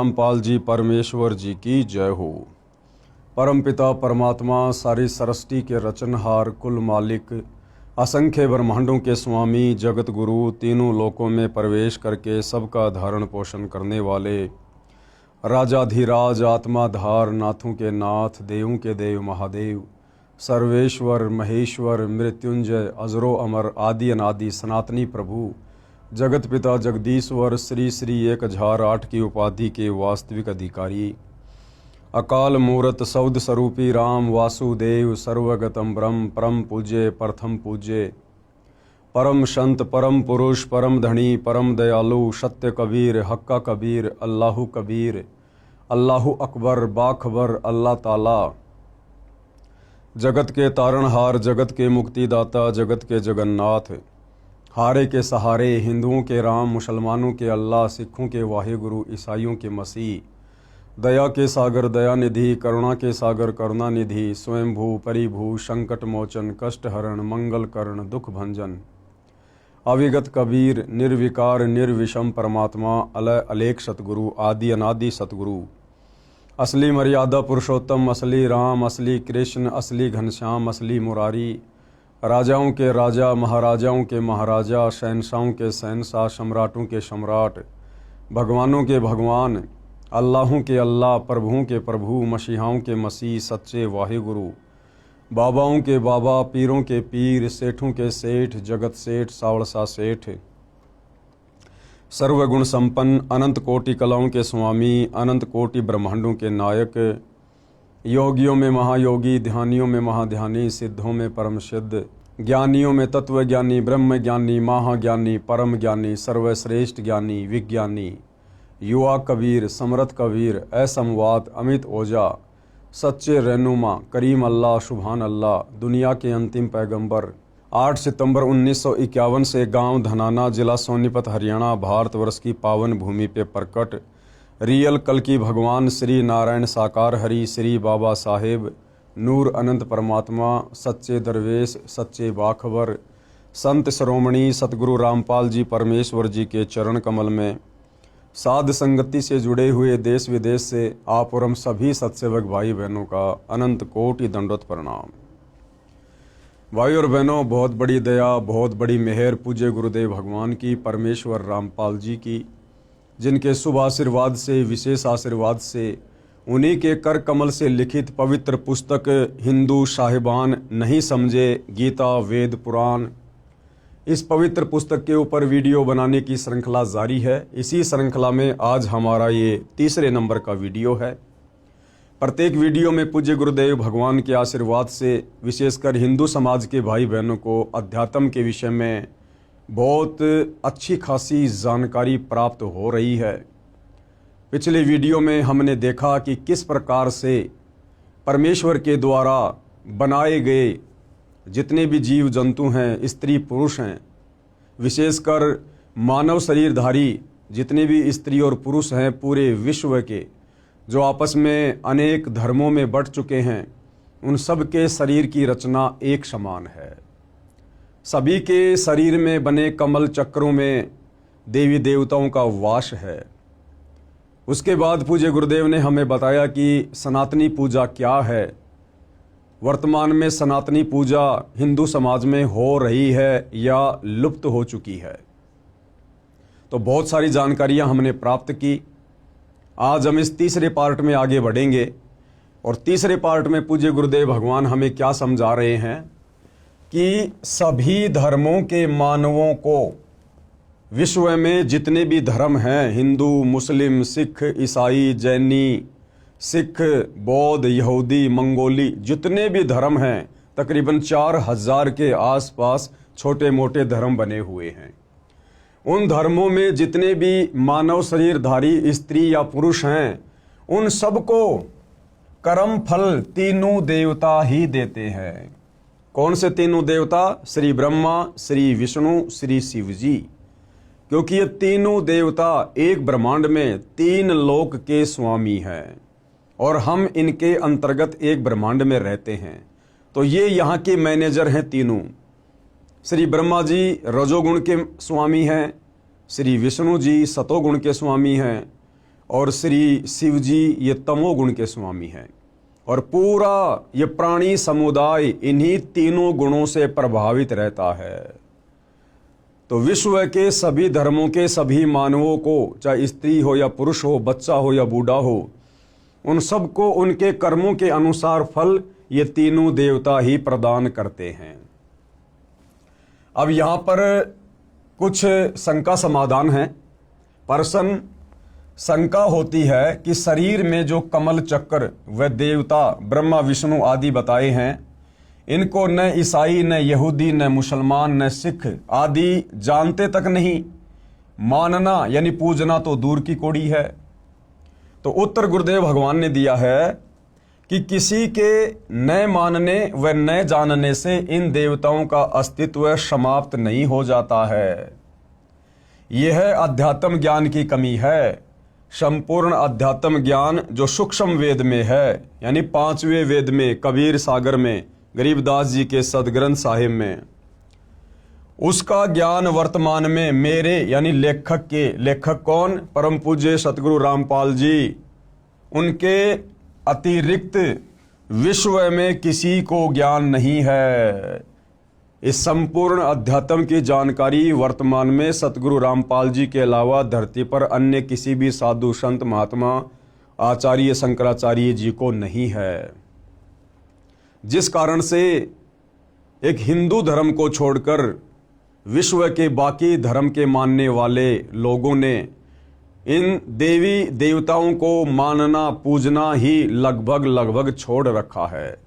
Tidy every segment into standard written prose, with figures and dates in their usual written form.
रामपाल जी परमेश्वर जी की जय हो। परमपिता परमात्मा सारी सृष्टि के रचनहार, कुल मालिक, असंख्य ब्रह्मांडों के स्वामी, जगत गुरु, तीनों लोकों में प्रवेश करके सबका धारण पोषण करने वाले राजाधिराज, आत्माधार, नाथों के नाथ, देवों के देव महादेव, सर्वेश्वर महेश्वर, मृत्युंजय, अजरो अमर, आदि अनादि, सनातनी प्रभु, जगत पिता जगदीश्वर, श्री श्री 1008 की उपाधि के वास्तविक अधिकारी, अकाल मूरत सौद स्वरूपी राम वासुदेव, सर्वगतम ब्रह्म, परम पूज्य, प्रथम पूज्य, परम संत, परम पुरुष, परम धनी, परम दयालु, सत्य कबीर, हक्का कबीर, अल्लाहु कबीर, अल्लाहु अकबर, बाखबर, अल्लाह ताला, जगत के तारणहार, जगत के मुक्तिदाता, जगत के जगन्नाथ, हारे के सहारे, हिंदुओं के राम, मुसलमानों के अल्लाह, सिखों के वाहिगुरु, ईसाइयों के मसीह, दया के सागर दयानिधि, करुणा के सागर करुणानिधि, स्वयंभू परिभू, संकट मोचन, कष्ट हरण, मंगल करण, दुख भंजन, अविगत कबीर, निर्विकार निर्विषम परमात्मा, अलय अलेख सतगुरु, आदि अनादि सतगुरु, असली मर्यादा पुरुषोत्तम, असली राम, असली कृष्ण, असली घनश्याम, असली मुरारी, राजाओं के राजा, महाराजाओं के महाराजा, शहंशाहों के शहंशाह, सम्राटों के सम्राट, भगवानों के भगवान, अल्लाहों के अल्लाह, प्रभुओं के प्रभु, मसीहाओं के मसीह, सच्चे वाहिगुरु, बाबाओं के बाबा, पीरों के पीर, सेठों के सेठ, जगत सेठ, सावड़सा सेठ, सर्वगुण संपन्न, अनंत कोटि कलाओं के स्वामी, अनंत कोटि ब्रह्मांडों के नायक, योगियों में महायोगी, ध्यानियों में महाध्यानी, सिद्धों में परम सिद्ध, ज्ञानियों में तत्वज्ञानी, ब्रह्म ज्ञानी, महाज्ञानी, परम ज्ञानी, सर्वश्रेष्ठ ज्ञानी, विज्ञानी, युवा कबीर, समरथ कबीर, असमवात, अमित ओझा, सच्चे रहनुमा, करीम अल्लाह, सुभान अल्लाह, दुनिया के अंतिम पैगंबर, 8 सितंबर 1951 से गांव धनाना, जिला सोनीपत, हरियाणा, भारतवर्ष की पावन भूमि पे प्रकट रियल कल की भगवान श्री नारायण साकार हरि, श्री बाबा साहेब, नूर अनंत परमात्मा, सच्चे दरवेश, सच्चे बाखबर, संत श्रोमणी सतगुरु रामपाल जी परमेश्वर जी के चरण कमल में साध संगति से जुड़े हुए देश विदेश से आप और हम सभी सत्सेवक भाई बहनों का अनंत कोटि दंडवत प्रणाम। भाई और बहनों, बहुत बड़ी दया, बहुत बड़ी मेहर पूज्य गुरुदेव भगवान की, परमेश्वर रामपाल जी की, जिनके शुभ आशीर्वाद से, विशेष आशीर्वाद से, उन्हीं के कर कमल से लिखित पवित्र पुस्तक हिंदू साहिबान नहीं समझे, गीता, वेद, पुराण, इस पवित्र पुस्तक के ऊपर वीडियो बनाने की श्रृंखला जारी है। इसी श्रृंखला में आज हमारा ये तीसरे नंबर का वीडियो है। प्रत्येक वीडियो में पूज्य गुरुदेव भगवान के आशीर्वाद से विशेषकर हिंदू समाज के भाई बहनों को अध्यात्म के विषय में बहुत अच्छी खासी जानकारी प्राप्त हो रही है। पिछले वीडियो में हमने देखा कि किस प्रकार से परमेश्वर के द्वारा बनाए गए जितने भी जीव जंतु हैं, स्त्री पुरुष हैं, विशेषकर मानव शरीरधारी जितने भी स्त्री और पुरुष हैं पूरे विश्व के, जो आपस में अनेक धर्मों में बंट चुके हैं, उन सब के शरीर की रचना एक समान है। सभी के शरीर में बने कमल चक्रों में देवी देवताओं का वास है। उसके बाद पूज्य गुरुदेव ने हमें बताया कि सनातनी पूजा क्या है। वर्तमान में सनातनी पूजा हिंदू समाज में हो रही है या लुप्त हो चुकी है। तो बहुत सारी जानकारियां हमने प्राप्त की। आज हम इस तीसरे पार्ट में आगे बढ़ेंगे और तीसरे पार्ट में पूज्य गुरुदेव भगवान हमें क्या समझा रहे हैं कि सभी धर्मों के मानवों को, विश्व में जितने भी धर्म हैं, हिंदू, मुस्लिम, सिख, ईसाई, जैनी, सिख, बौद्ध, यहूदी, मंगोली, जितने भी धर्म हैं, तकरीबन 4000 के आसपास छोटे मोटे धर्म बने हुए हैं। उन धर्मों में जितने भी मानव शरीरधारी स्त्री या पुरुष हैं, उन सबको कर्म फल तीनों देवता ही देते हैं। कौन से तीनों देवता? श्री ब्रह्मा, श्री विष्णु, श्री शिव जी। क्योंकि ये तीनों देवता एक ब्रह्मांड में 3 लोक के स्वामी हैं और हम इनके अंतर्गत एक ब्रह्मांड में रहते हैं। तो ये यहाँ के मैनेजर हैं तीनों। श्री ब्रह्मा जी रजोगुण के स्वामी हैं, श्री विष्णु जी सतोगुण के स्वामी हैं और श्री शिव जी ये तमोगुण के स्वामी हैं, और पूरा ये प्राणी समुदाय इन्हीं तीनों गुणों से प्रभावित रहता है। तो विश्व के सभी धर्मों के सभी मानवों को, चाहे स्त्री हो या पुरुष हो, बच्चा हो या बूढ़ा हो, उन सबको उनके कर्मों के अनुसार फल ये तीनों देवता ही प्रदान करते हैं। अब यहाँ पर कुछ शंका समाधान है। पर्सन शंका होती है कि शरीर में जो कमल चक्र व देवता ब्रह्मा विष्णु आदि बताए हैं, इनको न ईसाई, न यहूदी, न मुसलमान, न सिख आदि जानते तक नहीं। मानना यानी पूजना तो दूर की कौड़ी है। तो उत्तर गुरुदेव भगवान ने दिया है कि किसी के न मानने व न जानने से इन देवताओं का अस्तित्व समाप्त नहीं हो जाता है। यह अध्यात्म ज्ञान की कमी है। संपूर्ण अध्यात्म ज्ञान जो सूक्ष्म वेद में है, यानी 5वें वेद में, कबीर सागर में, गरीबदास जी के सदग्रंथ साहिब में, उसका ज्ञान वर्तमान में मेरे यानी लेखक के, लेखक कौन? परम पूज्य सतगुरु रामपाल जी, उनके अतिरिक्त विश्व में किसी को ज्ञान नहीं है। इस संपूर्ण अध्यात्म की जानकारी वर्तमान में सतगुरु रामपाल जी के अलावा धरती पर अन्य किसी भी साधु संत महात्मा आचार्य शंकराचार्य जी को नहीं है। जिस कारण से एक हिंदू धर्म को छोड़कर विश्व के बाकी धर्म के मानने वाले लोगों ने इन देवी देवताओं को मानना पूजना ही लगभग छोड़ रखा है।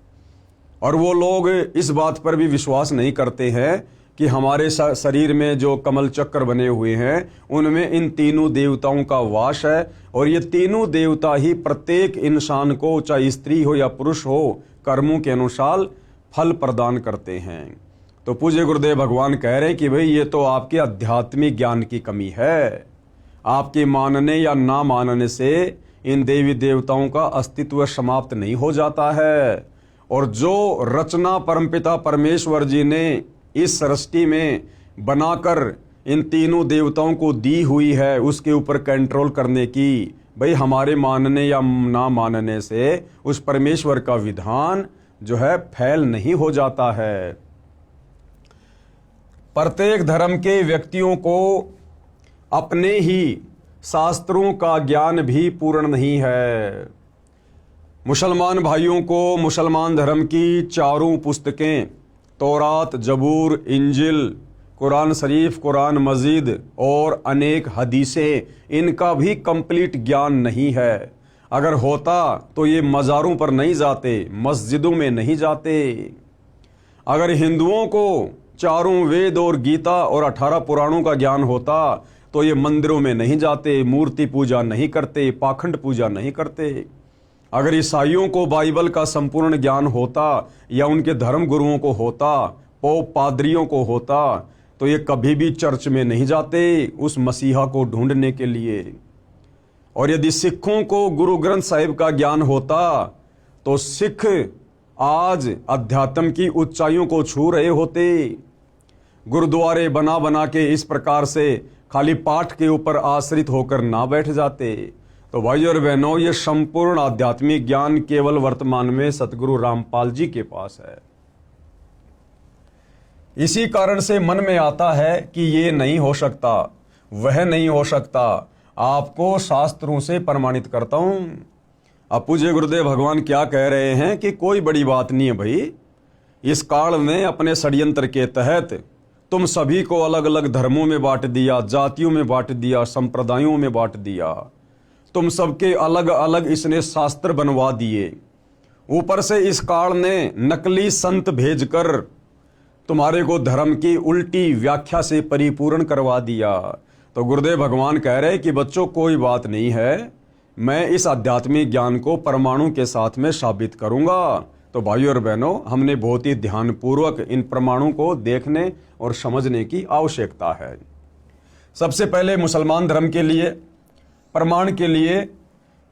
और वो लोग इस बात पर भी विश्वास नहीं करते हैं कि हमारे शरीर में जो कमल चक्र बने हुए हैं उनमें इन तीनों देवताओं का वास है, और ये तीनों देवता ही प्रत्येक इंसान को, चाहे स्त्री हो या पुरुष हो, कर्मों के अनुसार फल प्रदान करते हैं। तो पूज्य गुरुदेव भगवान कह रहे हैं कि भाई ये तो आपके आध्यात्मिक ज्ञान की कमी है। आपके मानने या ना मानने से इन देवी देवताओं का अस्तित्व समाप्त नहीं हो जाता है। और जो रचना परमपिता परमेश्वर जी ने इस सृष्टि में बनाकर इन तीनों देवताओं को दी हुई है, उसके ऊपर कंट्रोल करने की, भाई हमारे मानने या ना मानने से उस परमेश्वर का विधान जो है फैल नहीं हो जाता है। प्रत्येक धर्म के व्यक्तियों को अपने ही शास्त्रों का ज्ञान भी पूर्ण नहीं है। मुसलमान भाइयों को मुसलमान धर्म की चारों पुस्तकें, तौरात, जबूर, इंजिल, कुरान शरीफ, कुरान मजीद और अनेक हदीसें, इनका भी कंप्लीट ज्ञान नहीं है। अगर होता तो ये मज़ारों पर नहीं जाते, मस्जिदों में नहीं जाते। अगर हिंदुओं को चारों वेद और गीता और 18 पुराणों का ज्ञान होता तो ये मंदिरों में नहीं जाते, मूर्ति पूजा नहीं करते, पाखंड पूजा नहीं करते। अगर ईसाइयों को बाइबल का संपूर्ण ज्ञान होता या उनके धर्म गुरुओं को होता, पोप पादरियों को होता, तो ये कभी भी चर्च में नहीं जाते उस मसीहा को ढूंढने के लिए। और यदि सिखों को गुरु ग्रंथ साहिब का ज्ञान होता तो सिख आज अध्यात्म की ऊंचाइयों को छू रहे होते। गुरुद्वारे बना बना के इस प्रकार से खाली पाठ के ऊपर आश्रित होकर ना बैठ जाते। तो भाइयों और बहनों, ये संपूर्ण आध्यात्मिक ज्ञान केवल वर्तमान में सतगुरु रामपाल जी के पास है। इसी कारण से मन में आता है कि ये नहीं हो सकता, वह नहीं हो सकता। आपको शास्त्रों से प्रमाणित करता हूं। अब पूज्य गुरुदेव भगवान क्या कह रहे हैं कि कोई बड़ी बात नहीं है भाई। इस काल ने अपने षड्यंत्र के तहत तुम सभी को अलग अलग धर्मों में बांट दिया, जातियों में बांट दिया, संप्रदायों में बांट दिया। तुम सबके अलग अलग इसने शास्त्र बनवा दिए। ऊपर से इस काल ने नकली संत भेजकर तुम्हारे को धर्म की उल्टी व्याख्या से परिपूर्ण करवा दिया। तो गुरुदेव भगवान कह रहे कि बच्चों कोई बात नहीं है, मैं इस आध्यात्मिक ज्ञान को परमाणु के साथ में साबित करूंगा। तो भाइयों और बहनों, हमने बहुत ही ध्यानपूर्वक इन प्रमाणों को देखने और समझने की आवश्यकता है। सबसे पहले मुसलमान धर्म के लिए प्रमाण के लिए,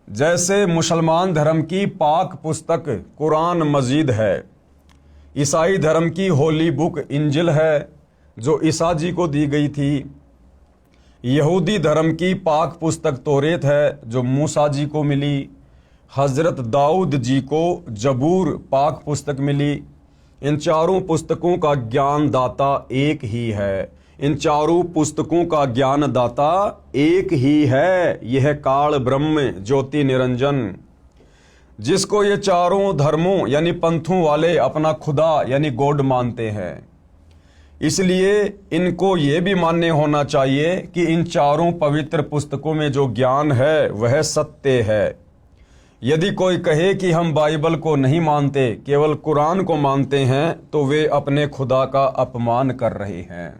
जैसे मुसलमान धर्म की पाक पुस्तक कुरान मजीद है, ईसाई धर्म की होली बुक इंजिल है जो ईसा जी को दी गई थी, यहूदी धर्म की पाक पुस्तक तौरेत है जो मूसा जी को मिली। हज़रत दाऊद जी को जबूर पाक पुस्तक मिली। इन चारों पुस्तकों का ज्ञान दाता एक ही है। इन चारों पुस्तकों का ज्ञान दाता एक ही है। यह काल ब्रह्म ज्योति निरंजन, जिसको ये चारों धर्मों यानी पंथों वाले अपना खुदा यानी गॉड मानते हैं। इसलिए इनको ये भी मान्य होना चाहिए कि इन चारों पवित्र पुस्तकों में जो ज्ञान है वह सत्य है। यदि कोई कहे कि हम बाइबल को नहीं मानते, केवल कुरान को मानते हैं, तो वे अपने खुदा का अपमान कर रहे हैं।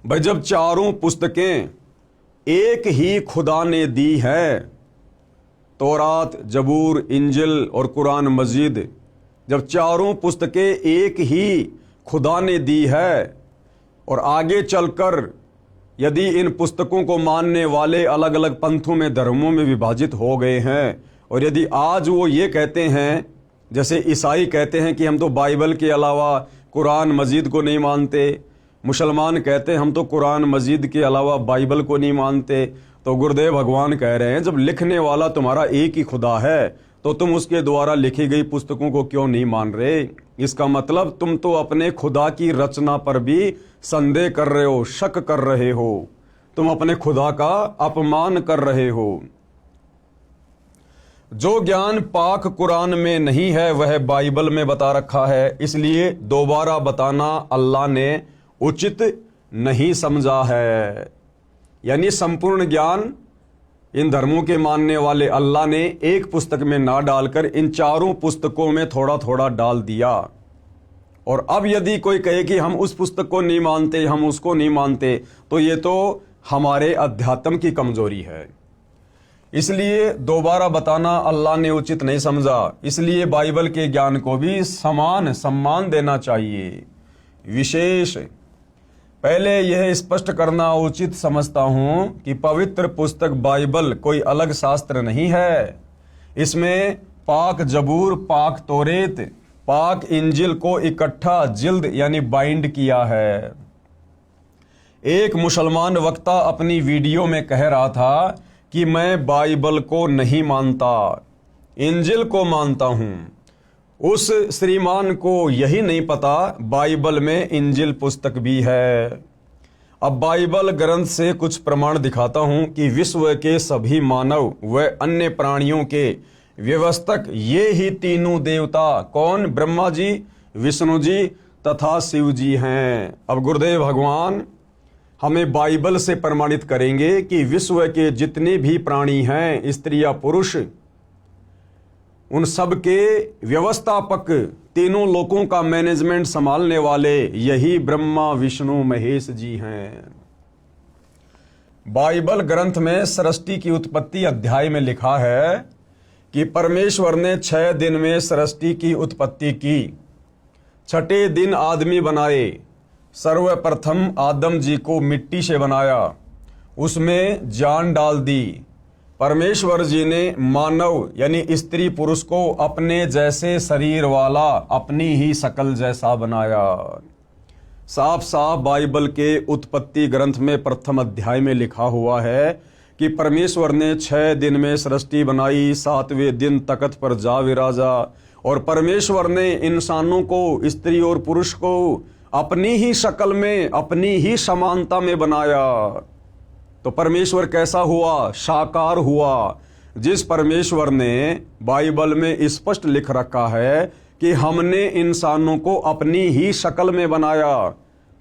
भाई, जब चारों पुस्तकें एक ही खुदा ने दी है, तौरात, जबूर, इंजिल और कुरान मजीद, जब चारों पुस्तकें एक ही खुदा ने दी है और आगे चलकर यदि इन पुस्तकों को मानने वाले अलग अलग पंथों में, धर्मों में विभाजित हो गए हैं, और यदि आज वो ये कहते हैं, जैसे ईसाई कहते हैं कि हम तो बाइबल के अलावा कुरान मजीद को नहीं मानते, मुसलमान कहते हैं हम तो कुरान मजीद के अलावा बाइबल को नहीं मानते, तो गुरुदेव भगवान कह रहे हैं जब लिखने वाला तुम्हारा एक ही खुदा है तो तुम उसके द्वारा लिखी गई पुस्तकों को क्यों नहीं मान रहे? इसका मतलब तुम तो अपने खुदा की रचना पर भी संदेह कर रहे हो, शक कर रहे हो, तुम अपने खुदा का अपमान कर रहे हो। जो ज्ञान पाक कुरान में नहीं है वह बाइबल में बता रखा है, इसलिए दोबारा बताना अल्लाह ने उचित नहीं समझा है। यानी संपूर्ण ज्ञान इन धर्मों के मानने वाले अल्लाह ने एक पुस्तक में ना डालकर इन चारों पुस्तकों में थोड़ा थोड़ा डाल दिया। और अब यदि कोई कहे कि हम उस पुस्तक को नहीं मानते, हम उसको नहीं मानते, तो ये तो हमारे अध्यात्म की कमजोरी है। इसलिए दोबारा बताना अल्लाह ने उचित नहीं समझा। इसलिए बाइबल के ज्ञान को भी समान सम्मान देना चाहिए। विशेष पहले यह स्पष्ट करना उचित समझता हूं कि पवित्र पुस्तक बाइबल कोई अलग शास्त्र नहीं है। इसमें पाक जबूर, पाक तौरेत, पाक इंजिल को इकट्ठा जिल्द यानी बाइंड किया है। एक मुसलमान वक्ता अपनी वीडियो में कह रहा था कि मैं बाइबल को नहीं मानता, इंजिल को मानता हूं। उस श्रीमान को यही नहीं पता बाइबल में इंजिल पुस्तक भी है। अब बाइबल ग्रंथ से कुछ प्रमाण दिखाता हूं कि विश्व के सभी मानव व अन्य प्राणियों के व्यवस्थक ये ही तीनों देवता कौन? ब्रह्मा जी, विष्णु जी तथा शिव जी हैं। अब गुरुदेव भगवान हमें बाइबल से प्रमाणित करेंगे कि विश्व के जितने भी प्राणी हैं, स्त्री या पुरुष, उन सब के व्यवस्थापक, तीनों लोकों का मैनेजमेंट संभालने वाले यही ब्रह्मा विष्णु महेश जी हैं। बाइबल ग्रंथ में सृष्टि की उत्पत्ति अध्याय में लिखा है कि परमेश्वर ने 6 दिन में सृष्टि की उत्पत्ति की। 6ठे दिन आदमी बनाए। सर्वप्रथम आदम जी को मिट्टी से बनाया, उसमें जान डाल दी। परमेश्वर जी ने मानव यानी स्त्री पुरुष को अपने जैसे शरीर वाला, अपनी ही शकल जैसा बनाया। साफ साफ बाइबल के उत्पत्ति ग्रंथ में प्रथम अध्याय में लिखा हुआ है कि परमेश्वर ने 6 दिन में सृष्टि बनाई, 7वें दिन तख्त पर जा विराजा। और परमेश्वर ने इंसानों को, स्त्री और पुरुष को अपनी ही शक्ल में, अपनी ही समानता में बनाया। तो परमेश्वर कैसा हुआ? साकार हुआ। जिस परमेश्वर ने बाइबल में स्पष्ट लिख रखा है कि हमने इंसानों को अपनी ही शक्ल में बनाया,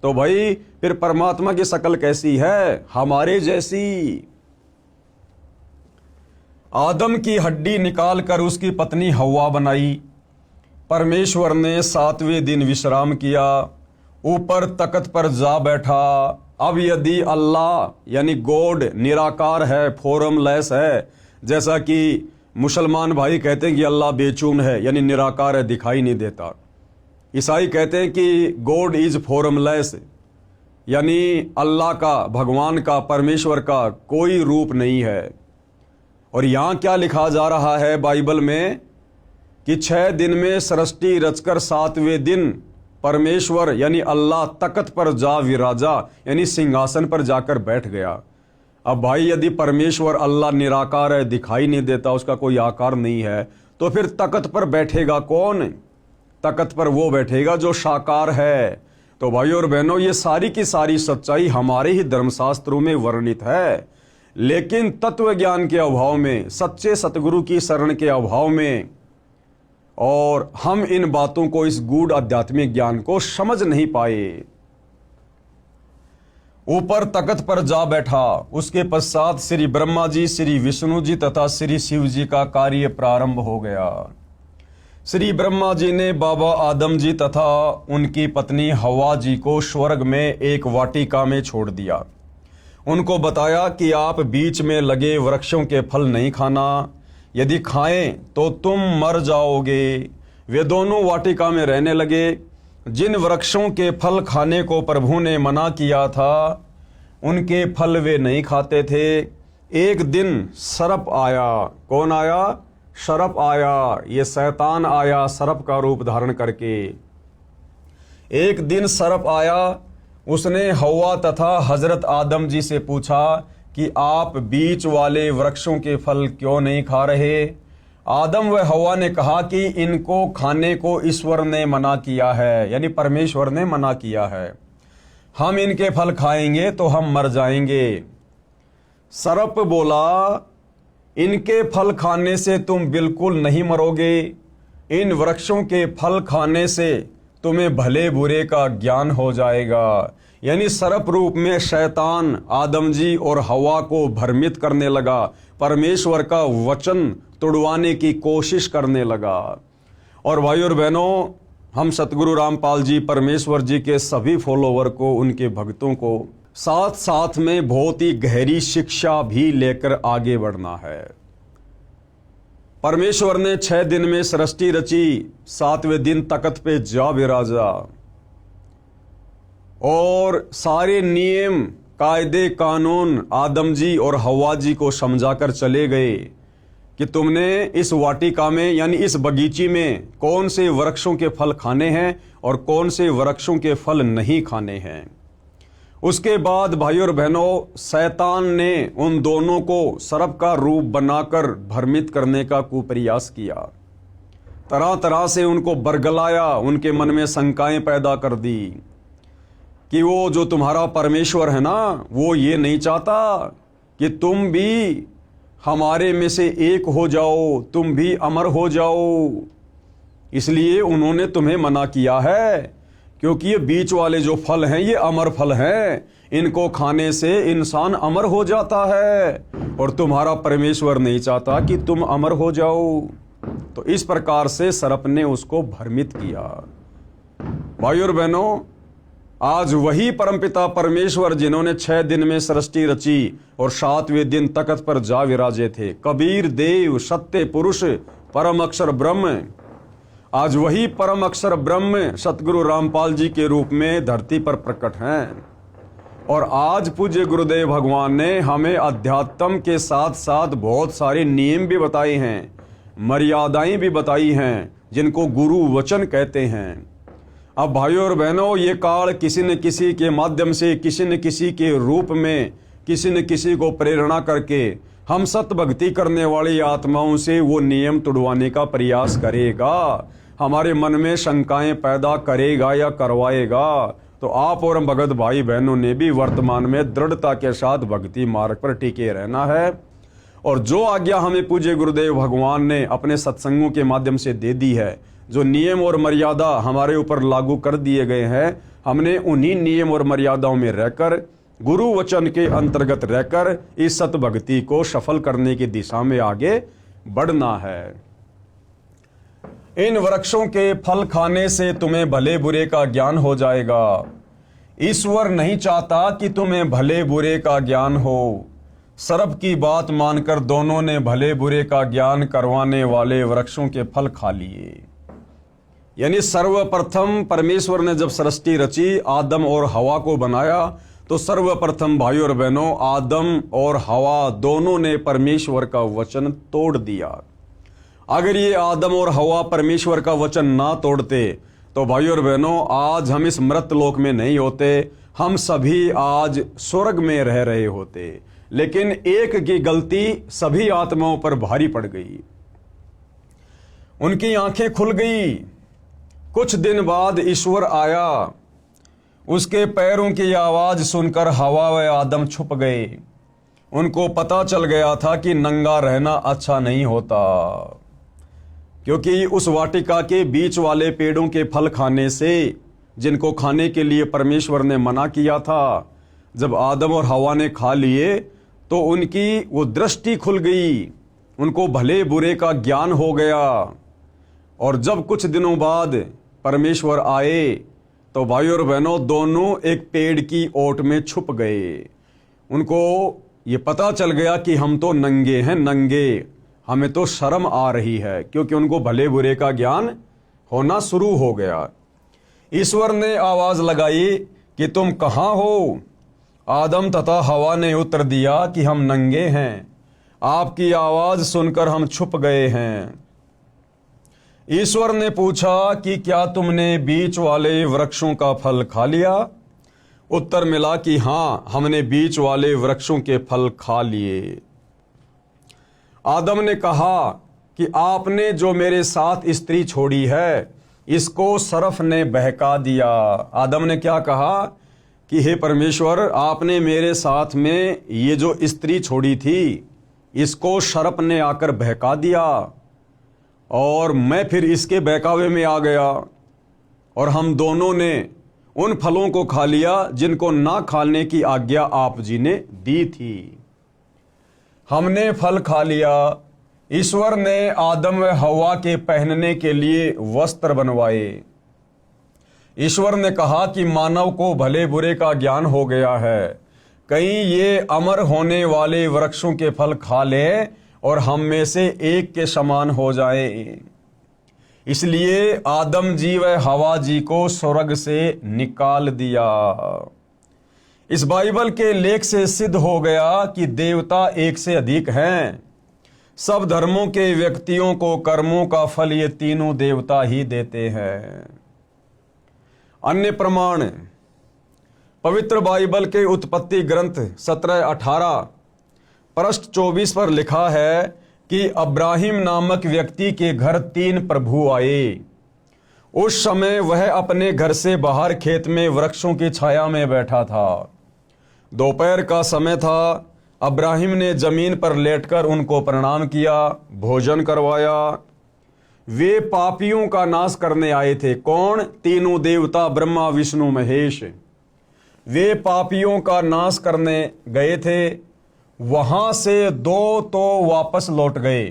तो भाई फिर परमात्मा की शक्ल कैसी है? हमारे जैसी। आदम की हड्डी निकालकर उसकी पत्नी हव्वा बनाई। परमेश्वर ने 7वें दिन विश्राम किया, ऊपर तख्त पर जा बैठा। अब यदि अल्लाह यानी गॉड निराकार है, फॉर्मलेस है, जैसा कि मुसलमान भाई कहते हैं कि अल्लाह बेचून है यानी निराकार है, दिखाई नहीं देता। ईसाई कहते हैं कि गॉड इज फॉर्मलेस यानी अल्लाह का, भगवान का, परमेश्वर का कोई रूप नहीं है। और यहाँ क्या लिखा जा रहा है बाइबल में कि 6 दिन में सृष्टि रचकर 7वें दिन परमेश्वर यानी अल्लाह तख्त पर जा विराजा यानी सिंहासन पर जाकर बैठ गया। अब भाई यदि परमेश्वर अल्लाह निराकार है, दिखाई नहीं देता, उसका कोई आकार नहीं है, तो फिर तख्त पर बैठेगा कौन? तख्त पर वो बैठेगा जो साकार है। तो भाई और बहनों, ये सारी की सारी सच्चाई हमारे ही धर्मशास्त्रों में वर्णित है, लेकिन तत्व ज्ञान के अभाव में, सच्चे सतगुरु की शरण के अभाव में, और हम इन बातों को, इस गूढ़ आध्यात्मिक ज्ञान को समझ नहीं पाए। ऊपर तख्त पर जा बैठा, उसके पश्चात श्री ब्रह्मा जी, श्री विष्णु जी तथा श्री शिव जी का कार्य प्रारंभ हो गया। श्री ब्रह्मा जी ने बाबा आदम जी तथा उनकी पत्नी हवा जी को स्वर्ग में एक वाटिका में छोड़ दिया। उनको बताया कि आप बीच में लगे वृक्षों के फल नहीं खाना, यदि खाएं तो तुम मर जाओगे। वे दोनों वाटिका में रहने लगे। जिन वृक्षों के फल खाने को प्रभु ने मना किया था, उनके फल वे नहीं खाते थे। एक दिन सर्प आया। कौन आया? सर्प आया। ये शैतान आया सर्प का रूप धारण करके। एक दिन सर्प आया, उसने हवा तथा हजरत आदम जी से पूछा कि आप बीच वाले वृक्षों के फल क्यों नहीं खा रहे? आदम व हवा ने कहा कि इनको खाने को ईश्वर ने मना किया है, यानी परमेश्वर ने मना किया है। हम इनके फल खाएंगे तो हम मर जाएंगे। सर्प बोला, इनके फल खाने से तुम बिल्कुल नहीं मरोगे। इन वृक्षों के फल खाने से तुम्हें भले बुरे का ज्ञान हो जाएगा। यानी सर्प रूप में शैतान आदम जी और हवा को भ्रमित करने लगा, परमेश्वर का वचन तुड़वाने की कोशिश करने लगा। और भाई और बहनों, हम सतगुरु रामपाल जी परमेश्वर जी के सभी फॉलोवर को, उनके भक्तों को साथ साथ में बहुत ही गहरी शिक्षा भी लेकर आगे बढ़ना है। परमेश्वर ने 6 दिन में सृष्टि रची, 7वें दिन तख्त पे जा विराजा और सारे नियम कायदे कानून आदम जी और हवा जी को समझाकर चले गए कि तुमने इस वाटिका में यानी इस बगीचे में कौन से वृक्षों के फल खाने हैं और कौन से वृक्षों के फल नहीं खाने हैं। उसके बाद भाई और बहनों, शैतान ने उन दोनों को सर्प का रूप बनाकर भ्रमित करने का कुप्रयास किया। तरह तरह से उनको बरगलाया, उनके मन में शंकाएं पैदा कर दी कि वो जो तुम्हारा परमेश्वर है ना, वो ये नहीं चाहता कि तुम भी हमारे में से एक हो जाओ, तुम भी अमर हो जाओ। इसलिए उन्होंने तुम्हें मना किया है, क्योंकि ये बीच वाले जो फल हैं ये अमर फल हैं, इनको खाने से इंसान अमर हो जाता है और तुम्हारा परमेश्वर नहीं चाहता कि तुम अमर हो जाओ। तो इस प्रकार से सर्प ने उसको भ्रमित किया। भाई और बहनों, आज वही परमपिता परमेश्वर जिन्होंने 6 दिन में सृष्टि रची और 7वें दिन तख्त पर जा विराजे थे, कबीर देव सत्य पुरुष परम अक्षर ब्रह्म, आज वही परम अक्षर ब्रह्म सतगुरु रामपाल जी के रूप में धरती पर प्रकट हैं। और आज पूज्य गुरुदेव भगवान ने हमें अध्यात्म के साथ साथ बहुत सारे नियम भी बताए हैं, मर्यादाएं भी बताई हैं, जिनको गुरु वचन कहते हैं। अब भाइयों और बहनों, ये काल किसी न किसी के माध्यम से, किसी न किसी के रूप में, किसी न किसी को प्रेरणा करके हम सत भक्ति करने वाली आत्माओं से वो नियम तुड़वाने का प्रयास करेगा, हमारे मन में शंकाएं पैदा करेगा या करवाएगा। तो आप और हम भगत भाई बहनों ने भी वर्तमान में दृढ़ता के साथ भक्ति मार्ग पर टिके रहना है। और जो आज्ञा हमें पूज्य गुरुदेव भगवान ने अपने सत्संगों के माध्यम से दे दी है, जो नियम और मर्यादा हमारे ऊपर लागू कर दिए गए हैं, हमने उन्हीं नियम और मर्यादाओं में रहकर, गुरु वचन के अंतर्गत रहकर इस सत भक्ति को सफल करने की दिशा में आगे बढ़ना है। इन वृक्षों के फल खाने से तुम्हें भले बुरे का ज्ञान हो जाएगा। ईश्वर नहीं चाहता कि तुम्हें भले बुरे का ज्ञान हो। सर्प की बात मानकर दोनों ने भले बुरे का ज्ञान करवाने वाले वृक्षों के फल खा लिए। यानी सर्वप्रथम परमेश्वर ने जब सृष्टि रची, आदम और हवा को बनाया, तो सर्वप्रथम भाइयों और बहनों, आदम और हवा दोनों ने परमेश्वर का वचन तोड़ दिया। अगर ये आदम और हवा परमेश्वर का वचन ना तोड़ते तो भाइयों और बहनों, आज हम इस मृत लोक में नहीं होते, हम सभी आज स्वर्ग में रह रहे होते, लेकिन एक की गलती सभी आत्माओं पर भारी पड़ गई। उनकी आंखें खुल गई। कुछ दिन बाद ईश्वर आया। उसके पैरों की आवाज सुनकर हवा व आदम छुप गए। उनको पता चल गया था कि नंगा रहना अच्छा नहीं होता, क्योंकि उस वाटिका के बीच वाले पेड़ों के फल खाने से, जिनको खाने के लिए परमेश्वर ने मना किया था, जब आदम और हवा ने खा लिए तो उनकी वो दृष्टि खुल गई, उनको भले बुरे का ज्ञान हो गया। और जब कुछ दिनों बाद परमेश्वर आए तो भाइयों और बहनों, दोनों एक पेड़ की ओट में छुप गए। उनको ये पता चल गया कि हम तो नंगे हैं, नंगे, हमें तो शर्म आ रही है, क्योंकि उनको भले बुरे का ज्ञान होना शुरू हो गया। ईश्वर ने आवाज लगाई कि तुम कहाँ हो? आदम तथा हवा ने उत्तर दिया कि हम नंगे हैं, आपकी आवाज सुनकर हम छुप गए हैं। ईश्वर ने पूछा कि क्या तुमने बीच वाले वृक्षों का फल खा लिया? उत्तर मिला कि हाँ, हमने बीच वाले वृक्षों के फल खा लिए। आदम ने कहा कि आपने जो मेरे साथ स्त्री छोड़ी है, इसको सर्फ ने बहका दिया। आदम ने क्या कहा कि हे परमेश्वर, आपने मेरे साथ में ये जो स्त्री छोड़ी थी, इसको सर्प ने आकर बहका दिया और मैं फिर इसके बहकावे में आ गया, और हम दोनों ने उन फलों को खा लिया जिनको ना खाने की आज्ञा आप जी ने दी थी। हमने फल खा लिया। ईश्वर ने आदम व हवा के पहनने के लिए वस्त्र बनवाए। ईश्वर ने कहा कि मानव को भले बुरे का ज्ञान हो गया है, कहीं ये अमर होने वाले वृक्षों के फल खा ले और हम में से एक के समान हो जाए। इसलिए आदम जी व हवा जी को स्वर्ग से निकाल दिया। इस बाइबल के लेख से सिद्ध हो गया कि देवता एक से अधिक हैं। सब धर्मों के व्यक्तियों को कर्मों का फल ये तीनों देवता ही देते हैं। अन्य प्रमाण, पवित्र बाइबल के उत्पत्ति ग्रंथ 17:18 पृष्ठ 24 पर लिखा है कि अब्राहिम नामक व्यक्ति के घर 3 प्रभु आए। उस समय वह अपने घर से बाहर खेत में वृक्षों की छाया में बैठा था। दोपहर का समय था। अब्राहिम ने जमीन पर लेटकर उनको प्रणाम किया, भोजन करवाया। वे पापियों का नाश करने आए थे। कौन? तीनों देवता ब्रह्मा विष्णु महेश। वे पापियों का नाश करने गए थे। वहां से 2 तो वापस लौट गए।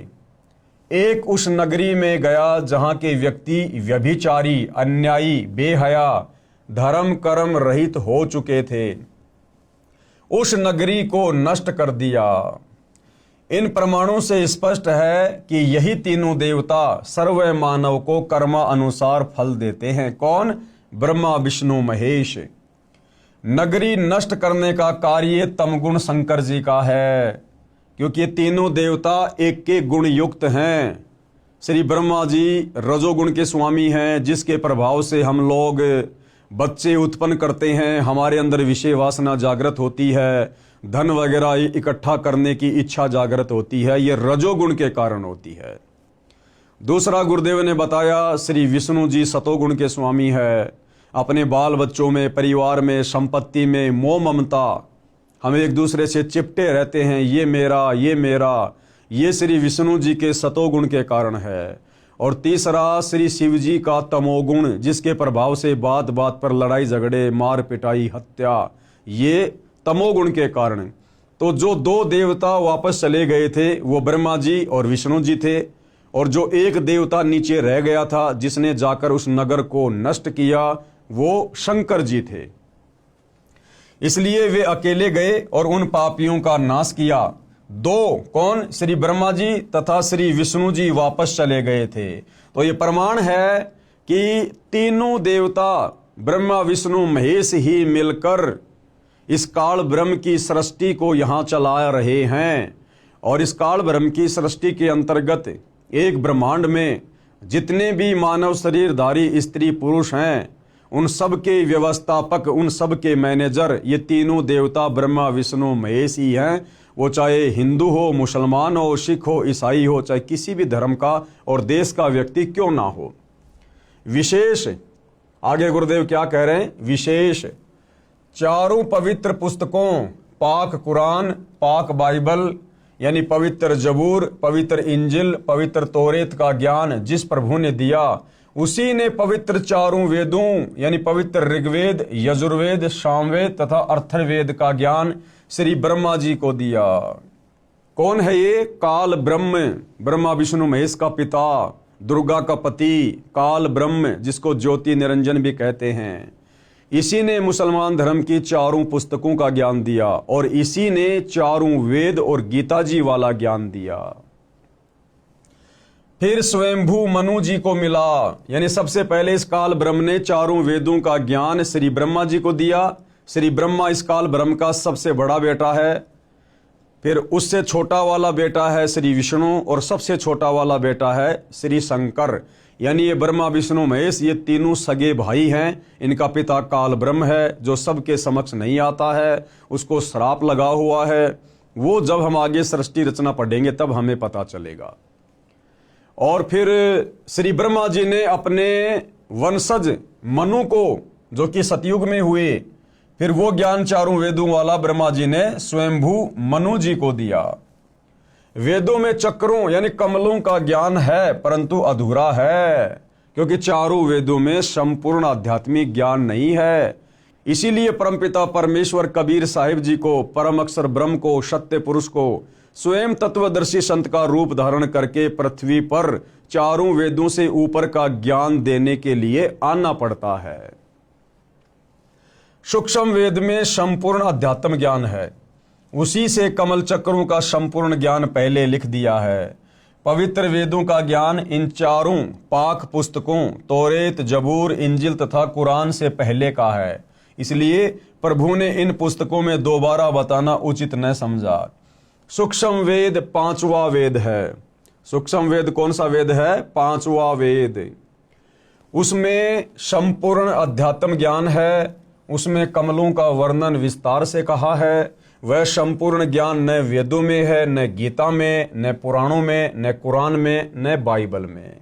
एक उस नगरी में गया जहां के व्यक्ति व्यभिचारी, अन्यायी, बेहया, धर्म कर्म रहित हो चुके थे। उस नगरी को नष्ट कर दिया। इन प्रमाणों से स्पष्ट है कि यही तीनों देवता सर्व मानव को कर्मा अनुसार फल देते हैं। कौन? ब्रह्मा विष्णु महेश। नगरी नष्ट करने का कार्य तमगुण शंकर जी का है, क्योंकि तीनों देवता एक के गुण युक्त हैं। श्री ब्रह्मा जी रजोगुण के स्वामी हैं, जिसके प्रभाव से हम लोग बच्चे उत्पन्न करते हैं, हमारे अंदर विषय वासना जागृत होती है, धन वगैरह इकट्ठा करने की इच्छा जागृत होती है। ये रजोगुण के कारण होती है। दूसरा, गुरुदेव ने बताया श्री विष्णु जी सतोगुण के स्वामी है। अपने बाल बच्चों में, परिवार में, संपत्ति में मोह ममता, हम एक दूसरे से चिपटे रहते हैं, ये मेरा, ये मेरा, ये श्री विष्णु जी के सतोगुण के कारण है। और तीसरा, श्री शिव जी का तमोगुण, जिसके प्रभाव से बात बात पर लड़ाई झगड़े, मार पिटाई, हत्या, ये तमोगुण के कारण। तो जो 2 देवता वापस चले गए थे वो ब्रह्मा जी और विष्णु जी थे, और जो एक देवता नीचे रह गया था जिसने जाकर उस नगर को नष्ट किया, वो शंकर जी थे। इसलिए वे अकेले गए और उन पापियों का नाश किया। 2 कौन? श्री ब्रह्मा जी तथा श्री विष्णु जी वापस चले गए थे। तो ये प्रमाण है कि तीनों देवता ब्रह्मा विष्णु महेश ही मिलकर इस काल ब्रह्म की सृष्टि को यहाँ चला रहे हैं। और इस काल ब्रह्म की सृष्टि के अंतर्गत एक ब्रह्मांड में जितने भी मानव शरीरधारी स्त्री पुरुष हैं, उन सब के व्यवस्थापक, उन सब के मैनेजर ये तीनों देवता ब्रह्मा विष्णु महेश ही हैं। वो चाहे हिंदू हो, मुसलमान हो, सिख हो, ईसाई हो, चाहे किसी भी धर्म का और देश का व्यक्ति क्यों ना हो। विशेष आगे गुरुदेव क्या कह रहे हैं, विशेष चारों पवित्र पुस्तकों, पाक कुरान, पाक बाइबल यानी पवित्र जबूर, पवित्र इंजिल, पवित्र तौरेत का ज्ञान जिस प्रभु ने दिया, उसी ने पवित्र चारों वेदों यानी पवित्र ऋग्वेद, यजुर्वेद, सामवेद तथा अथर्ववेद का ज्ञान श्री ब्रह्मा जी को दिया। कौन है ये? काल ब्रह्म, ब्रह्मा विष्णु महेश का पिता, दुर्गा का पति, काल ब्रह्म जिसको ज्योति निरंजन भी कहते हैं। इसी ने मुसलमान धर्म की चारों पुस्तकों का ज्ञान दिया और इसी ने चारों वेद और गीता जी वाला ज्ञान दिया। फिर स्वयंभू मनु जी को मिला, यानी सबसे पहले इस काल ब्रह्म ने चारों वेदों का ज्ञान श्री ब्रह्मा जी को दिया। श्री ब्रह्मा इस काल ब्रह्म का सबसे बड़ा बेटा है। फिर उससे छोटा वाला बेटा है श्री विष्णु और सबसे छोटा वाला बेटा है श्री शंकर। यानी ये ब्रह्मा विष्णु महेश ये तीनों सगे भाई हैं। इनका पिता काल ब्रह्म है जो सबके समक्ष नहीं आता है, उसको श्राप लगा हुआ है। वो जब हम आगे सृष्टि रचना पढ़ेंगे तब हमें पता चलेगा। और फिर श्री ब्रह्मा जी ने अपने वंशज मनु को, जो कि सतयुग में हुए, फिर वो ज्ञान चारों वेदों वाला ब्रह्मा जी ने स्वयंभू मनु जी को दिया। वेदों में चक्रों यानी कमलों का ज्ञान है परंतु अधूरा है, क्योंकि चारों वेदों में संपूर्ण आध्यात्मिक ज्ञान नहीं है। इसीलिए परमपिता परमेश्वर कबीर साहिब जी को, परम अक्षर ब्रह्म को, सत्य पुरुष को स्वयं तत्वदर्शी संत का रूप धारण करके पृथ्वी पर चारों वेदों से ऊपर का ज्ञान देने के लिए आना पड़ता है। सूक्ष्म वेद में संपूर्ण अध्यात्म ज्ञान है, उसी से कमल चक्रों का संपूर्ण ज्ञान पहले लिख दिया है। पवित्र वेदों का ज्ञान इन चारों पाक पुस्तकों तौरेत, जबूर, इंजिल तथा कुरान से पहले का है। इसलिए प्रभु ने इन पुस्तकों में दोबारा बताना उचित न समझा। सूक्ष्म वेद पांचवा वेद है। सूक्ष्म वेद कौन सा वेद है? पांचवा वेद। उसमें संपूर्ण अध्यात्म ज्ञान है, उसमें कमलों का वर्णन विस्तार से कहा है। वह संपूर्ण ज्ञान न वेदों में है, न गीता में, न पुराणों में, न कुरान में, न बाइबल में।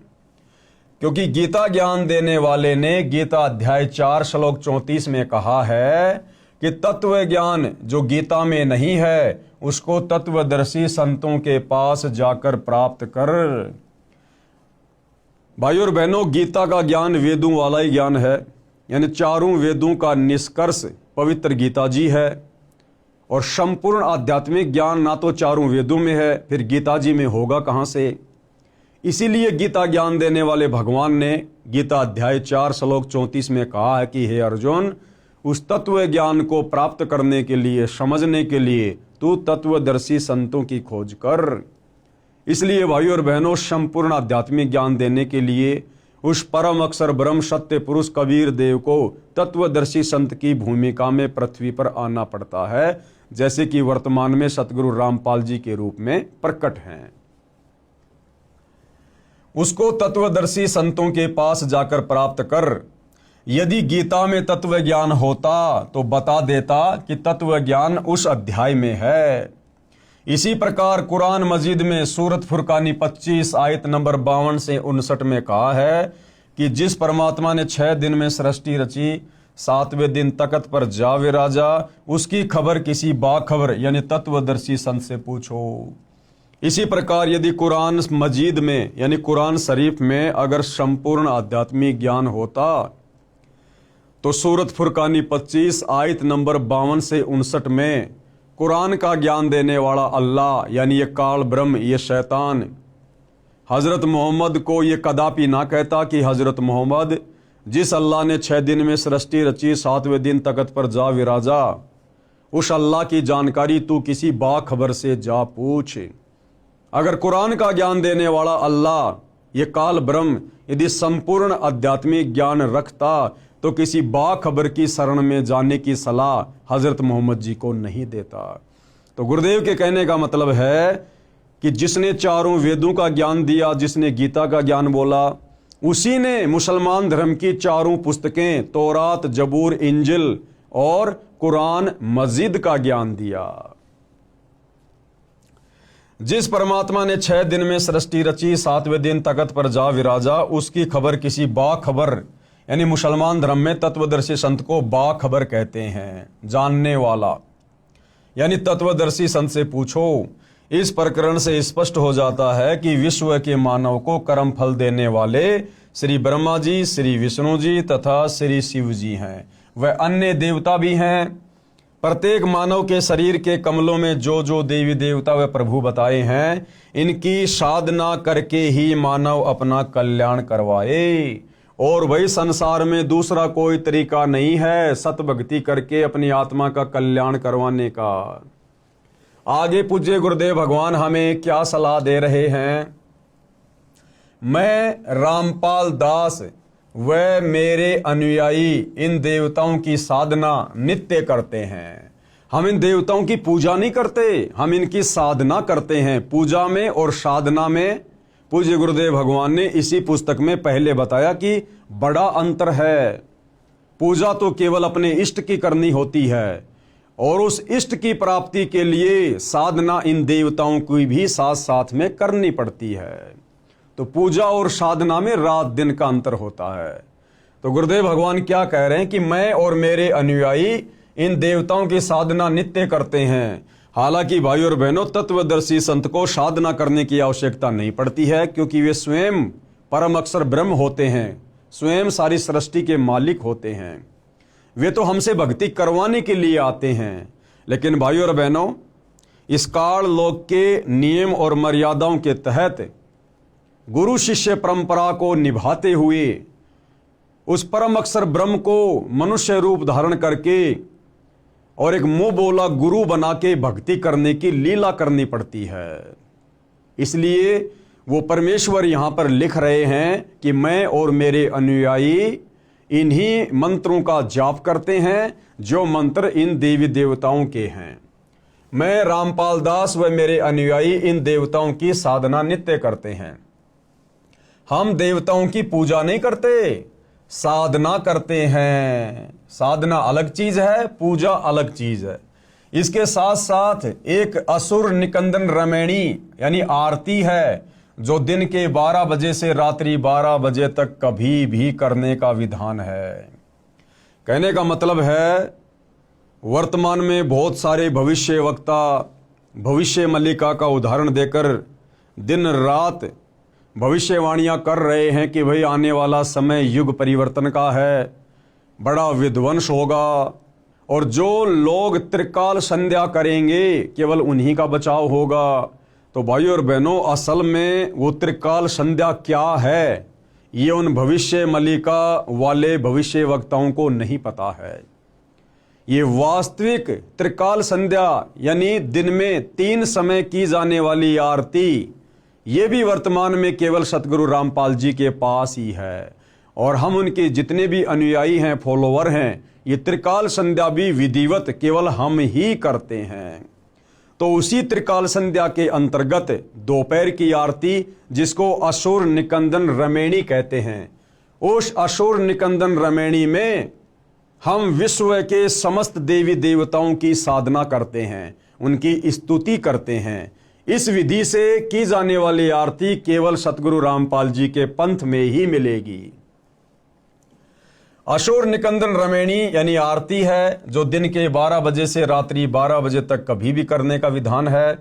क्योंकि गीता ज्ञान देने वाले ने गीता अध्याय 4 श्लोक 34 में कहा है कि तत्व ज्ञान जो गीता में नहीं है उसको तत्वदर्शी संतों के पास जाकर प्राप्त कर। भाइयों और बहनों, गीता का ज्ञान वेदों वाला ही ज्ञान है, यानी चारों वेदों का निष्कर्ष पवित्र गीता जी है। और संपूर्ण आध्यात्मिक ज्ञान ना तो चारों वेदों में है, फिर गीता जी में होगा कहां से? इसीलिए गीता ज्ञान देने वाले भगवान ने गीता अध्याय 4 श्लोक 34 में कहा है कि हे अर्जुन, उस तत्व ज्ञान को प्राप्त करने के लिए, समझने के लिए तू तत्वदर्शी संतों की खोज कर। इसलिए भाइयों और बहनों, संपूर्ण आध्यात्मिक ज्ञान देने के लिए उस परम अक्षर ब्रह्म सत्य पुरुष कबीर देव को तत्वदर्शी संत की भूमिका में पृथ्वी पर आना पड़ता है, जैसे कि वर्तमान में सतगुरु रामपाल जी के रूप में प्रकट हैं। उसको तत्वदर्शी संतों के पास जाकर प्राप्त कर। यदि गीता में तत्व ज्ञान होता तो बता देता कि तत्व ज्ञान उस अध्याय में है। इसी प्रकार कुरान मजीद में सूरत फुरकानी 25 आयत नंबर 52 से 59 में कहा है कि जिस परमात्मा ने 6 दिन में सृष्टि रची, 7वें दिन तख्त पर जा विराजा, उसकी खबर किसी बाखबर यानी तत्वदर्शी संत से पूछो। इसी प्रकार यदि कुरान मजीद में यानी कुरान शरीफ में अगर संपूर्ण आध्यात्मिक ज्ञान होता तो सूरत फुरकानी 25 आयत नंबर 52 से 59 में कुरान का ज्ञान देने वाला अल्लाह यानी ये काल ब्रह्म, ये शैतान हजरत मोहम्मद को ये कदापि ना कहता कि हजरत मोहम्मद, जिस अल्लाह ने 6 दिन में सृष्टि रची, 7वें दिन तख्त पर जा विराजा, उस अल्लाह की जानकारी तू किसी बाखबर से जा पूछ। अगर कुरान का ज्ञान देने वाला अल्लाह ये काल ब्रह्म यदि संपूर्ण आध्यात्मिक ज्ञान रखता तो किसी बाखबर की शरण में जाने की सलाह हजरत मोहम्मद जी को नहीं देता। तो गुरुदेव के कहने का मतलब है कि जिसने चारों वेदों का ज्ञान दिया, जिसने गीता का ज्ञान बोला, उसी ने मुसलमान धर्म की चारों पुस्तकें तौरात, जबूर, इंजिल और कुरान मजीद का ज्ञान दिया। जिस परमात्मा ने 6 दिन में सृष्टि रची, 7वें दिन तख्त पर जा विराजा, उसकी खबर किसी बाखबर, यानी मुसलमान धर्म में तत्वदर्शी संत को बाखबर कहते हैं, जानने वाला। यानी तत्वदर्शी संत से पूछो। इस प्रकरण से स्पष्ट हो जाता है कि विश्व के मानव को कर्म फल देने वाले श्री ब्रह्मा जी, श्री विष्णु जी तथा श्री शिव जी हैं। वह अन्य देवता भी हैं। प्रत्येक मानव के शरीर के कमलों में जो जो देवी देवता व प्रभु बताए हैं, इनकी साधना करके ही मानव अपना कल्याण करवाए। और वही संसार में दूसरा कोई तरीका नहीं है सत भक्ति करके अपनी आत्मा का कल्याण करवाने का। आगे पूज्य गुरुदेव भगवान हमें क्या सलाह दे रहे हैं। मैं रामपाल दास व मेरे अनुयायी इन देवताओं की साधना नित्य करते हैं। हम इन देवताओं की पूजा नहीं करते, हम इनकी साधना करते हैं। पूजा में और साधना में पूज्य गुरुदेव भगवान ने इसी पुस्तक में पहले बताया कि बड़ा अंतर है। पूजा तो केवल अपने इष्ट की करनी होती है और उस इष्ट की प्राप्ति के लिए साधना इन देवताओं की भी साथ साथ में करनी पड़ती है। तो पूजा और साधना में रात दिन का अंतर होता है। तो गुरुदेव भगवान क्या कह रहे हैं कि मैं और मेरे अनुयायी इन देवताओं की साधना नित्य करते हैं। हालांकि भाई और बहनों, तत्वदर्शी संत को साधना करने की आवश्यकता नहीं पड़ती है, क्योंकि वे स्वयं परम अक्षर ब्रह्म होते हैं, स्वयं सारी सृष्टि के मालिक होते हैं। वे तो हमसे भक्ति करवाने के लिए आते हैं। लेकिन भाई और बहनों, इस काल लोक के नियम और मर्यादाओं के तहत गुरु शिष्य परंपरा को निभाते हुए उस परम अक्षर ब्रह्म को मनुष्य रूप धारण करके और एक मुंह बोला गुरु बना के भक्ति करने की लीला करनी पड़ती है। इसलिए वो परमेश्वर यहां पर लिख रहे हैं कि मैं और मेरे अनुयायी इन्हीं मंत्रों का जाप करते हैं जो मंत्र इन देवी देवताओं के हैं। मैं रामपाल दास व मेरे अनुयायी इन देवताओं की साधना नित्य करते हैं। हम देवताओं की पूजा नहीं करते, साधना करते हैं। साधना अलग चीज है, पूजा अलग चीज है। इसके साथ साथ एक असुर निकंदन रमैणी यानी आरती है, जो दिन के 12 बजे से रात्रि 12 बजे तक कभी भी करने का विधान है। कहने का मतलब है, वर्तमान में बहुत सारे भविष्य वक्ता भविष्य मल्लिका का उदाहरण देकर दिन रात भविष्यवाणियां कर रहे हैं कि भाई आने वाला समय युग परिवर्तन का है, बड़ा विध्वंस होगा और जो लोग त्रिकाल संध्या करेंगे केवल उन्हीं का बचाव होगा। तो भाई और बहनों, असल में वो त्रिकाल संध्या क्या है, ये उन भविष्य मल्लिका वाले भविष्य वक्ताओं को नहीं पता है। ये वास्तविक त्रिकाल संध्या यानी दिन में 3 समय की जाने वाली आरती, ये भी वर्तमान में केवल सतगुरु रामपाल जी के पास ही है। और हम उनके जितने भी अनुयायी हैं, फॉलोवर हैं, ये त्रिकाल संध्या भी विधिवत केवल हम ही करते हैं। तो उसी त्रिकाल संध्या के अंतर्गत दोपहर की आरती, जिसको असुर निकंदन रमैणी कहते हैं, उस असुर निकंदन रमैणी में हम विश्व के समस्त देवी देवताओं की साधना करते हैं, उनकी स्तुति करते हैं। इस विधि से की जाने वाली आरती केवल सतगुरु रामपाल जी के पंथ में ही मिलेगी। असुर निकंदन रमैणी यानी आरती है, जो दिन के 12 बजे से रात्रि 12 बजे तक कभी भी करने का विधान है।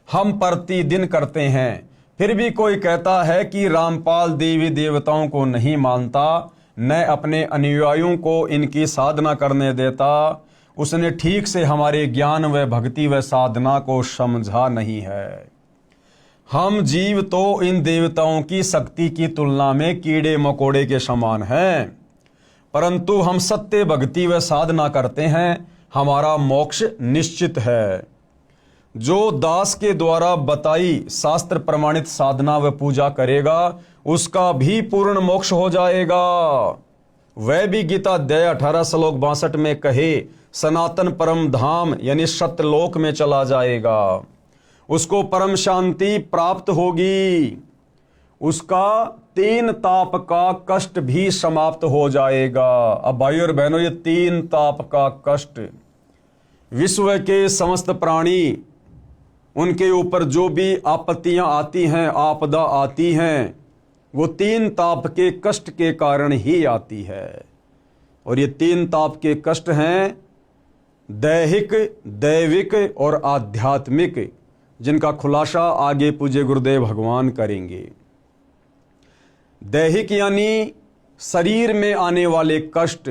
हम प्रतिदिन करते हैं। फिर भी कोई कहता है कि रामपाल देवी देवताओं को नहीं मानता, न अपने अनुयायियों को इनकी साधना करने देता, उसने ठीक से हमारे ज्ञान व भक्ति व साधना को समझा नहीं है। हम जीव तो इन देवताओं की शक्ति की तुलना में कीड़े मकोड़े के समान हैं, परंतु हम सत्य भक्ति व साधना करते हैं, हमारा मोक्ष निश्चित है। जो दास के द्वारा बताई शास्त्र प्रमाणित साधना व पूजा करेगा, उसका भी पूर्ण मोक्ष हो जाएगा। वह भी गीता अध्याय 18 श्लोक 62 में कहे सनातन परम धाम यानी सत्यलोक में चला जाएगा। उसको परम शांति प्राप्त होगी, उसका 3 ताप का कष्ट भी समाप्त हो जाएगा। अब भाइयों और बहनों, ये 3 ताप का कष्ट, विश्व के समस्त प्राणी, उनके ऊपर जो भी आपत्तियां आती हैं, आपदा आती हैं, वो 3 ताप के कष्ट के कारण ही आती है। और ये 3 ताप के कष्ट हैं दैहिक, दैविक और आध्यात्मिक, जिनका खुलासा आगे पूज्य गुरुदेव भगवान करेंगे। दैहिक यानी शरीर में आने वाले कष्ट,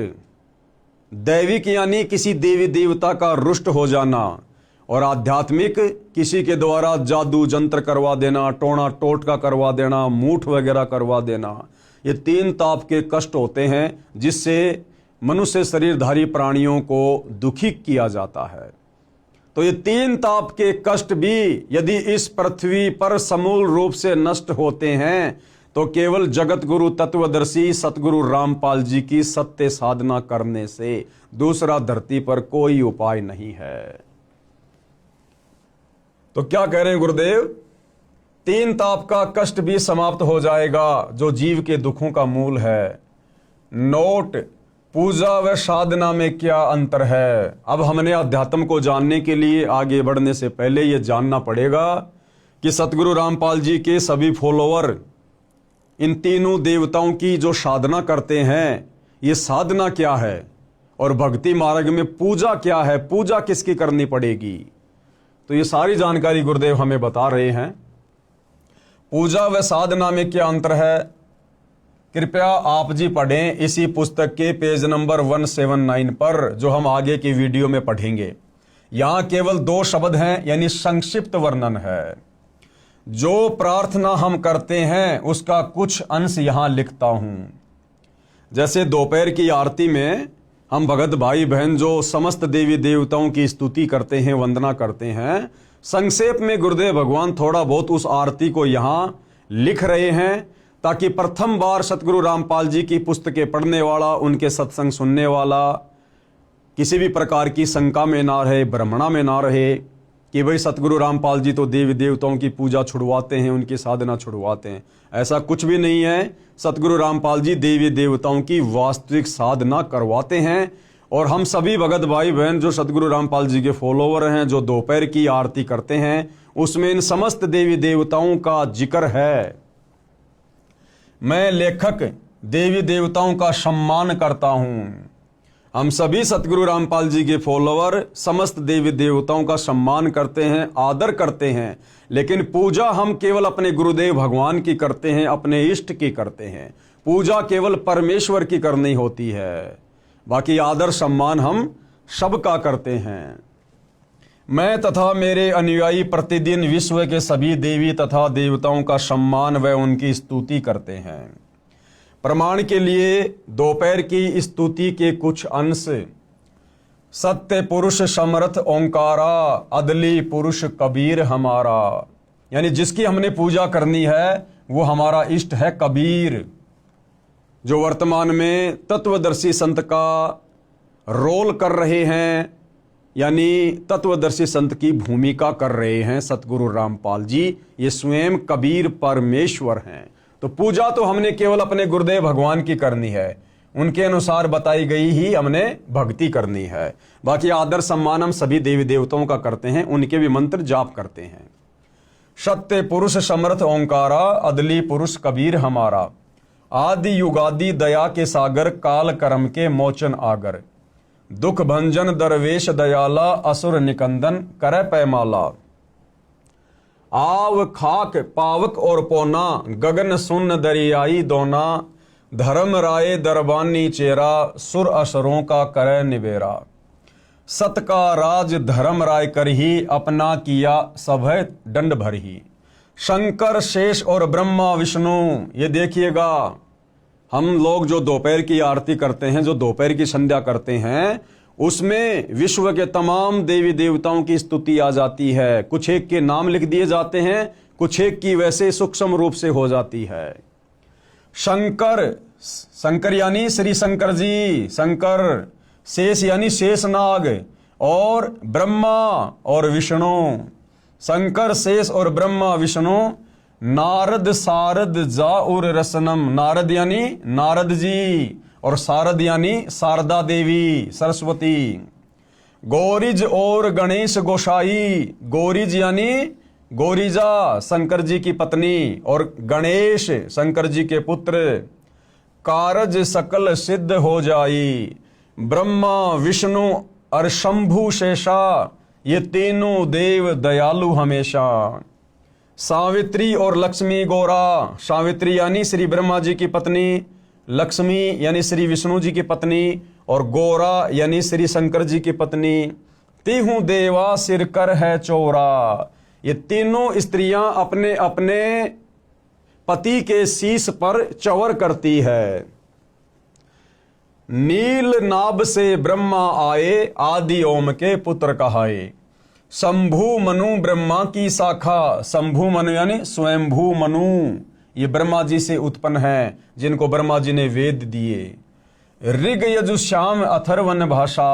दैविक यानी किसी देवी देवता का रुष्ट हो जाना, और आध्यात्मिक किसी के द्वारा जादू जंत्र करवा देना, टोना टोटका करवा देना, मूठ वगैरह करवा देना। ये 3 ताप के कष्ट होते हैं जिससे मनुष्य शरीरधारी प्राणियों को दुखी किया जाता है। तो ये 3 ताप के कष्ट भी यदि इस पृथ्वी पर समूल रूप से नष्ट होते हैं तो केवल जगत गुरु तत्वदर्शी सतगुरु रामपाल जी की सत्य साधना करने से दूसरा धरती पर कोई उपाय नहीं है। तो क्या कह रहे हैं गुरुदेव? 3 ताप का कष्ट भी समाप्त हो जाएगा जो जीव के दुखों का मूल है। नोट, पूजा व साधना में क्या अंतर है? अब हमने अध्यात्म को जानने के लिए आगे बढ़ने से पहले यह जानना पड़ेगा कि सतगुरु रामपाल जी के सभी फॉलोअर इन तीनों देवताओं की जो साधना करते हैं, ये साधना क्या है, और भक्ति मार्ग में पूजा क्या है, पूजा किसकी करनी पड़ेगी। तो ये सारी जानकारी गुरुदेव हमें बता रहे हैं। पूजा व साधना में क्या अंतर है, कृपया आप जी पढ़ें इसी पुस्तक के पेज नंबर 179 पर, जो हम आगे की वीडियो में पढ़ेंगे। यहां केवल 2 शब्द हैं, यानी संक्षिप्त वर्णन है। जो प्रार्थना हम करते हैं उसका कुछ अंश यहां लिखता हूं। जैसे दोपहर की आरती में हम भगत भाई बहन जो समस्त देवी देवताओं की स्तुति करते हैं, वंदना करते हैं, संक्षेप में गुरुदेव भगवान थोड़ा बहुत उस आरती को यहां लिख रहे हैं ताकि प्रथम बार सतगुरु रामपाल जी की पुस्तकें पढ़ने वाला, उनके सत्संग सुनने वाला किसी भी प्रकार की शंका में ना रहे, भ्रमणा में ना रहे कि भाई सतगुरु रामपाल जी तो देवी देवताओं की पूजा छुड़वाते हैं, उनकी साधना छुड़वाते हैं। ऐसा कुछ भी नहीं है। सतगुरु रामपाल जी देवी देवताओं की वास्तविक साधना करवाते हैं। और हम सभी भगत भाई बहन जो सतगुरु रामपाल जी के फॉलोवर हैं, जो दोपहर की आरती करते हैं, उसमें इन समस्त देवी देवताओं का जिक्र है। मैं लेखक देवी देवताओं का सम्मान करता हूं। हम सभी सतगुरु रामपाल जी के फॉलोवर समस्त देवी देवताओं का सम्मान करते हैं, आदर करते हैं, लेकिन पूजा हम केवल अपने गुरुदेव भगवान की करते हैं, अपने इष्ट की करते हैं। पूजा केवल परमेश्वर की करनी होती है, बाकी आदर सम्मान हम सबका करते हैं। मैं तथा मेरे अनुयायी प्रतिदिन विश्व के सभी देवी तथा देवताओं का सम्मान व उनकी स्तुति करते हैं। प्रमाण के लिए दोपहर की स्तुति के कुछ अंश। सत्य पुरुष समर्थ ओंकारा, अदली पुरुष कबीर हमारा, यानी जिसकी हमने पूजा करनी है वो हमारा इष्ट है कबीर, जो वर्तमान में तत्वदर्शी संत का रोल कर रहे हैं, यानी तत्वदर्शी संत की भूमिका कर रहे हैं सतगुरु रामपाल जी। ये स्वयं कबीर परमेश्वर हैं। तो पूजा तो हमने केवल अपने गुरुदेव भगवान की करनी है, उनके अनुसार बताई गई ही हमने भक्ति करनी है। बाकी आदर सम्मान हम सभी देवी देवताओं का करते हैं, उनके भी मंत्र जाप करते हैं। सत्य पुरुष समर्थ ओंकारा, अदली पुरुष कबीर हमारा, आदि युगादि दया के सागर, काल कर्म के मोचन आगर, दुख भंजन दरवेश दयाला, असुर निकंदन करे पैमाला, आव खाक पावक और पोना, गगन सुन दरियाई दोना, धर्म राय दरबानी चेरा, सुर असुरों का करे निबेरा, सत का राज धर्म राय कर ही, अपना किया सभय दंड भर ही। शंकर शेष और ब्रह्मा विष्णु, ये देखिएगा हम लोग जो दोपहर की आरती करते हैं, जो दोपहर की संध्या करते हैं, उसमें विश्व के तमाम देवी देवताओं की स्तुति आ जाती है। कुछ एक के नाम लिख दिए जाते हैं, कुछ एक की वैसे सूक्ष्म रूप से हो जाती है। शंकर, शंकर यानी श्री शंकर जी, शंकर, शेष यानी शेषनाग, और ब्रह्मा और विष्णु, शंकर शेष और ब्रह्मा विष्णु, नारद सारद जाउर रसनम। नारद यानी नारद जी और शारद यानी शारदा देवी सरस्वती। गौरीज और गणेश गोसाई। गौरीज यानी गौरीजा शंकर जी की पत्नी और गणेश शंकर जी के पुत्र। कारज सकल सिद्ध हो जाई। ब्रह्मा विष्णु और शंभु शेषा, ये तीनों देव दयालु हमेशा। सावित्री और लक्ष्मी गौरा। सावित्री यानी श्री ब्रह्मा जी की पत्नी, लक्ष्मी यानी श्री विष्णु जी की पत्नी और गौरा यानी श्री शंकर जी की पत्नी। तीहू देवा सिर कर है चौरा। ये तीनों स्त्रियां अपने अपने पति के शीश पर चवर करती है। नील नाभ से ब्रह्मा आए, आदि ओम के पुत्र कहाए। शंभु मनु ब्रह्मा की शाखा। शंभु मनु यानी स्वयंभू मनु, ये ब्रह्मा जी से उत्पन्न है जिनको ब्रह्मा जी ने वेद दिए। ऋग यजु श्याम अथर्वन भाषा।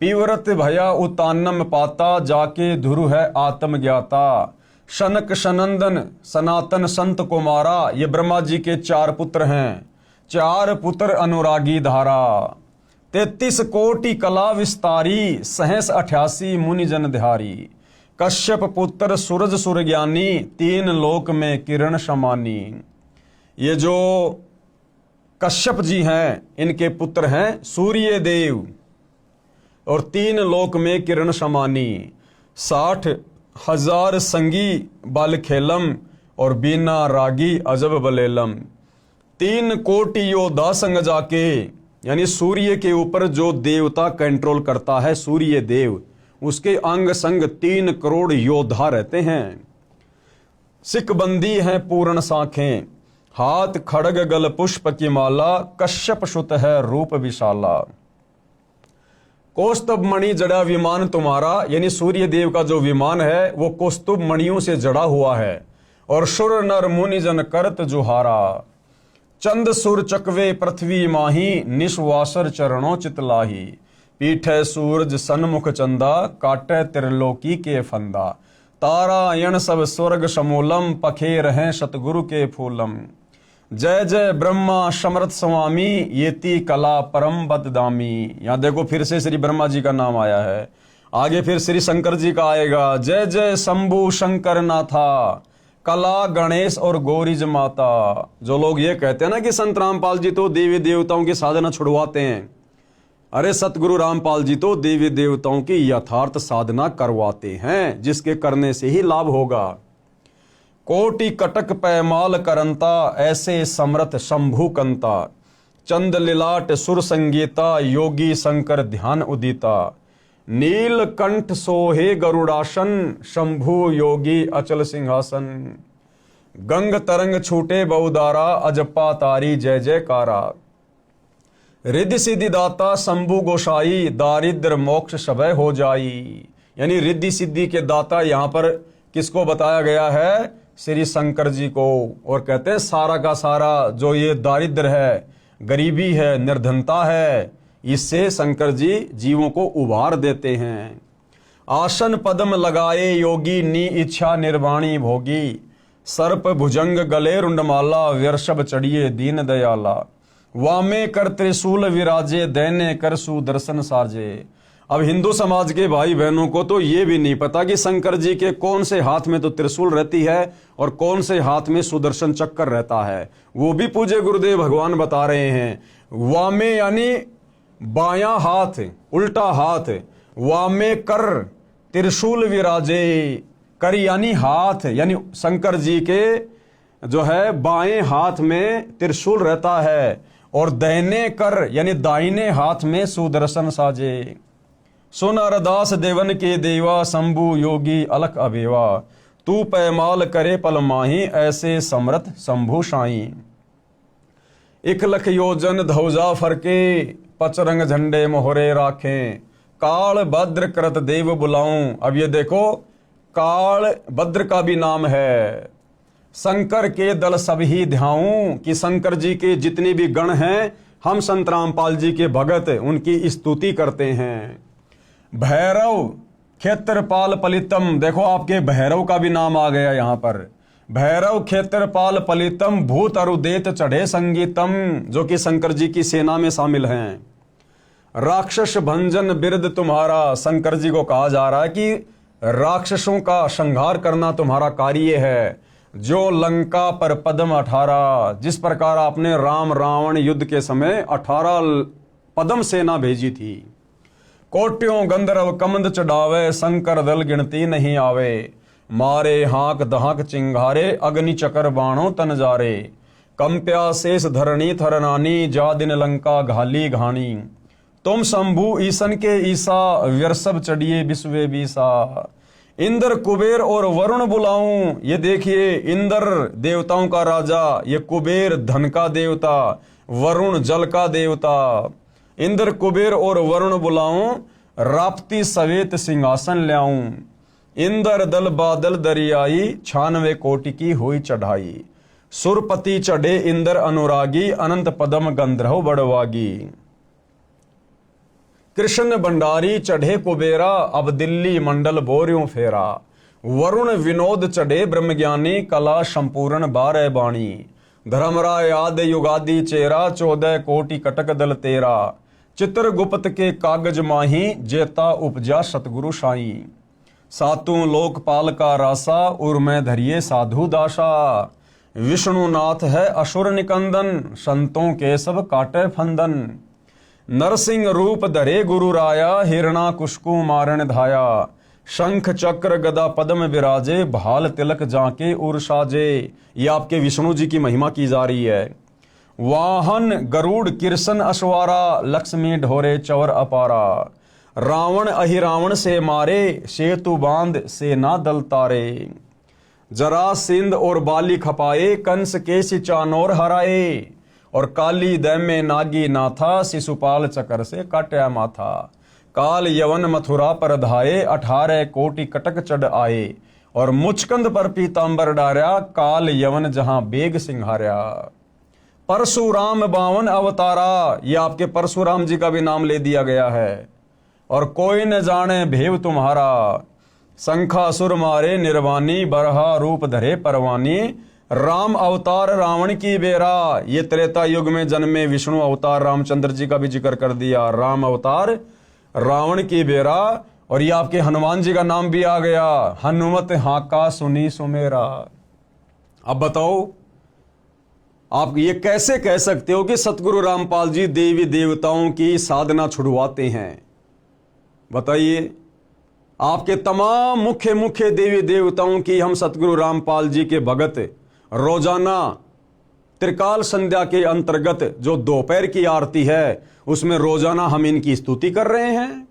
पीवरत भया उतानम पाता, जाके धुरु है आत्म ज्ञाता। शनक सनंदन सनातन संत को मारा, ये ब्रह्मा जी के 4 पुत्र हैं। 4 पुत्र अनुरागी धारा। 33 कोटि कला विस्तारी, सहस 88 मुनि जन ध्यारी। कश्यप पुत्र सूरज सुर ज्ञानी, 3 लोक में किरण समानी। ये जो कश्यप जी हैं इनके पुत्र हैं सूर्य देव और 3 लोक में किरण समानी। 60,000 संगी बाल खेलम और बीना रागी अजब बलेलम। 3 कोटि योद्धा संग जाके, यानी सूर्य के ऊपर जो देवता कंट्रोल करता है सूर्य देव, उसके अंग संग 3 करोड़ योद्धा रहते हैं। सिकबंदी है पूर्ण साखें, हाथ खड़ग गल पुष्प की माला। कश्यप सुत है रूप विशाला। कौस्तुभ मणि जड़ा विमान तुम्हारा, यानी सूर्य देव का जो विमान है वो कौस्तुभ मणियों से जड़ा हुआ है। और सुर नर मुनि जन करत जुहारा। चंद सुर चकवे पृथ्वी माही, निश्वासर चरणों चितलाही। पीठे सूरज सन्मुख चंदा, काटे त्रिलोकी के फंदा। तारायण सब स्वर्ग समूलम, पखे रहें सतगुरु के फूलम। जय जय ब्रह्मा समर्थ स्वामी, येती कला परम बददामी। यहाँ देखो फिर से श्री ब्रह्मा जी का नाम आया है, आगे फिर श्री शंकर जी का आएगा। जय जय शंभु शंकर नाथा, कला गणेश और गौरीज माता। जो लोग ये कहते हैं ना कि संत रामपाल जी तो देवी देवताओं की साधना छुड़वाते हैं, अरे सतगुरु रामपाल जी तो देवी देवताओं की यथार्थ साधना करवाते हैं, जिसके करने से ही लाभ होगा। कोटि कटक पैमाल करंता, ऐसे समर्थ शंभु कंता। चंद लिलाट सुर संगीता, योगी शंकर ध्यान उदिता। नीलकंठ सोहे गरुड़ासन, शंभु योगी अचल सिंहासन। गंग तरंग छूटे बहुदारा, अजपा तारी जय जयकारा। रिद्धि सिद्धि दाता शंभु गोसाई, दारिद्र मोक्ष सबय हो जाई। यानी रिद्धि सिद्धि के दाता यहाँ पर किसको बताया गया है? श्री शंकर जी को। और कहते हैं सारा का सारा जो ये दारिद्र है, गरीबी है, निर्धनता है, इससे शंकर जी जीवों को उबार देते हैं। आसन पद्म लगाए योगी, नी इच्छा निर्वाणी भोगी। सर्प भुजंग गले रुंडमाला, व्यर्षभ चढ़िए दीन दयाला। वामे कर त्रिशूल विराजे, दैने कर सुदर्शन साजे। अब हिंदू समाज के भाई बहनों को तो ये भी नहीं पता कि शंकर जी के कौन से हाथ में तो त्रिशूल रहती है और कौन से हाथ में सुदर्शन चक्कर रहता है। वो भी पूज्य गुरुदेव भगवान बता रहे हैं। वामे यानी बायां हाथ, उल्टा हाथ। वामे कर त्रिशूल विराजे, कर यानी हाथ, यानी शंकर जी के जो है बाएं हाथ में त्रिशूल रहता है। और दाहिने कर यानी दाहिने हाथ में सुदर्शन साजे। सुन अरदास देवन के देवा, शंभु योगी अलख अबेवा। तू पैमाल करे पल माही, ऐसे समर्थ शंभु साई। 1 लख योजन धौजा फरके, पचरंग झंडे मोहरे राखें। काल भद्र करत देव बुलाऊं। अब ये देखो काल भद्र का भी नाम है। शंकर के दल सब ही ध्याऊं, कि शंकर जी के जितने भी गण हैं हम संत रामपाल जी के भगत उनकी स्तुति करते हैं। भैरव क्षेत्रपाल पलितम, देखो आपके भैरव का भी नाम आ गया यहाँ पर। भैरव क्षेत्रपाल पलितम भूत अरुदेत चढ़े संगीतम, जो कि शंकर जी की सेना में शामिल हैं। राक्षस भंजन बिरद तुम्हारा, शंकर जी को कहा जा रहा है कि राक्षसों का संहार करना तुम्हारा कार्य है। जो लंका पर पद्म 18, जिस प्रकार आपने राम रावण युद्ध के समय 18 पद्म सेना भेजी थी। कोट्यों गंधर्व कमंद चढ़ावे, शंकर दल गिनती नहीं आवे। मारे हाक दहाक चिंगारे, अग्नि चकर बाणों तन जारे। कंप्या शेष धरणी थरनानी, जा दिन लंका घाली घानी। तुम शंभु ईसन के ईसा, व्यर्सब चढ़िए विश्वे बीसा। इंद्र कुबेर और वरुण बुलाऊं, ये देखिए इंद्र देवताओं का राजा, ये कुबेर धन का देवता, वरुण जल का देवता। इंद्र कुबेर और वरुण बुलाऊं, राप्ती सवेत सिंहासन ल्याऊं। इंद्र दल बादल दरियाई, 96 कोटि की हुई चढ़ाई। सुरपति चढ़े इंद्र अनुरागी, अनंत पदम गंधर्व बड़वागी। कृष्ण भंडारी चढ़े कुबेरा, अब दिल्ली मंडल बोर्यों फेरा। वरुण विनोद चढ़े ब्रह्मज्ञानी, कला संपूर्ण 12 बाणी। धर्मराय आदि युगादि चेरा, 14 कोटि कटक दल तेरा। चित्रगुप्त के कागज माही, जेता उपजा सतगुरु साई। सातों लोकपाल का रासा, उर में धरिए साधु दासा। विष्णुनाथ है असुर निकंदन, संतों के सब काटे फंदन। नरसिंह रूप धरे गुरु राया, हिरणा कुशकु मारण धाया। शंख चक्र गदा पद्म विराजे, भाल तिलक जाके उर साजे। ये आपके विष्णु जी की महिमा की जा रही है। वाहन गरुड़ किरसन अश्वारा, लक्ष्मी ढोरे चवर अपारा। रावण अहिरावण से मारे, सेतु बांध सेना दल तारे। जरासिंध और बाली खपाए, कंस के चानोर हराए। और काली दैम्य नागी नाथा, शिशुपाल चकर से काट्या माथा। काल यवन मथुरा पर धाये, 18 कोटि कटक चढ़ आए। और मुचकंद पर पीतांबर डार्या, काल यवन जहां बेग सिंहार्या। परशुराम 52 अवतारा, ये आपके परशुराम जी का भी नाम ले दिया गया है। और कोई न जाने भेव तुम्हारा, शंखासुर मारे निर्वाणी, बरहा रूप धरे परवानी। राम अवतार रावण की बेरा, ये त्रेता युग में जन्मे विष्णु अवतार रामचंद्र जी का भी जिक्र कर दिया। राम अवतार रावण की बेरा। और ये आपके हनुमान जी का नाम भी आ गया, हनुमत हाका सुनी सुमेरा। अब बताओ आप ये कैसे कह सकते हो कि सतगुरु रामपाल जी देवी देवताओं की साधना छुड़वाते हैं? बताइए। आपके तमाम मुख्य मुख्य देवी देवताओं की हम सतगुरु रामपाल जी के भगत रोजाना त्रिकाल संध्या के अंतर्गत जो दोपहर की आरती है, उसमें रोजाना हम इनकी स्तुति कर रहे हैं,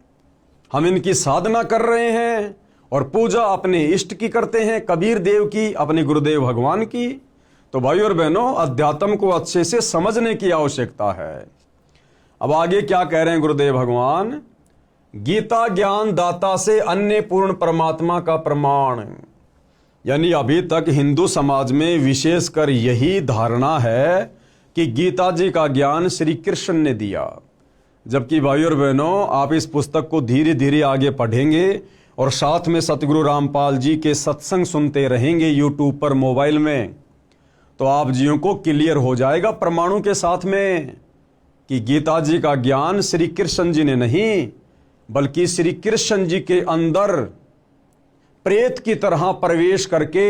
हम इनकी साधना कर रहे हैं और पूजा अपने इष्ट की करते हैं, कबीर देव की, अपने गुरुदेव भगवान की। तो भाई और बहनों, अध्यात्म को अच्छे से समझने की आवश्यकता है। अब आगे क्या कह रहे हैं गुरुदेव भगवान? गीता ज्ञान दाता से अन्य पूर्ण परमात्मा का प्रमाण। यानी अभी तक हिंदू समाज में विशेषकर यही धारणा है कि गीता जी का ज्ञान श्री कृष्ण ने दिया। जबकि भाई और बहनों, आप इस पुस्तक को धीरे धीरे आगे पढ़ेंगे और साथ में सतगुरु रामपाल जी के सत्संग सुनते रहेंगे यूट्यूब पर, मोबाइल में, तो आप जियों को क्लियर हो जाएगा प्रमाणों के साथ में कि गीता जी का ज्ञान श्री कृष्ण जी ने नहीं, बल्कि श्री कृष्ण जी के अंदर प्रेत की तरह प्रवेश करके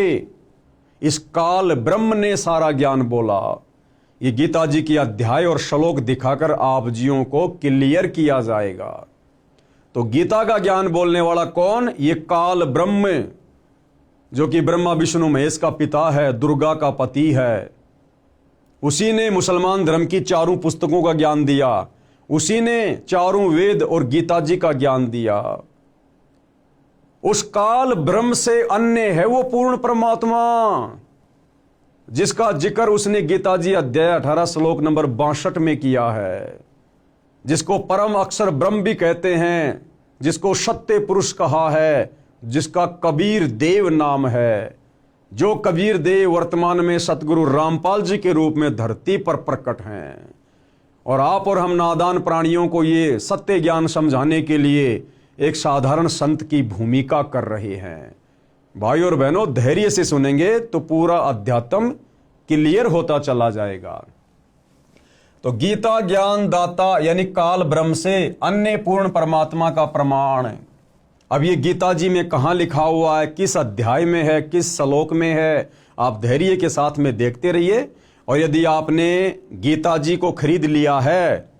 इस काल ब्रह्म ने सारा ज्ञान बोला। ये गीता जी की अध्याय और श्लोक दिखाकर आप जियों को क्लियर किया जाएगा। तो गीता का ज्ञान बोलने वाला कौन? ये काल ब्रह्म, जो कि ब्रह्मा विष्णु महेश का पिता है, दुर्गा का पति है। उसी ने मुसलमान धर्म की 4 पुस्तकों का ज्ञान दिया, उसी ने 4 वेद और गीता जी का ज्ञान दिया। उस काल ब्रह्म से अन्य है वो पूर्ण परमात्मा, जिसका जिक्र उसने गीता जी अध्याय 18 श्लोक नंबर 62 में किया है, जिसको परम अक्षर ब्रह्म भी कहते हैं, जिसको सत्य पुरुष कहा है, जिसका कबीर देव नाम है। जो कबीर देव वर्तमान में सतगुरु रामपाल जी के रूप में धरती पर प्रकट हैं। और आप और हम नादान प्राणियों को ये सत्य ज्ञान समझाने के लिए एक साधारण संत की भूमिका कर रहे हैं। भाई और बहनों, धैर्य से सुनेंगे तो पूरा अध्यात्म क्लियर होता चला जाएगा। तो गीता ज्ञान दाता यानी काल ब्रह्म से अन्य पूर्ण परमात्मा का प्रमाण। अब ये गीता जी में कहाँ लिखा हुआ है, किस अध्याय में है, किस श्लोक में है, आप धैर्य के साथ में देखते रहिए। और यदि आपने गीता जी को खरीद लिया है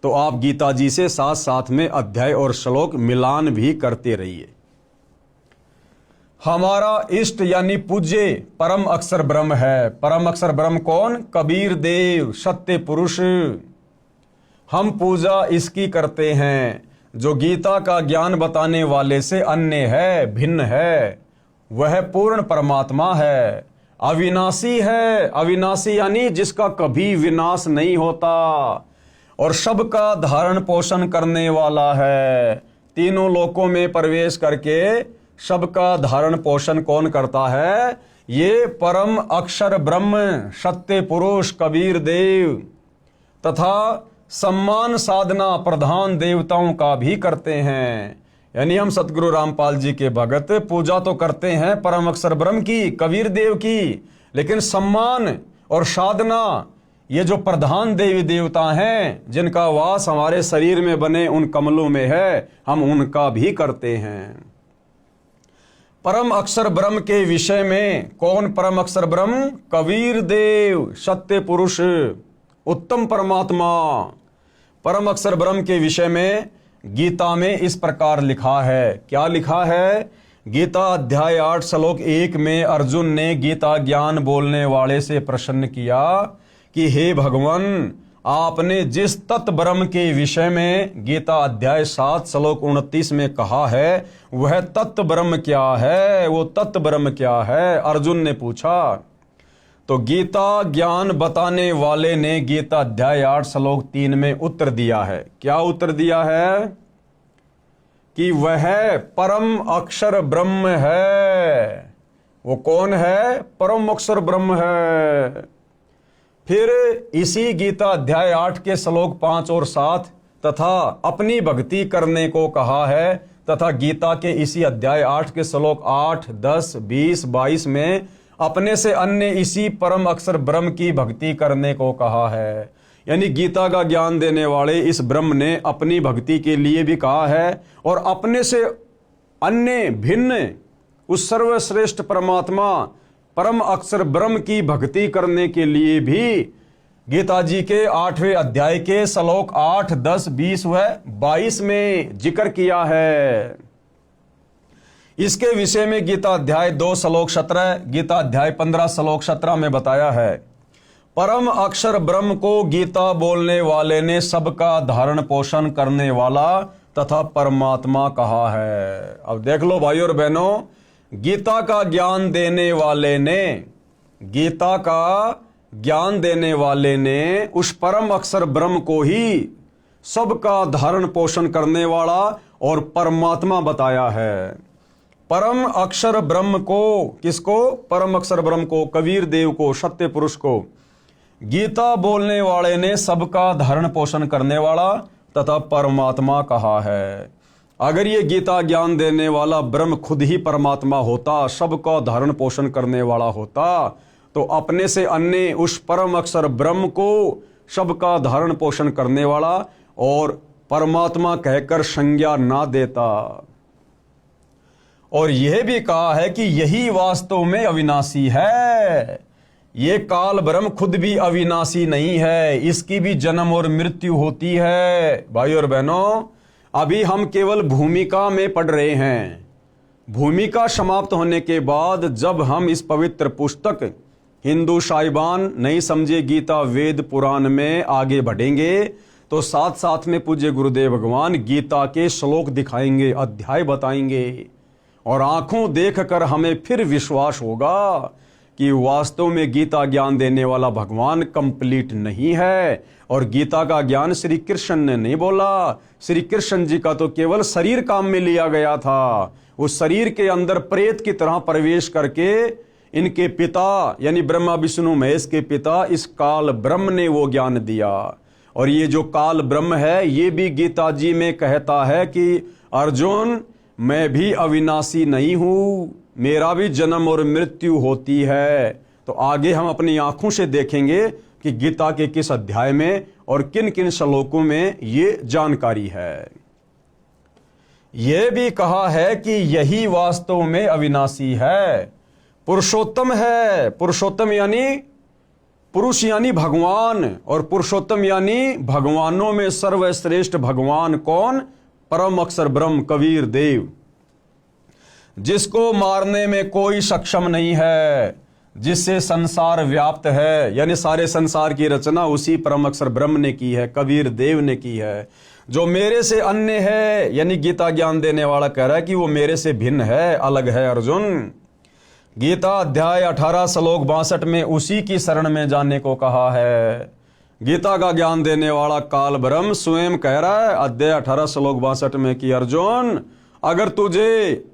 तो आप गीता जी से साथ साथ में अध्याय और श्लोक मिलान भी करते रहिए। हमारा इष्ट यानी पूज्य परम अक्षर ब्रह्म है। परम अक्षर ब्रह्म कौन? कबीर देव, सत्य पुरुष। हम पूजा इसकी करते हैं जो गीता का ज्ञान बताने वाले से अन्य है, भिन्न है। वह पूर्ण परमात्मा है, अविनाशी है। अविनाशी यानी जिसका कभी विनाश नहीं होता, और सबका धारण पोषण करने वाला है। तीनों लोकों में प्रवेश करके सबका धारण पोषण कौन करता है? ये परम अक्षर ब्रह्म, सत्य पुरुष कबीर देव। तथा सम्मान साधना प्रधान देवताओं का भी करते हैं। यानी हम सतगुरु रामपाल जी के भगत पूजा तो करते हैं परम अक्षर ब्रह्म की, कबीर देव की, लेकिन सम्मान और साधना ये जो प्रधान देवी देवता हैं जिनका वास हमारे शरीर में बने उन कमलों में है, हम उनका भी करते हैं। परम अक्षर ब्रह्म के विषय में कौन परम अक्षर ब्रह्म? कबीर देव, सत्य पुरुष, उत्तम परमात्मा। परम अक्षर ब्रह्म के विषय में गीता में इस प्रकार लिखा है। क्या लिखा है? गीता अध्याय 8 श्लोक 1 में अर्जुन ने गीता ज्ञान बोलने वाले से प्रश्न किया कि हे भगवान, आपने जिस तत्व ब्रह्म के विषय में गीता अध्याय 7 श्लोक 29 में कहा है, वह तत्व ब्रह्म क्या है? वो तत्व ब्रह्म क्या है? अर्जुन ने पूछा। तो गीता ज्ञान बताने वाले ने गीता अध्याय 8 श्लोक 3 में उत्तर दिया है। क्या उत्तर दिया है? कि वह परम अक्षर ब्रह्म है। वो कौन है? परम अक्षर ब्रह्म है। फिर इसी गीता अध्याय 8 के श्लोक 5 और 7 तथा अपनी भक्ति करने को कहा है, तथा गीता के इसी अध्याय 8 के श्लोक 8, 10, 20, 22 में अपने से अन्य इसी परम अक्षर ब्रह्म की भक्ति करने को कहा है। यानी गीता का ज्ञान देने वाले इस ब्रह्म ने अपनी भक्ति के लिए भी कहा है, और अपने से अन्य भिन्न उस सर्वश्रेष्ठ परमात्मा परम अक्षर ब्रह्म की भक्ति करने के लिए भी गीता जी के 8वें अध्याय के श्लोक 8, 10, 20 व 22 में जिक्र किया है। इसके विषय में गीता अध्याय 2 श्लोक 17, गीता अध्याय 15 श्लोक 17 में बताया है। परम अक्षर ब्रह्म को गीता बोलने वाले ने सबका धारण पोषण करने वाला तथा परमात्मा कहा है। अब देख लो भाई और बहनों, गीता का ज्ञान देने वाले ने, गीता का ज्ञान देने वाले ने उस परम अक्षर ब्रह्म को ही सबका धारण पोषण करने वाला और परमात्मा बताया है। परम अक्षर ब्रह्म को, किसको? परम अक्षर ब्रह्म को, कबीर देव को, सत्य पुरुष को गीता बोलने वाले ने सबका धारण पोषण करने वाला तथा परमात्मा कहा है। अगर ये गीता ज्ञान देने वाला ब्रह्म खुद ही परमात्मा होता, सबका धारण पोषण करने वाला होता, तो अपने से अन्य उस परम अक्षर ब्रह्म को सबका धारण पोषण करने वाला और परमात्मा कहकर संज्ञा ना देता। और यह भी कहा है कि यही वास्तव में अविनाशी है। ये काल ब्रह्म खुद भी अविनाशी नहीं है, इसकी भी जन्म और मृत्यु होती है। भाई और बहनों, अभी हम केवल भूमिका में पढ़ रहे हैं। भूमिका समाप्त होने के बाद जब हम इस पवित्र पुस्तक हिंदू साहिबान नहीं समझे गीता वेद पुराण में आगे बढ़ेंगे, तो साथ साथ में पूज्य गुरुदेव भगवान गीता के श्लोक दिखाएंगे, अध्याय बताएंगे, और आंखों देखकर हमें फिर विश्वास होगा कि वास्तव में गीता ज्ञान देने वाला भगवान कंप्लीट नहीं है। और गीता का ज्ञान श्री कृष्ण ने नहीं बोला। श्री कृष्ण जी का तो केवल शरीर काम में लिया गया था। उस शरीर के अंदर प्रेत की तरह प्रवेश करके इनके पिता यानी ब्रह्मा विष्णु महेश के पिता इस काल ब्रह्म ने वो ज्ञान दिया। और ये जो काल ब्रह्म है, ये भी गीता जी में कहता है कि अर्जुन, मैं भी अविनाशी नहीं हूं, मेरा भी जन्म और मृत्यु होती है। तो आगे हम अपनी आंखों से देखेंगे कि गीता के किस अध्याय में और किन किन श्लोकों में ये जानकारी है। यह भी कहा है कि यही वास्तव में अविनाशी है, पुरुषोत्तम है। पुरुषोत्तम यानी पुरुष यानी भगवान, और पुरुषोत्तम यानी भगवानों में सर्वश्रेष्ठ भगवान कौन? परम अक्षर ब्रह्म कबीर देव, जिसको मारने में कोई सक्षम नहीं है, जिससे संसार व्याप्त है। यानी सारे संसार की रचना उसी परम अक्षर ब्रह्म ने की है, कबीर देव ने की है। जो मेरे से अन्य है, यानी गीता ज्ञान देने वाला कह रहा है कि वो मेरे से भिन्न है, अलग है। अर्जुन, गीता अध्याय 18 श्लोक 62 में उसी की शरण में जाने को कहा है। गीता का ज्ञान देने वाला काल ब्रह्म स्वयं कह रहा है अध्याय 18 श्लोक 62 में कि अर्जुन, अगर तुझे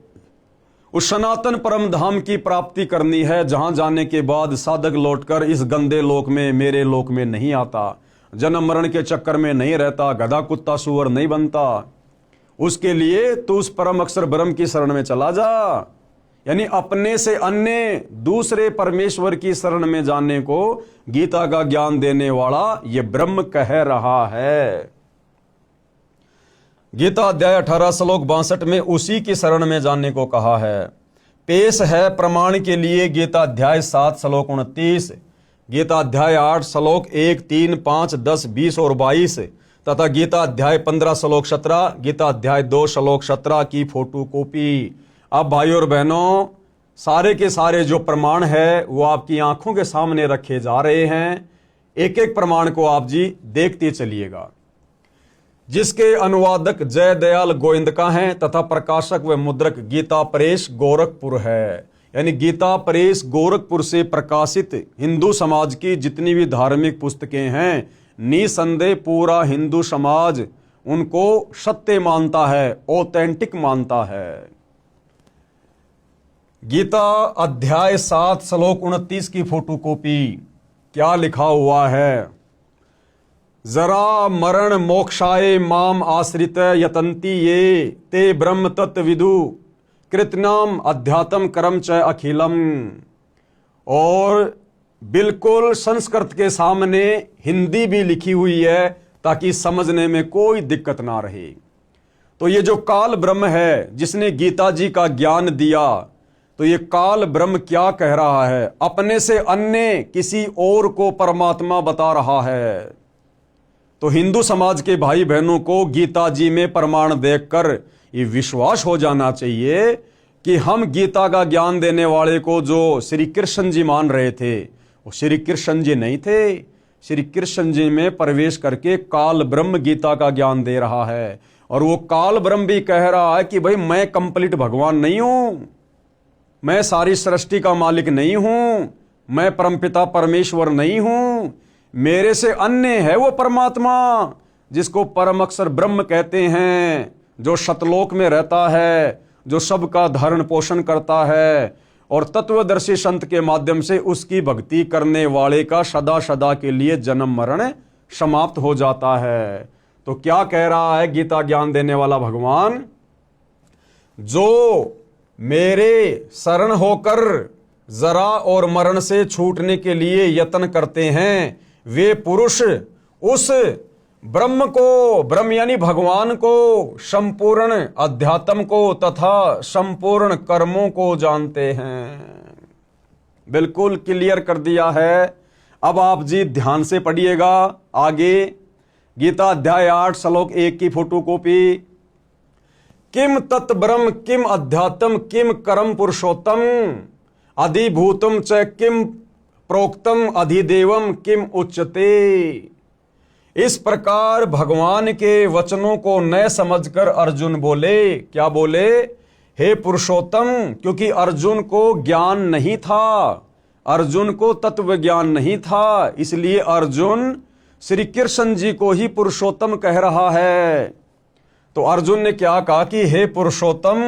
उस सनातन परम धाम की प्राप्ति करनी है, जहां जाने के बाद साधक लौटकर इस गंदे लोक में, मेरे लोक में नहीं आता, जन्म मरण के चक्कर में नहीं रहता, गधा कुत्ता सुअर नहीं बनता, उसके लिए तू उस परम अक्षर ब्रह्म की शरण में चला जा। यानी अपने से अन्य दूसरे परमेश्वर की शरण में जाने को गीता का ज्ञान देने वाला ये ब्रह्म कह रहा है। गीता अध्याय 18 श्लोक 62 में उसी की शरण में जाने को कहा है। पेश है प्रमाण के लिए गीता अध्याय 7 श्लोक 29, गीता अध्याय 8 श्लोक 1, 3, 5, 10, 20 और 22 तथा गीता अध्याय 15 श्लोक 17, गीता अध्याय 2 श्लोक 17 की फोटो कॉपी। अब भाइयों और बहनों, सारे के सारे जो प्रमाण है वो आपकी आंखों के सामने रखे जा रहे हैं। एक एक प्रमाण को आप जी देखते चलिएगा, जिसके अनुवादक जय दयाल गोविंदका हैं तथा प्रकाशक व मुद्रक गीता प्रेस गोरखपुर है। यानी गीता प्रेस गोरखपुर से प्रकाशित हिंदू समाज की जितनी भी धार्मिक पुस्तकें हैं, निसंदेह पूरा हिंदू समाज उनको सत्य मानता है, ऑथेंटिक मानता है। गीता अध्याय 7 श्लोक 29 की फोटो कॉपी। क्या लिखा हुआ है? जरा मरण मोक्षाय माम आश्रित यतन्ति ये ते ब्रह्म तत्विदु कृतनाम अध्यात्म कर्म च अखिलम। और बिल्कुल संस्कृत के सामने हिंदी भी लिखी हुई है ताकि समझने में कोई दिक्कत ना रहे। तो ये जो काल ब्रह्म है जिसने गीता जी का ज्ञान दिया, तो ये काल ब्रह्म क्या कह रहा है? अपने से अन्य किसी और को परमात्मा बता रहा है। तो हिंदू समाज के भाई बहनों को गीता जी में प्रमाण देखकर ये विश्वास हो जाना चाहिए कि हम गीता का ज्ञान देने वाले को जो श्री कृष्ण जी मान रहे थे, वो श्री कृष्ण जी नहीं थे। श्री कृष्ण जी में प्रवेश करके काल ब्रह्म गीता का ज्ञान दे रहा है। और वो काल ब्रह्म भी कह रहा है कि भाई मैं कंप्लीट भगवान नहीं हूं, मैं सारी सृष्टि का मालिक नहीं हूं, मैं परमपिता परमेश्वर नहीं हूं, मेरे से अन्य है वो परमात्मा जिसको परम अक्षर ब्रह्म कहते हैं, जो सतलोक में रहता है, जो सबका धारण पोषण करता है और तत्वदर्शी संत के माध्यम से उसकी भक्ति करने वाले का सदा सदा के लिए जन्म मरण समाप्त हो जाता है। तो क्या कह रहा है गीता ज्ञान देने वाला भगवान? जो मेरे शरण होकर जरा और मरण से छूटने के लिए यत्न करते हैं, वे पुरुष उस ब्रह्म को, ब्रह्म यानी भगवान को, संपूर्ण अध्यात्म को तथा संपूर्ण कर्मों को जानते हैं। बिल्कुल क्लियर कर दिया है। अब आप जी ध्यान से पढ़िएगा आगे। गीता अध्याय 8 श्लोक 1 की फोटो कॉपी। किम तत् ब्रह्म किम अध्यात्म किम कर्म पुरुषोत्तम अधिभूतम च किम प्रोक्तम अधिदेवम किम उच्चते। इस प्रकार भगवान के वचनों को न समझकर अर्जुन बोले, क्या बोले? हे पुरुषोत्तम, क्योंकि अर्जुन को ज्ञान नहीं था, अर्जुन को तत्व ज्ञान नहीं था, इसलिए अर्जुन श्री कृष्ण जी को ही पुरुषोत्तम कह रहा है। तो अर्जुन ने क्या कहा कि हे पुरुषोत्तम,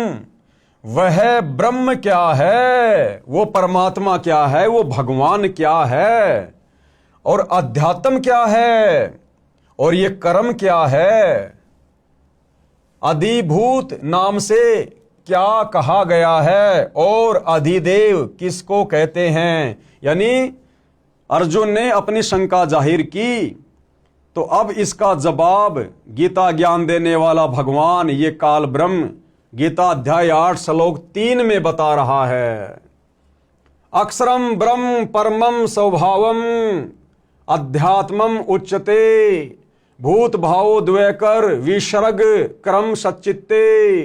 वह ब्रह्म क्या है, वो परमात्मा क्या है, वो भगवान क्या है, और अध्यात्म क्या है, और ये कर्म क्या है। अधिभूत नाम से क्या कहा गया है और अधिदेव किसको कहते हैं। यानी अर्जुन ने अपनी शंका जाहिर की, तो अब इसका जवाब गीता ज्ञान देने वाला भगवान ये काल ब्रह्म गीता अध्याय 8 श्लोक 3 में बता रहा है। अक्षरम ब्रह्म परमम स्वभावम अध्यात्मम उच्यते भूत भावो द्वैकर विसर्ग क्रम सच्चित्ते।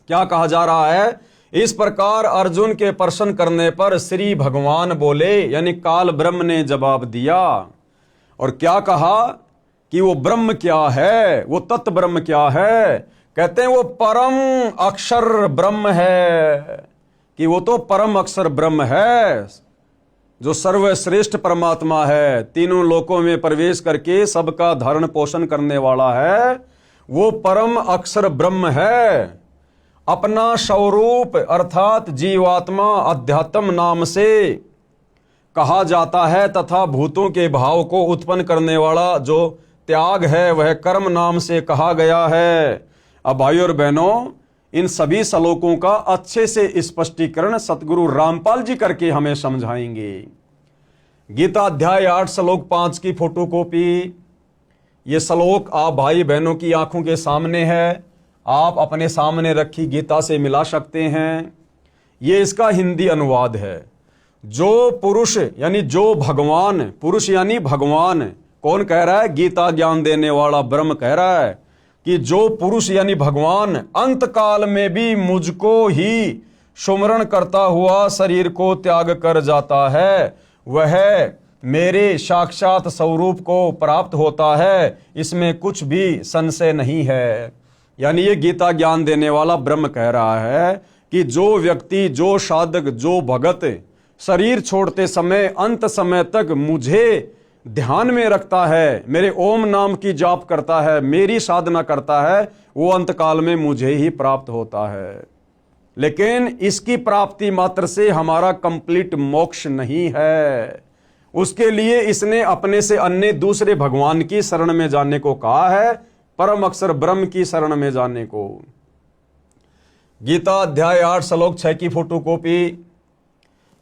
क्या कहा जा रहा है? इस प्रकार अर्जुन के प्रश्न करने पर श्री भगवान बोले, यानी काल ब्रह्म ने जवाब दिया। और क्या कहा कि वो ब्रह्म क्या है, वो तत्व ब्रह्म क्या है? कहते हैं वो परम अक्षर ब्रह्म है, कि वो तो परम अक्षर ब्रह्म है जो सर्वश्रेष्ठ परमात्मा है, तीनों लोकों में प्रवेश करके सबका धारण पोषण करने वाला है, वो परम अक्षर ब्रह्म है। अपना स्वरूप अर्थात जीवात्मा अध्यात्म नाम से कहा जाता है तथा भूतों के भाव को उत्पन्न करने वाला जो त्याग है वह कर्म नाम से कहा गया है। अब भाइयों और बहनों, इन सभी श्लोकों का अच्छे से स्पष्टीकरण सतगुरु रामपाल जी करके हमें समझाएंगे। गीता अध्याय 8 श्लोक 5 की फोटोकॉपी, ये श्लोक आप भाई बहनों की आंखों के सामने है, आप अपने सामने रखी गीता से मिला सकते हैं। ये इसका हिंदी अनुवाद है। जो पुरुष यानी जो भगवान, पुरुष यानी भगवान, कौन कह रहा है? गीता ज्ञान देने वाला ब्रह्म कह रहा है कि जो पुरुष यानी भगवान अंत काल में भी मुझको ही सुमरण करता हुआ शरीर को त्याग कर जाता है, वह मेरे साक्षात स्वरूप को प्राप्त होता है, इसमें कुछ भी संशय नहीं है। यानी ये गीता ज्ञान देने वाला ब्रह्म कह रहा है कि जो व्यक्ति, जो साधक, जो भगत शरीर छोड़ते समय अंत समय तक मुझे ध्यान में रखता है, मेरे ओम नाम की जाप करता है, मेरी साधना करता है, वो अंत काल में मुझे ही प्राप्त होता है। लेकिन इसकी प्राप्ति मात्र से हमारा कंप्लीट मोक्ष नहीं है। उसके लिए इसने अपने से अन्य दूसरे भगवान की शरण में जाने को कहा है, परम अक्षर ब्रह्म की शरण में जाने को। गीता अध्याय 8 श्लोक 6 की फोटोकॉपी,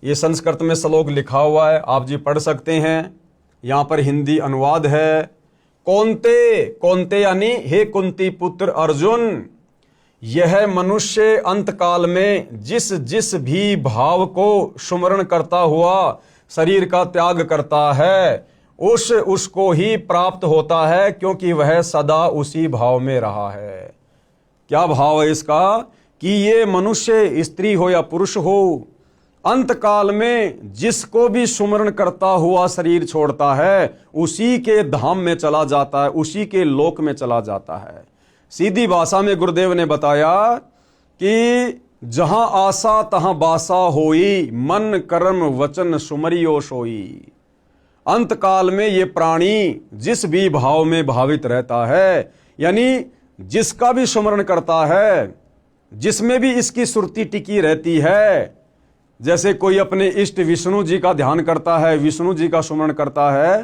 ये संस्कृत में श्लोक लिखा हुआ है, आप जी पढ़ सकते हैं। यहां पर हिंदी अनुवाद है। कौन्ते, कौन्ते यानी हे कुंती पुत्र अर्जुन, यह मनुष्य अंतकाल में जिस जिस भी भाव को सुमरण करता हुआ शरीर का त्याग करता है, उसको ही प्राप्त होता है, क्योंकि वह सदा उसी भाव में रहा है। क्या भाव है इसका? कि ये मनुष्य स्त्री हो या पुरुष हो, अंत काल में जिसको भी सुमरण करता हुआ शरीर छोड़ता है, उसी के धाम में चला जाता है, उसी के लोक में चला जाता है। सीधी भाषा में गुरुदेव ने बताया कि जहां आशा तहां बासा होई, मन कर्म वचन सुमरियो सोई। अंत काल में ये प्राणी जिस भी भाव में भावित रहता है, यानी जिसका भी सुमरण करता है, जिसमें भी इसकी सुरती टिकी रहती है, जैसे कोई अपने इष्ट विष्णु जी का ध्यान करता है, विष्णु जी का सुमरण करता है,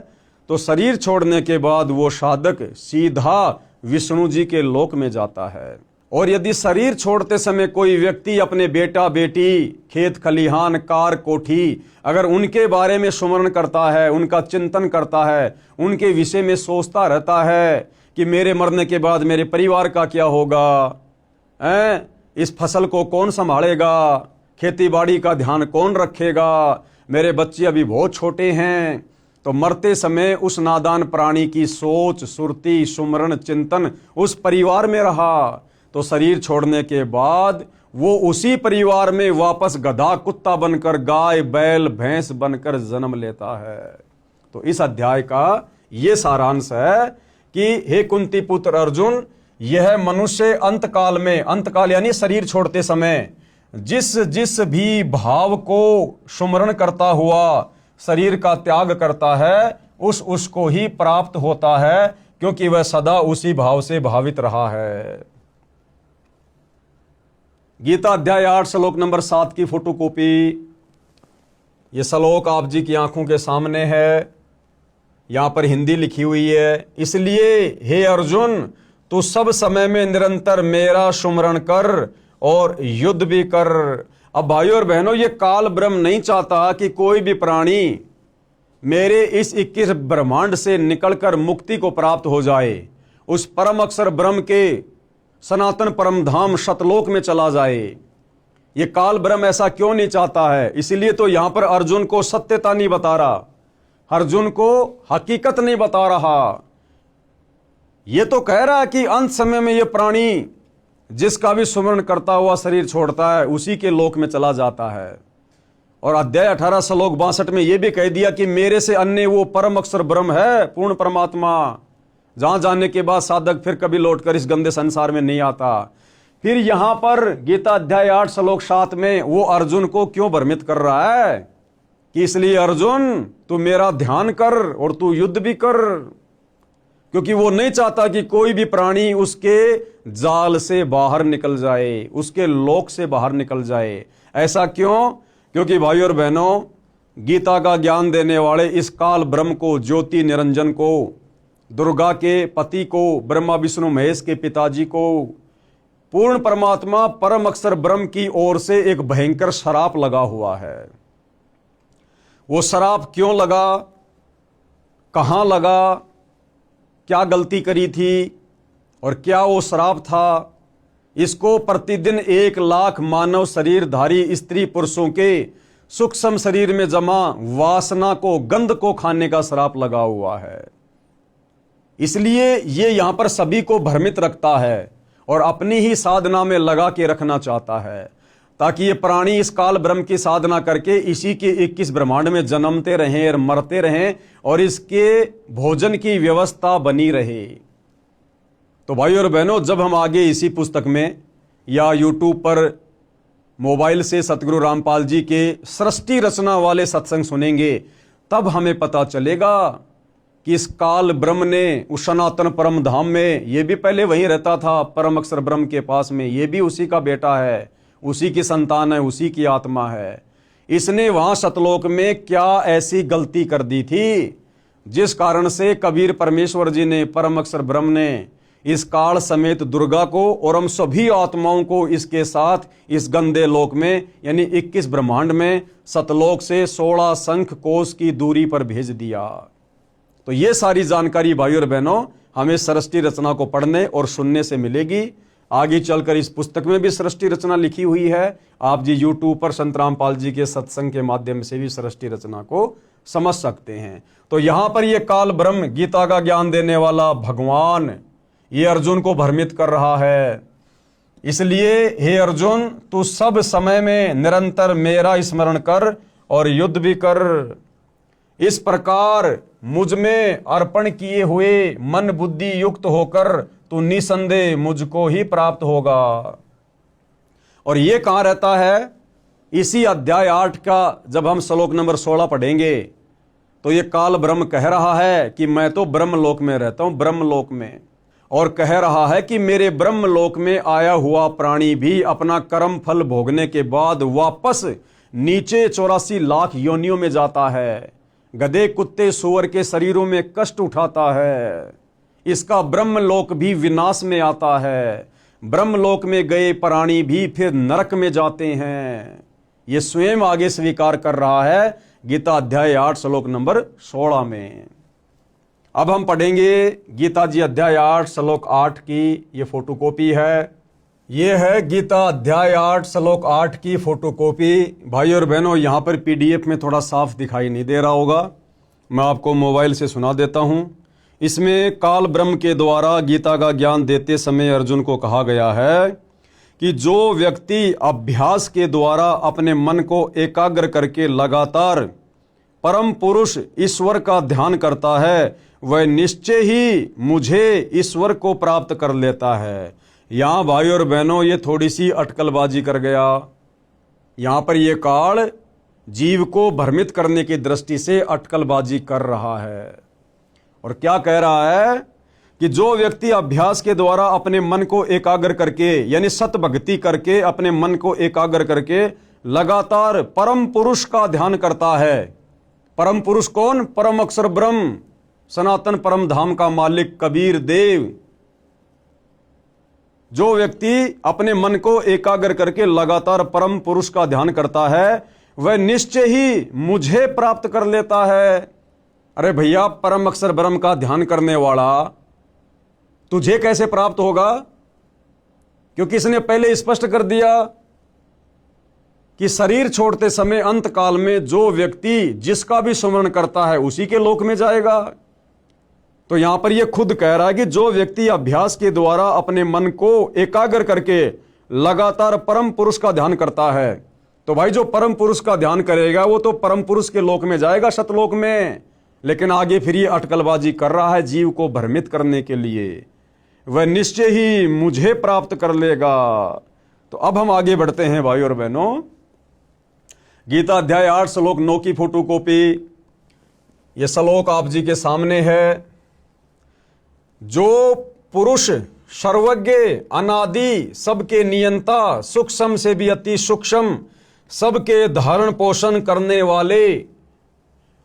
तो शरीर छोड़ने के बाद वो साधक सीधा विष्णु जी के लोक में जाता है। और यदि शरीर छोड़ते समय कोई व्यक्ति अपने बेटा बेटी, खेत खलिहान, कार कोठी, अगर उनके बारे में सुमरण करता है, उनका चिंतन करता है, उनके विषय में सोचता रहता है कि मेरे मरने के बाद मेरे परिवार का क्या होगा, इस फसल को कौन संभालेगा, खेती बाड़ी का ध्यान कौन रखेगा, मेरे बच्चे अभी बहुत छोटे हैं, तो मरते समय उस नादान प्राणी की सोच, सुरती, सुमरण, चिंतन उस परिवार में रहा, तो शरीर छोड़ने के बाद वो उसी परिवार में वापस गधा कुत्ता बनकर, गाय बैल भैंस बनकर जन्म लेता है। तो इस अध्याय का ये सारांश है कि हे कुंती पुत्र अर्जुन, यह मनुष्य अंतकाल में, अंतकाल यानी शरीर छोड़ते समय जिस जिस भी भाव को सुमरण करता हुआ शरीर का त्याग करता है, उसको ही प्राप्त होता है, क्योंकि वह सदा उसी भाव से भावित रहा है। गीता अध्याय 8 श्लोक नंबर 7 की फोटोकॉपी, ये श्लोक आप जी की आंखों के सामने है, यहां पर हिंदी लिखी हुई है। इसलिए हे अर्जुन, तू सब समय में निरंतर मेरा सुमरण कर और युद्ध भी कर। अब भाइयों और बहनों, ये काल ब्रह्म नहीं चाहता कि कोई भी प्राणी मेरे इस 21 ब्रह्मांड से निकलकर मुक्ति को प्राप्त हो जाए, उस परम अक्षर ब्रह्म के सनातन परम धाम सतलोक में चला जाए। ये काल ब्रह्म ऐसा क्यों नहीं चाहता है? इसीलिए तो यहां पर अर्जुन को सत्यता नहीं बता रहा, अर्जुन को हकीकत नहीं बता रहा। ये तो कह रहा है कि अंत समय में ये प्राणी जिसका भी सुमरण करता हुआ शरीर छोड़ता है उसी के लोक में चला जाता है। और अध्याय 18 श्लोक 62 में यह भी कह दिया कि मेरे से अन्य वो परम अक्षर ब्रह्म है, पूर्ण परमात्मा, जहां जाने के बाद साधक फिर कभी लौटकर इस गंदे संसार में नहीं आता। फिर यहां पर गीता अध्याय 8 श्लोक 7 में वो अर्जुन को क्यों भ्रमित कर रहा है कि इसलिए अर्जुन तू मेरा ध्यान कर और तू युद्ध भी कर, क्योंकि वो नहीं चाहता कि कोई भी प्राणी उसके जाल से बाहर निकल जाए, उसके लोक से बाहर निकल जाए। ऐसा क्यों? क्योंकि भाई और बहनों, गीता का ज्ञान देने वाले इस काल ब्रह्म को, ज्योति निरंजन को, दुर्गा के पति को, ब्रह्मा विष्णु महेश के पिताजी को, पूर्ण परमात्मा परम अक्षर ब्रह्म की ओर से एक भयंकर श्राप लगा हुआ है। वो श्राप क्यों लगा, कहां लगा, क्या गलती करी थी और क्या वो श्राप था, इसको प्रतिदिन 1 लाख मानव शरीरधारी स्त्री पुरुषों के सूक्ष्म शरीर में जमा वासना को, गंध को खाने का श्राप लगा हुआ है। इसलिए ये यहां पर सभी को भ्रमित रखता है और अपनी ही साधना में लगा के रखना चाहता है, ताकि ये प्राणी इस काल ब्रह्म की साधना करके इसी के 21 ब्रह्मांड में जन्मते रहें और मरते रहें और इसके भोजन की व्यवस्था बनी रहे। तो भाई और बहनों, जब हम आगे इसी पुस्तक में या यूट्यूब पर मोबाइल से सतगुरु रामपाल जी के सृष्टि रचना वाले सत्संग सुनेंगे, तब हमें पता चलेगा कि इस काल ब्रह्म ने उस सनातन परम धाम में, ये भी पहले वहीं रहता था परम अक्षर ब्रह्म के पास में, ये भी उसी का बेटा है, उसी की संतान है, उसी की आत्मा है। इसने वहां सतलोक में क्या ऐसी गलती कर दी थी जिस कारण से कबीर परमेश्वर जी ने, परम अक्षर ब्रह्म ने इस काल समेत दुर्गा को और हम सभी आत्माओं को इसके साथ इस गंदे लोक में यानी 21 ब्रह्मांड में सतलोक से 16 शंख कोश की दूरी पर भेज दिया। तो ये सारी जानकारी भाई और बहनों हमें सृष्टि रचना को पढ़ने और सुनने से मिलेगी। आगे चलकर इस पुस्तक में भी सृष्टि रचना लिखी हुई है। आप जी यूट्यूब पर संत रामपाल जी के सत्संग के माध्यम से भी सृष्टि रचना को समझ सकते हैं। तो यहां पर यह काल ब्रह्म, गीता का ज्ञान देने वाला भगवान, ये अर्जुन को भ्रमित कर रहा है। इसलिए हे अर्जुन, तू सब समय में निरंतर मेरा स्मरण कर और युद्ध भी कर। इस प्रकार मुझ में अर्पण किए हुए मन बुद्धि युक्त होकर तू निसंदेह मुझको ही प्राप्त होगा। और ये कहां रहता है? इसी अध्याय 8 का जब हम श्लोक नंबर 16 पढ़ेंगे तो ये काल ब्रह्म कह रहा है कि मैं तो ब्रह्मलोक में रहता हूं, ब्रह्मलोक में, और कह रहा है कि मेरे ब्रह्मलोक में आया हुआ प्राणी भी अपना कर्म फल भोगने के बाद वापस नीचे 84 लाख योनियों में जाता है, गधे कुत्ते सूअर के शरीरों में कष्ट उठाता है। इसका ब्रह्मलोक भी विनाश में आता है। ब्रह्मलोक में गए प्राणी भी फिर नरक में जाते हैं। ये स्वयं आगे स्वीकार कर रहा है गीता अध्याय 8 श्लोक नंबर 16 में। अब हम पढ़ेंगे गीता जी अध्याय 8 श्लोक 8 की ये फोटोकॉपी है। ये है गीता अध्याय 8 श्लोक 8 की फोटोकॉपी। भाई और बहनों, यहां पर पीडीएफ में थोड़ा साफ दिखाई नहीं दे रहा होगा, मैं आपको मोबाइल से सुना देता हूं। इसमें काल ब्रह्म के द्वारा गीता का ज्ञान देते समय अर्जुन को कहा गया है कि जो व्यक्ति अभ्यास के द्वारा अपने मन को एकाग्र करके लगातार परम पुरुष ईश्वर का ध्यान करता है, वह निश्चय ही मुझे ईश्वर को प्राप्त कर लेता है। यहां भाई और बहनों, ये थोड़ी सी अटकलबाजी कर गया। यहां पर यह काल जीव को भ्रमित करने की दृष्टि से अटकलबाजी कर रहा है और क्या कह रहा है कि जो व्यक्ति अभ्यास के द्वारा अपने मन को एकाग्र करके यानी सत भक्ति करके अपने मन को एकाग्र करके लगातार परम पुरुष का ध्यान करता है। परम पुरुष कौन? परम अक्षर ब्रह्म, सनातन परम धाम का मालिक कबीर देव। जो व्यक्ति अपने मन को एकाग्र करके लगातार परम पुरुष का ध्यान करता है वह निश्चय ही मुझे प्राप्त कर लेता है। अरे भैया, परम अक्षर ब्रह्म का ध्यान करने वाला तुझे कैसे प्राप्त होगा? क्योंकि इसने पहले स्पष्ट कर दिया कि शरीर छोड़ते समय अंत काल में जो व्यक्ति जिसका भी स्मरण करता है उसी के लोक में जाएगा। तो यहां पर यह खुद कह रहा है कि जो व्यक्ति अभ्यास के द्वारा अपने मन को एकाग्र करके लगातार परम पुरुष का ध्यान करता है, तो भाई जो परम पुरुष का ध्यान करेगा वो तो परम पुरुष के लोक में जाएगा, सतलोक में। लेकिन आगे फिर ये अटकलबाजी कर रहा है जीव को भ्रमित करने के लिए, वह निश्चय ही मुझे प्राप्त कर लेगा। तो अब हम आगे बढ़ते हैं भाई और बहनों। गीता अध्याय 8 श्लोक 9 की फोटोकॉपी यह श्लोक आप जी के सामने है। जो पुरुष सर्वज्ञ, अनादि, सबके नियंता, सूक्ष्म से भी अति सूक्ष्म, सबके धारण पोषण करने वाले,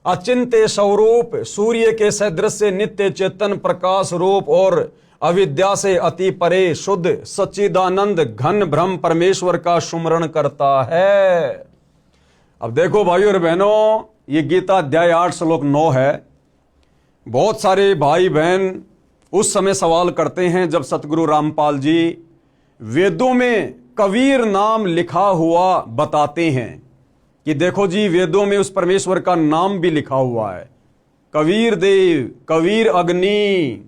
अचिंत्य स्वरूप, सूर्य के सदृश नित्य चेतन प्रकाश रूप और अविद्या से अति परे शुद्ध सच्चिदानंद घन ब्रह्म परमेश्वर का सुमरण करता है। अब देखो भाइयों और बहनों, ये गीता अध्याय 8 श्लोक 9 है। बहुत सारे भाई बहन उस समय सवाल करते हैं जब सतगुरु रामपाल जी वेदों में कबीर नाम लिखा हुआ बताते हैं कि देखो जी वेदों में उस परमेश्वर का नाम भी लिखा हुआ है, कबीर देव, कबीर अग्नि।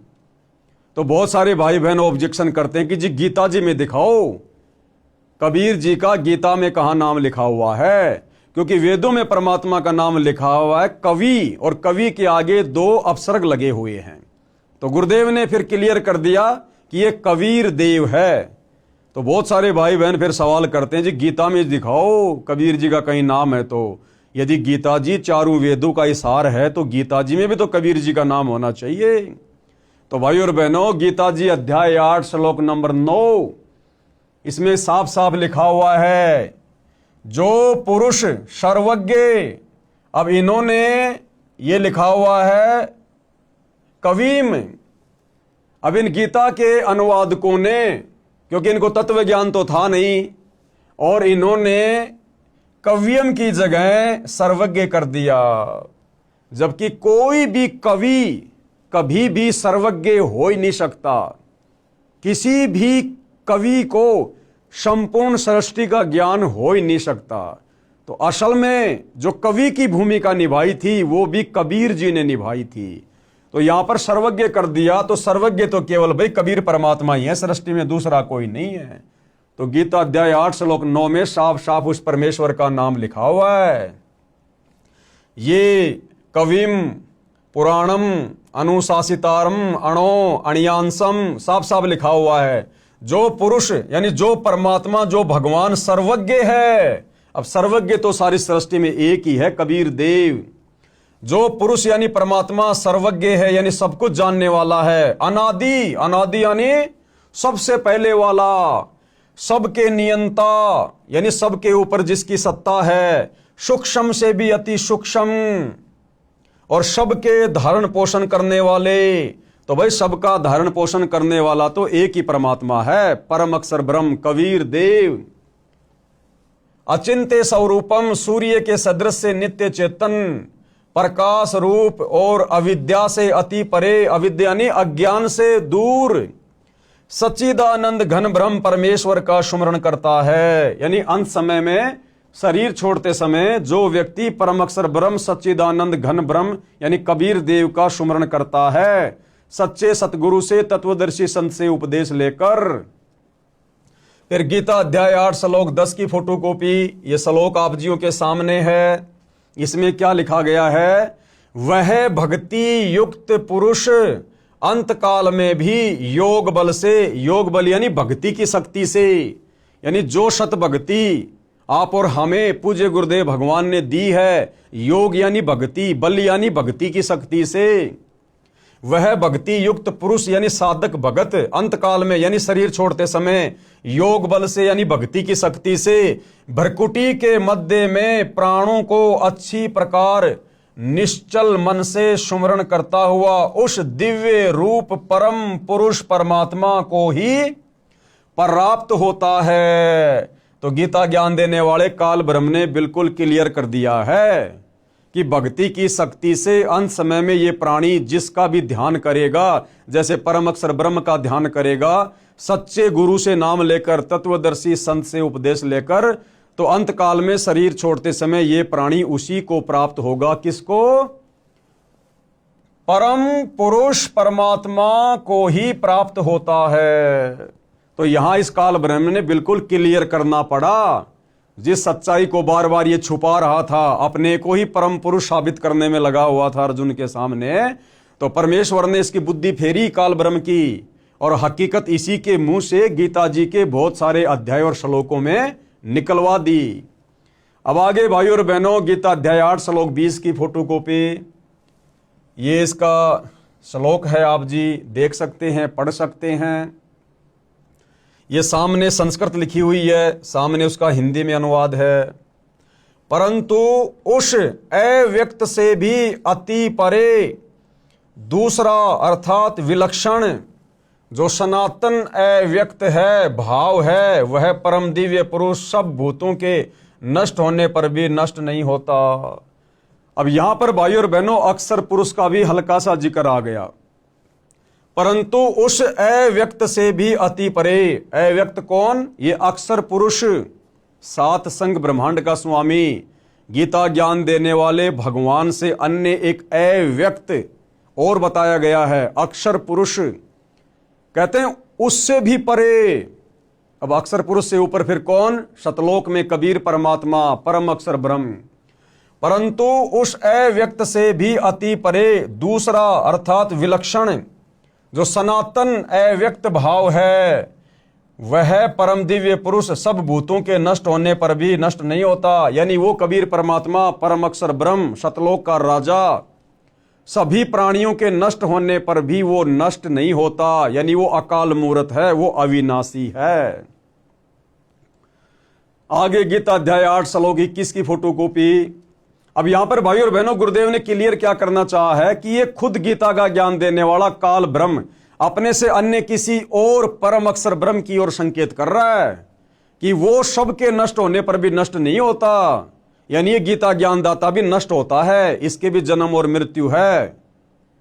तो बहुत सारे भाई बहन ऑब्जेक्शन करते हैं कि जी गीता जी में दिखाओ कबीर जी का गीता में कहां नाम लिखा हुआ है, क्योंकि वेदों में परमात्मा का नाम लिखा हुआ है कवि, और कवि के आगे 2 अपसर्ग लगे हुए हैं। तो गुरुदेव ने फिर क्लियर कर दिया कि ये कबीर देव है। तो बहुत सारे भाई बहन फिर सवाल करते हैं जी गीता में दिखाओ कबीर जी का कहीं नाम है। तो यदि गीता जी चारों वेदों का सार है तो गीता जी में भी तो कबीर जी का नाम होना चाहिए। तो भाई और बहनों, गीता जी अध्याय 8 श्लोक नंबर 9, इसमें साफ साफ लिखा हुआ है जो पुरुष सर्वज्ञ। अब इन्होंने ये लिखा हुआ है कवीम। अब इन गीता के अनुवादकों ने, क्योंकि इनको तत्व ज्ञान तो था नहीं, और इन्होंने कवियम की जगह सर्वज्ञ कर दिया, जबकि कोई भी कवि कभी भी सर्वज्ञ हो ही नहीं सकता। किसी भी कवि को संपूर्ण सृष्टि का ज्ञान हो ही नहीं सकता। तो असल में जो कवि की भूमिका निभाई थी वो भी कबीर जी ने निभाई थी। तो यहां पर सर्वज्ञ कर दिया, तो सर्वज्ञ तो केवल भाई कबीर परमात्मा ही है, सृष्टि में दूसरा कोई नहीं है। तो गीता अध्याय 8 श्लोक 9 में साफ साफ उस परमेश्वर का नाम लिखा हुआ है। ये कविम पुराणम अनुशासितारम अणो अणियांसम साफ साफ लिखा हुआ है। जो पुरुष यानी जो परमात्मा, जो भगवान सर्वज्ञ है। अब सर्वज्ञ तो सारी सृष्टि में एक ही है, कबीर देव। जो पुरुष यानी परमात्मा सर्वज्ञ है, यानी सब कुछ जानने वाला है। अनादि, अनादि यानी सबसे पहले वाला, सबके नियंता यानी सबके ऊपर जिसकी सत्ता है, सूक्ष्म से भी अति सूक्ष्म, और सबके धारण पोषण करने वाले। तो भाई सबका धारण पोषण करने वाला तो एक ही परमात्मा है, परम अक्षर ब्रह्म कबीर देव। अचिंत्य स्वरूपम, सूर्य के सदृश नित्य चेतन प्रकाश रूप और अविद्या से अति परे, अविद्या यानी अज्ञान से दूर, सच्चिदानंद घन ब्रह्म परमेश्वर का सुमरण करता है। यानी अंत समय में शरीर छोड़ते समय जो व्यक्ति परम अक्षर ब्रह्म सच्चिदानंद घन ब्रह्म यानी कबीर देव का सुमरण करता है, सच्चे सतगुरु से, तत्वदर्शी संत से उपदेश लेकर। फिर गीता अध्याय 8 श्लोक 10 की फोटोकॉपी ये श्लोक आप जियों के सामने है। इसमें क्या लिखा गया है? वह भक्ति युक्त पुरुष अंत काल में भी योग बल से, योग बल यानी भक्ति की शक्ति से, यानी जो सत भक्ति आप और हमें पूज्य गुरुदेव भगवान ने दी है, योग यानी भक्ति, बल यानी भक्ति की शक्ति से, वह भक्ति युक्त पुरुष यानी साधक भगत अंत काल में यानी शरीर छोड़ते समय योग बल से यानी भक्ति की शक्ति से भ्रकुटी के मध्य में प्राणों को अच्छी प्रकार निश्चल मन से सुमरण करता हुआ उस दिव्य रूप परम पुरुष परमात्मा को ही प्राप्त होता है। तो गीता ज्ञान देने वाले काल ब्रह्म ने बिल्कुल क्लियर कर दिया है कि भक्ति की शक्ति से अंत समय में ये प्राणी जिसका भी ध्यान करेगा, जैसे परम अक्षर ब्रह्म का ध्यान करेगा, सच्चे गुरु से नाम लेकर, तत्वदर्शी संत से उपदेश लेकर, तो अंत काल में शरीर छोड़ते समय ये प्राणी उसी को प्राप्त होगा। किसको? परम पुरुष परमात्मा को ही प्राप्त होता है। तो यहां इस काल ब्रह्म ने बिल्कुल क्लियर करना पड़ा। जिस सच्चाई को बार बार ये छुपा रहा था, अपने को ही परम पुरुष साबित करने में लगा हुआ था अर्जुन के सामने, तो परमेश्वर ने इसकी बुद्धि फेरी काल ब्रह्म की, और हकीकत इसी के मुंह से गीता जी के बहुत सारे अध्याय और श्लोकों में निकलवा दी। अब आगे भाइयों और बहनों, गीता अध्याय 8 श्लोक 20 की फोटोकॉपी, ये इसका श्लोक है, आप जी देख सकते हैं, पढ़ सकते हैं। ये सामने संस्कृत लिखी हुई है, सामने उसका हिंदी में अनुवाद है। परंतु उस अव्यक्त से भी अति परे दूसरा अर्थात विलक्षण जो सनातन अव्यक्त है, भाव है, वह परम दिव्य पुरुष सब भूतों के नष्ट होने पर भी नष्ट नहीं होता। अब यहां पर भाइयों और बहनों अक्षर पुरुष का भी हल्का सा जिक्र आ गया। परंतु उस अव्यक्त से भी अति परे, अव्यक्त कौन? ये अक्षर पुरुष, सात संग ब्रह्मांड का स्वामी, गीता ज्ञान देने वाले भगवान से अन्य एक अव्यक्त और बताया गया है, अक्षर पुरुष। कहते हैं उससे भी परे। अब अक्षर पुरुष से ऊपर फिर कौन? सतलोक में कबीर परमात्मा, परम अक्षर ब्रह्म। परंतु उस अव्यक्त से भी अति परे दूसरा अर्थात विलक्षण जो सनातन अव्यक्त भाव है, वह परम दिव्य पुरुष सब भूतों के नष्ट होने पर भी नष्ट नहीं होता। यानी वो कबीर परमात्मा, परम अक्षर ब्रह्म, सतलोक का राजा, सभी प्राणियों के नष्ट होने पर भी वो नष्ट नहीं होता। यानी वो अकाल मूर्त है, वो अविनाशी है। आगे गीता अध्याय 8 श्लोक 21 की फोटोकॉपी। अब यहां पर भाई और बहनों गुरुदेव ने क्लियर क्या करना चाहा है कि ये खुद गीता का ज्ञान देने वाला काल ब्रह्म अपने से अन्य किसी और परम अक्षर ब्रह्म की ओर संकेत कर रहा है कि वो सबके नष्ट होने पर भी नष्ट नहीं होता। यानी ये गीता ज्ञानदाता भी नष्ट होता है, इसके भी जन्म और मृत्यु है,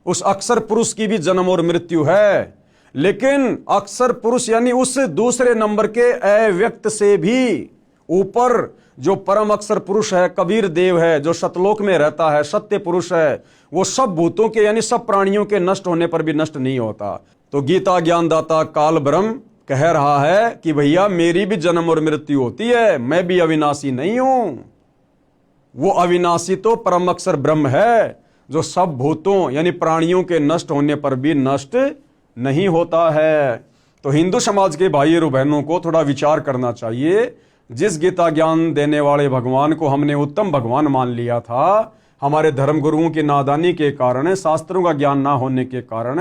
उस अक्षर पुरुष की भी जन्म और मृत्यु है। लेकिन अक्षर पुरुष यानी उस दूसरे नंबर के अव्यक्त से भी ऊपर जो परम अक्षर पुरुष है, कबीर देव है, जो सतलोक में रहता है, सत्य पुरुष है, वो सब भूतों के यानी सब प्राणियों के नष्ट होने पर भी नष्ट नहीं होता। तो गीता ज्ञानदाता काल ब्रह्म कह रहा है कि भैया मेरी भी जन्म और मृत्यु होती है, मैं भी अविनाशी नहीं हूं। वो अविनाशी तो परम अक्षर ब्रह्म है जो सब भूतों यानी प्राणियों के नष्ट होने पर भी नष्ट नहीं होता है। तो हिंदू समाज के भाई और बहनों को थोड़ा विचार करना चाहिए। जिस गीता ज्ञान देने वाले भगवान को हमने उत्तम भगवान मान लिया था, हमारे धर्म गुरुओं की नादानी के कारण, शास्त्रों का ज्ञान ना होने के कारण,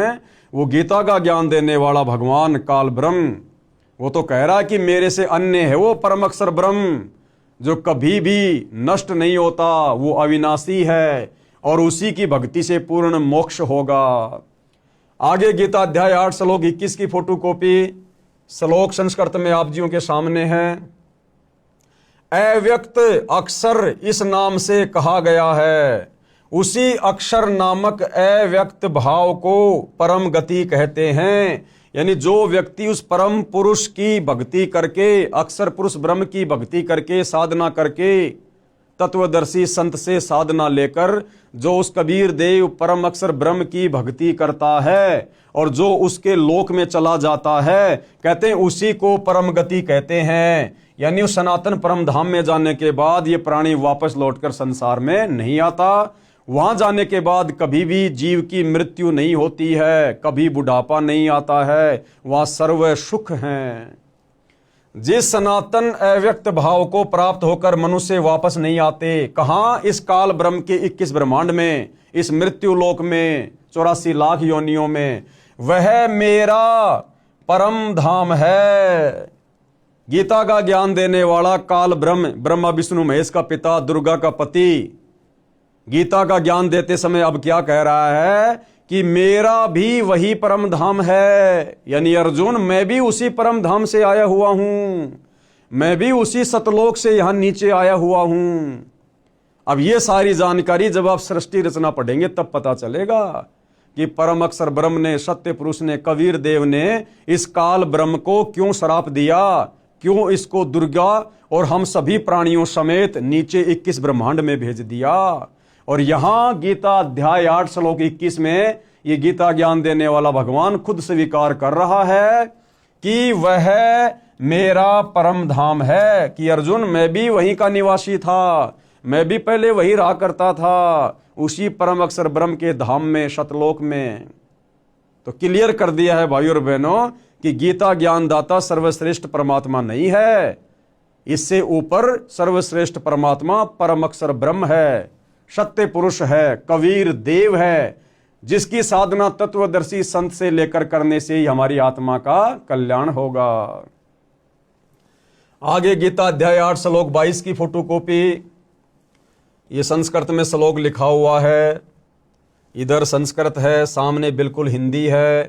वो गीता का ज्ञान देने वाला भगवान काल ब्रह्म वो तो कह रहा है कि मेरे से अन्य है वो परम अक्षर ब्रह्म जो कभी भी नष्ट नहीं होता, वो अविनाशी है और उसी की भक्ति से पूर्ण मोक्ष होगा। आगे गीता अध्याय 8 श्लोक 21 की फोटोकॉपी, श्लोक संस्कृत में आप जियों के सामने है। अव्यक्त अक्षर इस नाम से कहा गया है, उसी अक्षर नामक अव्यक्त भाव को परम गति कहते हैं। यानी जो व्यक्ति उस परम पुरुष की भक्ति करके, अक्षर पुरुष ब्रह्म की भक्ति करके, साधना करके, तत्वदर्शी संत से साधना लेकर जो उस कबीर देव परम अक्षर ब्रह्म की भक्ति करता है और जो उसके लोक में चला जाता है, कहते हैं उसी को परम गति कहते हैं। यानी उस सनातन परम धाम में जाने के बाद ये प्राणी वापस लौटकर संसार में नहीं आता। वहां जाने के बाद कभी भी जीव की मृत्यु नहीं होती है, कभी बुढ़ापा नहीं आता है, वहां सर्व सुख है। जिस सनातन अव्यक्त भाव को प्राप्त होकर मनुष्य वापस नहीं आते, कहां? इस काल ब्रह्म के 21 ब्रह्मांड में, इस मृत्यु लोक में, 84 लाख योनियों में, वह मेरा परम धाम है। गीता का ज्ञान देने वाला काल ब्रह्म, ब्रह्मा विष्णु महेश का पिता, दुर्गा का पति, गीता का ज्ञान देते समय अब क्या कह रहा है कि मेरा भी वही परम धाम है, यानी अर्जुन मैं भी उसी परम धाम से आया हुआ हूं, मैं भी उसी सतलोक से यहां नीचे आया हुआ हूं। अब ये सारी जानकारी जब आप सृष्टि रचना पढ़ेंगे तब पता चलेगा कि परम अक्षर ब्रह्म ने, सत्य पुरुष ने, कबीर देव ने इस काल ब्रह्म को क्यों श्राप दिया, क्यों इसको दुर्गा और हम सभी प्राणियों समेत नीचे 21 ब्रह्मांड में भेज दिया। और यहां गीता अध्याय 8 श्लोक 21 में ये गीता ज्ञान देने वाला भगवान खुद स्वीकार कर रहा है कि वह मेरा परम धाम है, कि अर्जुन मैं भी वहीं का निवासी था, मैं भी पहले वही रहा करता था, उसी परम अक्षर ब्रह्म के धाम में, सतलोक में। तो क्लियर कर दिया है भाइयों और बहनों कि गीता ज्ञानदाता सर्वश्रेष्ठ परमात्मा नहीं है, इससे ऊपर सर्वश्रेष्ठ परमात्मा परम अक्षर ब्रह्म है, सत्य पुरुष है, कबीर देव है, जिसकी साधना तत्वदर्शी संत से लेकर करने से ही हमारी आत्मा का कल्याण होगा। आगे गीता अध्याय 8 श्लोक 22 की फोटोकॉपी, ये संस्कृत में श्लोक लिखा हुआ है, इधर संस्कृत है, सामने बिल्कुल हिंदी है।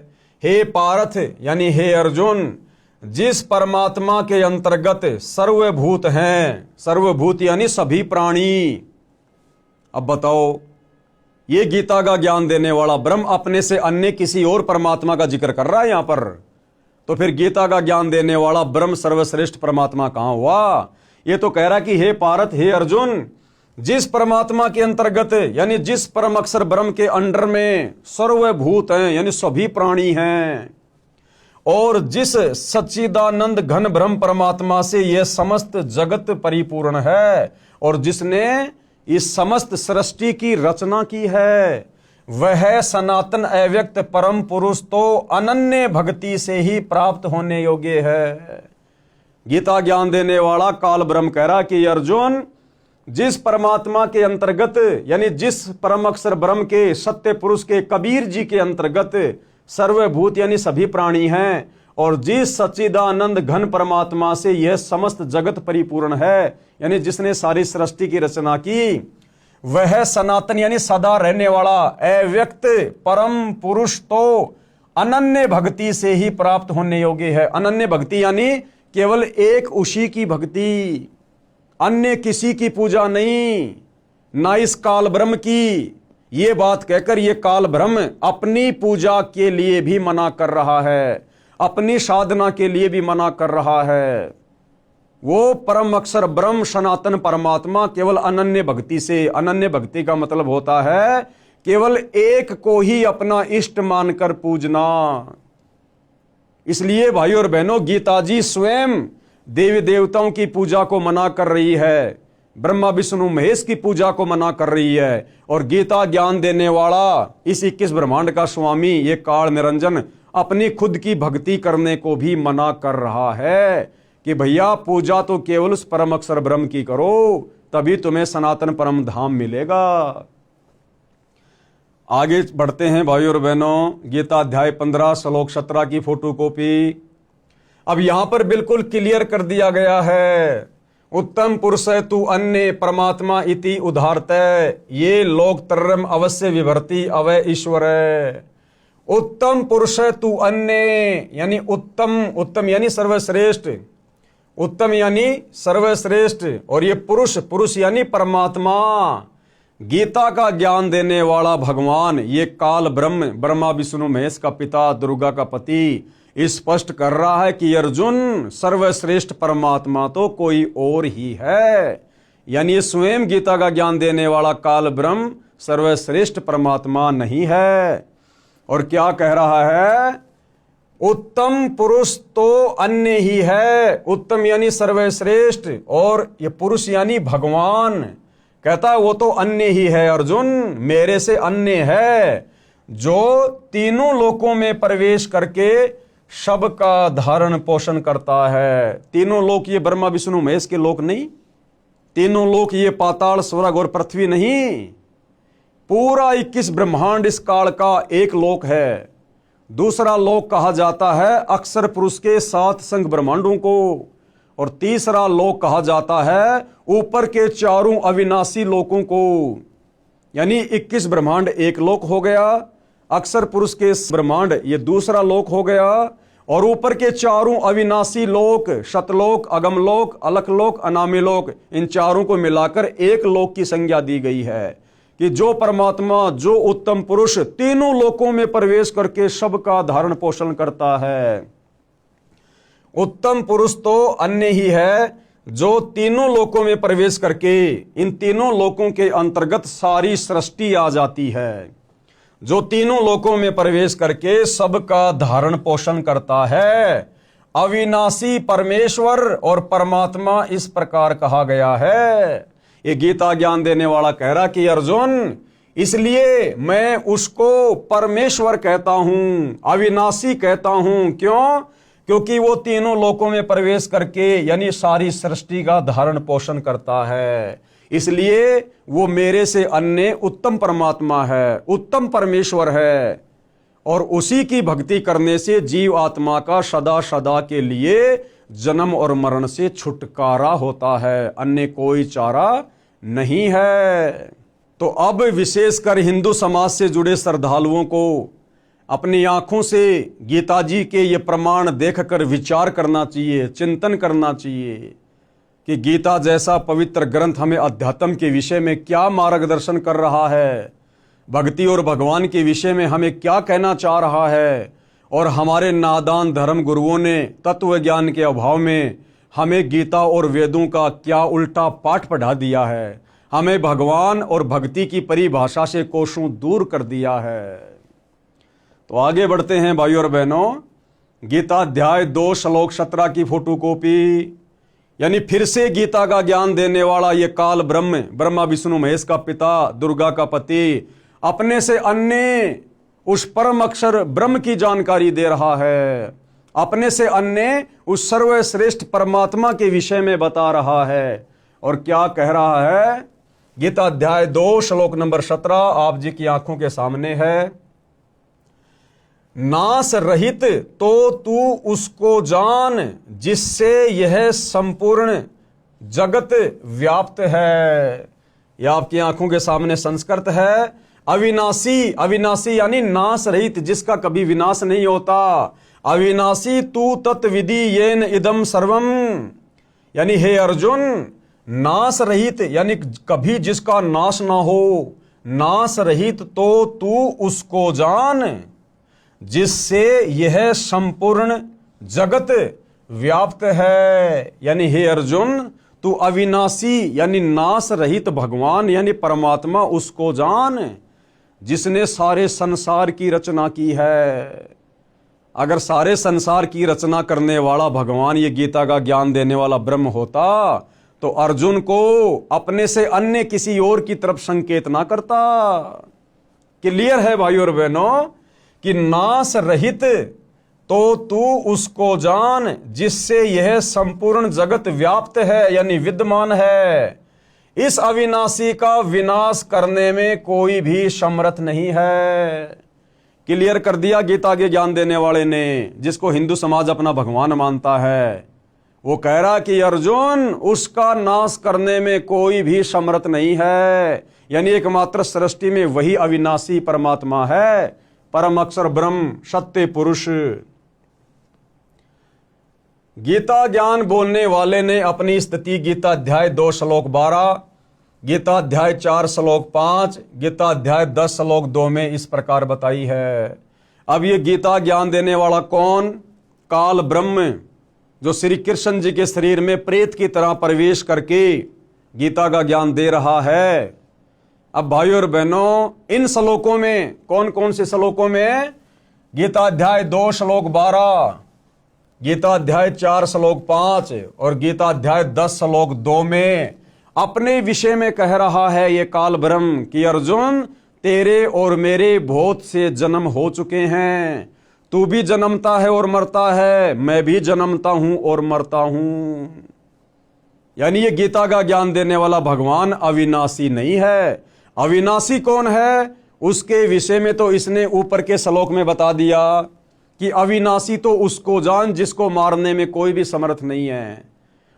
हे पार्थ यानी हे अर्जुन, जिस परमात्मा के अंतर्गत सर्वभूत हैं, सर्वभूत यानी सभी प्राणी। अब बताओ, ये गीता का ज्ञान देने वाला ब्रह्म अपने से अन्य किसी और परमात्मा का जिक्र कर रहा है यहां पर, तो फिर गीता का ज्ञान देने वाला ब्रह्म सर्वश्रेष्ठ परमात्मा कहां हुआ? ये तो कह रहा कि हे पार्थ, हे अर्जुन, जिस परमात्मा के अंतर्गत यानी जिस परम अक्षर ब्रह्म के अंडर में सर्वभूत हैं यानी सभी प्राणी हैं, और जिस सच्चिदानंद घन ब्रह्म परमात्मा से यह समस्त जगत परिपूर्ण है, और जिसने इस समस्त सृष्टि की रचना की है, वह सनातन अव्यक्त परम पुरुष तो अनन्य भक्ति से ही प्राप्त होने योग्य है। गीता ज्ञान देने वाला काल ब्रह्म कह रहा कि अर्जुन, जिस परमात्मा के अंतर्गत यानी जिस परम अक्षर ब्रह्म के, सत्य पुरुष के, कबीर जी के अंतर्गत सर्वभूत यानी सभी प्राणी हैं, और जिस सच्चिदानंद घन परमात्मा से यह समस्त जगत परिपूर्ण है, यानी जिसने सारी सृष्टि की रचना की, वह सनातन यानी सदा रहने वाला अव्यक्त परम पुरुष तो अनन्य भक्ति से ही प्राप्त होने योग्य है। अनन्य भक्ति यानी केवल एक उसी की भक्ति, अन्य किसी की पूजा नहीं, ना इस काल ब्रह्म की। ये बात कहकर ये काल ब्रह्म अपनी पूजा के लिए भी मना कर रहा है, अपनी साधना के लिए भी मना कर रहा है। वो परम अक्षर ब्रह्म सनातन परमात्मा केवल अनन्य भक्ति से, अनन्य भक्ति का मतलब होता है केवल एक को ही अपना इष्ट मानकर पूजना। इसलिए भाइयों और बहनों, गीता जी स्वयं देवी देवताओं की पूजा को मना कर रही है, ब्रह्मा विष्णु महेश की पूजा को मना कर रही है, और गीता ज्ञान देने वाला इस 21 ब्रह्मांड का स्वामी ये काल निरंजन अपनी खुद की भक्ति करने को भी मना कर रहा है कि भैया पूजा तो केवल उस परम अक्षर ब्रह्म की करो, तभी तुम्हें सनातन परम धाम मिलेगा। आगे बढ़ते हैं भाइयों और बहनों, गीता अध्याय 15 श्लोक 17 की फोटोकॉपी। अब यहां पर बिल्कुल क्लियर कर दिया गया है, उत्तम पुरुष तु अन्य परमात्मा इति उदाहरतः ये लोक तरम अवश्य विभर्ति अवय ईश्वर। उत्तम पुरुष तु अन्य यानी उत्तम, उत्तम यानी सर्वश्रेष्ठ, उत्तम यानी सर्वश्रेष्ठ, और ये पुरुष, पुरुष यानी परमात्मा, गीता का ज्ञान देने वाला भगवान, ये काल ब्रह्म, ब्रह्मा विष्णु महेश का पिता, दुर्गा का पति, स्पष्ट कर रहा है कि अर्जुन सर्वश्रेष्ठ परमात्मा तो कोई और ही है। यानी ये स्वयं गीता का ज्ञान देने वाला काल ब्रह्म सर्वश्रेष्ठ परमात्मा नहीं है। और क्या कह रहा है? उत्तम पुरुष तो अन्य ही है, उत्तम यानी सर्वश्रेष्ठ, और ये पुरुष यानी भगवान। कहता है वो तो अन्य ही है अर्जुन, मेरे से अन्य है, जो तीनों लोकों में प्रवेश करके सबका धारण पोषण करता है। तीनों लोक ये ब्रह्मा विष्णु महेश के लोक नहीं, तीनों लोक ये पाताल स्वर्ग और पृथ्वी नहीं, पूरा 21 ब्रह्मांड इस काल का एक लोक है। दूसरा लोक कहा जाता है अक्षर पुरुष के 7 संग ब्रह्मांडों को, और तीसरा लोक कहा जाता है ऊपर के चारों अविनाशी लोकों को। यानी 21 ब्रह्मांड एक लोक हो गया, अक्षर पुरुष के ब्रह्मांड ये दूसरा लोक हो गया, और ऊपर के चारों अविनाशी लोक, शतलोक, अगमलोक, अलखलोक, अनामी लोक, इन चारों को मिलाकर एक लोक की संज्ञा दी गई है कि जो परमात्मा, जो उत्तम पुरुष तीनों लोकों में प्रवेश करके सबका धारण पोषण करता है। उत्तम पुरुष तो अन्य ही है जो तीनों लोकों में प्रवेश करके इन तीनों लोकों के अंतर्गत सारी सृष्टि आ जाती है, जो तीनों लोकों में प्रवेश करके सबका धारण पोषण करता है। अविनाशी परमेश्वर और परमात्मा इस प्रकार कहा गया है। ये गीता ज्ञान देने वाला कह रहा कि अर्जुन, इसलिए मैं उसको परमेश्वर कहता हूं, अविनाशी कहता हूं। क्यों? क्योंकि वो तीनों लोकों में प्रवेश करके यानी सारी सृष्टि का धारण पोषण करता है, इसलिए वो मेरे से अन्य उत्तम परमात्मा है, उत्तम परमेश्वर है। और उसी की भक्ति करने से जीव आत्मा का सदा सदा के लिए जन्म और मरण से छुटकारा होता है, अन्य कोई चारा नहीं है। तो अब विशेषकर हिंदू समाज से जुड़े श्रद्धालुओं को अपनी आंखों से गीता जी के ये प्रमाण देखकर विचार करना चाहिए, चिंतन करना चाहिए कि गीता जैसा पवित्र ग्रंथ हमें अध्यात्म के विषय में क्या मार्गदर्शन कर रहा है, भक्ति और भगवान के विषय में हमें क्या कहना चाह रहा है। और हमारे नादान धर्म गुरुओं ने तत्व ज्ञान के अभाव में हमें गीता और वेदों का क्या उल्टा पाठ पढ़ा दिया है, हमें भगवान और भक्ति की परिभाषा से कोसों दूर कर दिया है। तो आगे बढ़ते हैं भाइयों और बहनों। गीता अध्याय 2 श्लोक 17 की फोटोकॉपी, यानी फिर से गीता का ज्ञान देने वाला ये काल ब्रह्म, ब्रह्मा विष्णु महेश का पिता, दुर्गा का पति, अपने से अन्य उस परम अक्षर ब्रह्म की जानकारी दे रहा है, अपने से अन्य उस सर्वश्रेष्ठ परमात्मा के विषय में बता रहा है। और क्या कह रहा है? गीता अध्याय 2 श्लोक नंबर 17 आप जी की आंखों के सामने है। नाश रहित तो तू उसको जान जिससे यह संपूर्ण जगत व्याप्त है। यह आपकी आंखों के सामने संस्कृत है। अविनाशी, अविनाशी यानी नाश रहित, जिसका कभी विनाश नहीं होता। अविनाशी तू तत्विधि येन इदम सर्वम, यानी हे अर्जुन, नाश रहित यानी कभी जिसका नाश ना हो, नाश रहित तो तू उसको जान जिससे यह संपूर्ण जगत व्याप्त है। यानी हे अर्जुन, तू अविनाशी यानी नाश रहित भगवान यानी परमात्मा उसको जान जिसने सारे संसार की रचना की है। अगर सारे संसार की रचना करने वाला भगवान ये गीता का ज्ञान देने वाला ब्रह्म होता तो अर्जुन को अपने से अन्य किसी और की तरफ संकेत ना करता। क्लियर है भाइयों और बहनों कि नाश रहित तो तू उसको जान जिससे यह संपूर्ण जगत व्याप्त है यानी विद्यमान है। इस अविनाशी का विनाश करने में कोई भी समर्थ नहीं है। क्लियर कर दिया गीता के ज्ञान देने वाले ने, जिसको हिंदू समाज अपना भगवान मानता है। वो कह रहा कि अर्जुन, उसका नाश करने में कोई भी समर्थ नहीं है। यानी एकमात्र सृष्टि में वही अविनाशी परमात्मा है, परम अक्षर ब्रह्म, सत्य पुरुष। गीता ज्ञान बोलने वाले ने अपनी स्थिति गीता अध्याय 2 श्लोक 12, गीता अध्याय 4 श्लोक 5, गीता अध्याय 10 श्लोक 2 में इस प्रकार बताई है। अब ये गीता ज्ञान देने वाला कौन? काल ब्रह्म, जो श्री कृष्ण जी के शरीर में प्रेत की तरह प्रवेश करके गीता का ज्ञान दे रहा है। अब भाइयों और बहनों, इन श्लोकों में कौन कौन से श्लोकों में? गीता अध्याय 2 श्लोक 12, गीता अध्याय 4 श्लोक 5 और गीता अध्याय 10 श्लोक 2 में अपने विषय में कह रहा है ये काल ब्रह्म कि अर्जुन, तेरे और मेरे बहुत से जन्म हो चुके हैं। तू भी जन्मता है और मरता है, मैं भी जन्मता हूं और मरता हूं। यानी ये गीता का ज्ञान देने वाला भगवान अविनाशी नहीं है। अविनाशी कौन है? उसके विषय में तो इसने ऊपर के श्लोक में बता दिया कि अविनाशी तो उसको जान जिसको मारने में कोई भी समर्थ नहीं है।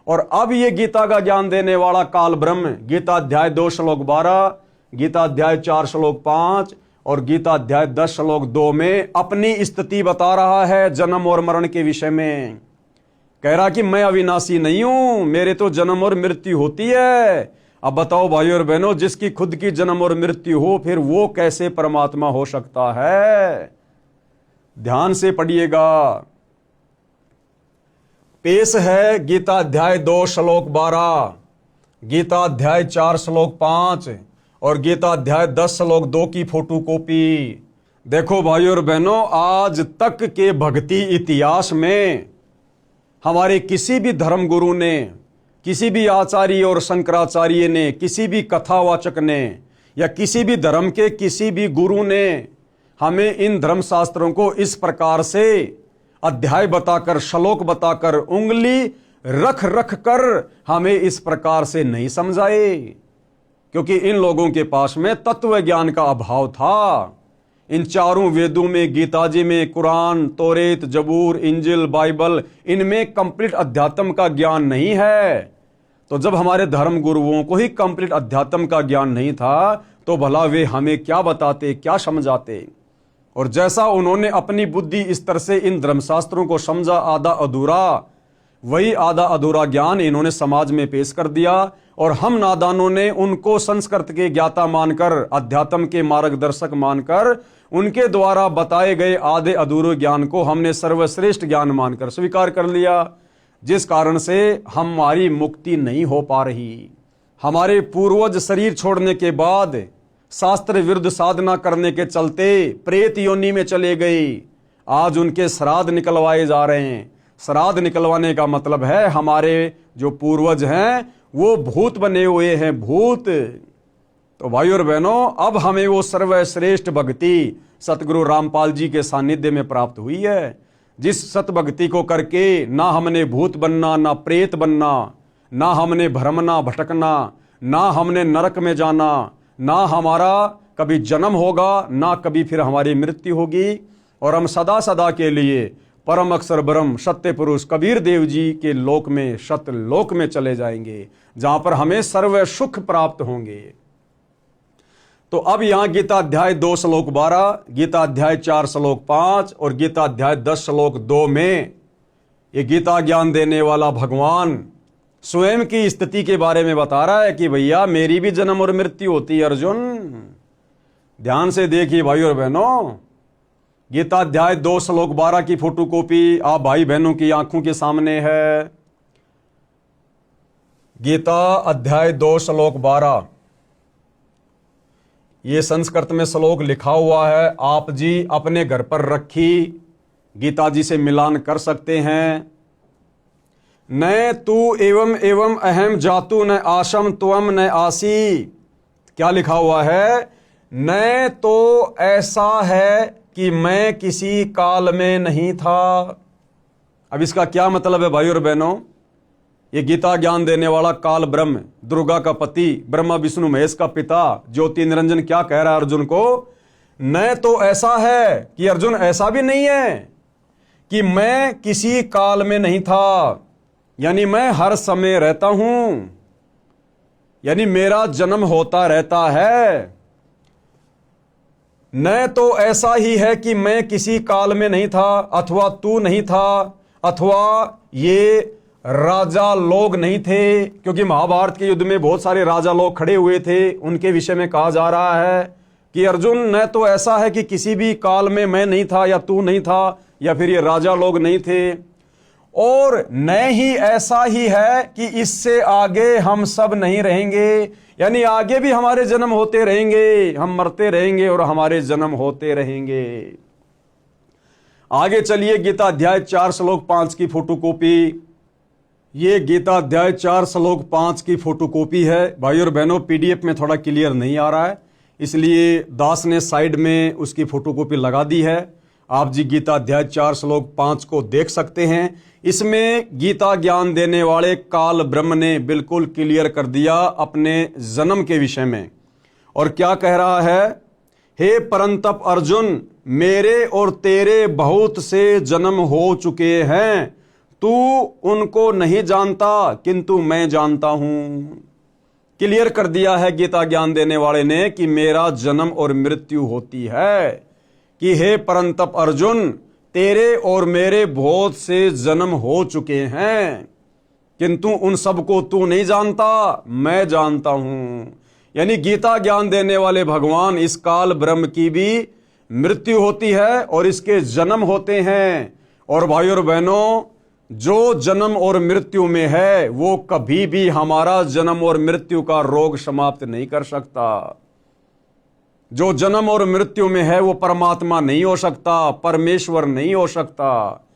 और अब ये गीता का ज्ञान देने वाला काल ब्रह्म गीता अध्याय 2 श्लोक 12, गीता अध्याय 4 श्लोक 5 और गीता अध्याय 10 श्लोक 2 में अपनी स्थिति बता रहा है जन्म और मरण के विषय में। कह रहा कि मैं अविनाशी नहीं हूं, मेरे तो जन्म और मृत्यु होती है। अब बताओ भाइयों और बहनों, जिसकी खुद की जन्म और मृत्यु हो, फिर वो कैसे परमात्मा हो सकता है? ध्यान से पढ़िएगा। पेश है गीता अध्याय 2 श्लोक 12, गीता अध्याय 4 श्लोक 5 और गीता अध्याय 10 श्लोक 2 की फोटोकॉपी। देखो भाइयों और बहनों, आज तक के भक्ति इतिहास में हमारे किसी भी धर्म गुरु ने, किसी भी आचार्य और शंकराचार्य ने, किसी भी कथावाचक ने या किसी भी धर्म के किसी भी गुरु ने हमें इन धर्मशास्त्रों को इस प्रकार से अध्याय बताकर, श्लोक बताकर, उंगली रख रख कर हमें इस प्रकार से नहीं समझाए, क्योंकि इन लोगों के पास में तत्व ज्ञान का अभाव था। इन चारों वेदों में, गीता जी में, कुरान, तौरेत, जबूर, इंजिल, बाइबल, इनमें कंप्लीट अध्यात्म का ज्ञान नहीं है। तो जब हमारे धर्म गुरुओं को ही कंप्लीट अध्यात्म का ज्ञान नहीं था, तो भला वे हमें क्या बताते, क्या समझाते? और जैसा उन्होंने अपनी बुद्धि स्तर से इन धर्मशास्त्रों को समझा आधा अधूरा, वही आधा अधूरा ज्ञान इन्होंने समाज में पेश कर दिया। और हम नादानों ने उनको संस्कृत के ज्ञाता मानकर, अध्यात्म के मार्गदर्शक मानकर, उनके द्वारा बताए गए आधे अधूरे ज्ञान को हमने सर्वश्रेष्ठ ज्ञान मानकर स्वीकार कर लिया, जिस कारण से हमारी मुक्ति नहीं हो पा रही। हमारे पूर्वज शरीर छोड़ने के बाद शास्त्र विरुद्ध साधना करने के चलते प्रेत योनि में चले गए। आज उनके श्राद्ध निकलवाए जा रहे हैं। श्राद्ध निकलवाने का मतलब है हमारे जो पूर्वज हैं वो भूत बने हुए हैं, भूत। तो भाइयों और बहनों, अब हमें वो सर्वश्रेष्ठ भक्ति सतगुरु रामपाल जी के सानिध्य में प्राप्त हुई है, जिस सत भक्ति को करके ना हमने भूत बनना, ना प्रेत बनना, ना हमने भ्रमना भटकना, ना हमने नरक में जाना, ना हमारा कभी जन्म होगा, ना कभी फिर हमारी मृत्यु होगी। और हम सदा सदा के लिए परम अक्षर ब्रह्म सत्य पुरुष कबीर देव जी के लोक में, सत्य लोक में चले जाएंगे, जहां पर हमें सर्व सुख प्राप्त होंगे। तो अब यहां गीता अध्याय 2 श्लोक 12, गीता अध्याय 4 श्लोक 5 और गीता अध्याय 10 श्लोक 2 में ये गीता ज्ञान देने वाला भगवान स्वयं की स्थिति के बारे में बता रहा है कि भैया मेरी भी जन्म और मृत्यु होती है अर्जुन। ध्यान से देखिए भाइयों और बहनों, गीता अध्याय 2 श्लोक 12 की फोटोकॉपी आप भाई बहनों की आंखों के सामने है। गीता अध्याय 2 श्लोक 12, ये संस्कृत में श्लोक लिखा हुआ है, आप जी अपने घर पर रखी गीता जी से मिलान कर सकते हैं। न तू एवं एवं अहम जातु न आशम त्वम न आसी। क्या लिखा हुआ है? न तो ऐसा है कि मैं किसी काल में नहीं था। अब इसका क्या मतलब है भाइयों और बहनों? ये गीता ज्ञान देने वाला काल ब्रह्म, दुर्गा का पति, ब्रह्मा विष्णु महेश का पिता, ज्योति निरंजन क्या कह रहा है अर्जुन को? न तो ऐसा है कि अर्जुन ऐसा भी नहीं है कि मैं किसी काल में नहीं था, यानी मैं हर समय रहता हूं, यानी मेरा जन्म होता रहता है। न तो ऐसा ही है कि मैं किसी काल में नहीं था, अथवा तू नहीं था, अथवा ये राजा लोग नहीं थे, क्योंकि महाभारत के युद्ध में बहुत सारे राजा लोग खड़े हुए थे, उनके विषय में कहा जा रहा है कि अर्जुन न तो ऐसा है कि किसी भी काल में मैं नहीं था या तू नहीं था या फिर ये राजा लोग नहीं थे, और न ही ऐसा ही है कि इससे आगे हम सब नहीं रहेंगे, यानी आगे भी हमारे जन्म होते रहेंगे, हम मरते रहेंगे और हमारे जन्म होते रहेंगे। आगे चलिए गीता अध्याय 4 श्लोक 5 की फोटोकॉपी। ये गीता अध्याय 4 श्लोक 5 की फोटोकॉपी है भाइयों और बहनों। पीडीएफ में थोड़ा क्लियर नहीं आ रहा है, इसलिए दास ने साइड में उसकी फोटोकॉपी लगा दी है। आप जी गीता अध्याय 4 श्लोक 5 को देख सकते हैं। इसमें गीता ज्ञान देने वाले काल ब्रह्म ने बिल्कुल क्लियर कर दिया अपने जन्म के विषय में। और क्या कह रहा है? हे परंतप अर्जुन, मेरे और तेरे बहुत से जन्म हो चुके हैं, तू उनको नहीं जानता किंतु मैं जानता हूं। क्लियर कर दिया है गीता ज्ञान देने वाले ने कि मेरा जन्म और मृत्यु होती है, कि हे परंतप अर्जुन, तेरे और मेरे बहुत से जन्म हो चुके हैं, किंतु उन सबको तू नहीं जानता, मैं जानता हूं। यानी गीता ज्ञान देने वाले भगवान इस काल ब्रह्म की भी मृत्यु होती है और इसके जन्म होते हैं। और भाई और बहनों, जो जन्म और मृत्यु में है वो कभी भी हमारा जन्म और मृत्यु का रोग समाप्त नहीं कर सकता। जो जन्म और मृत्यु में है वो परमात्मा नहीं हो सकता, परमेश्वर नहीं हो सकता।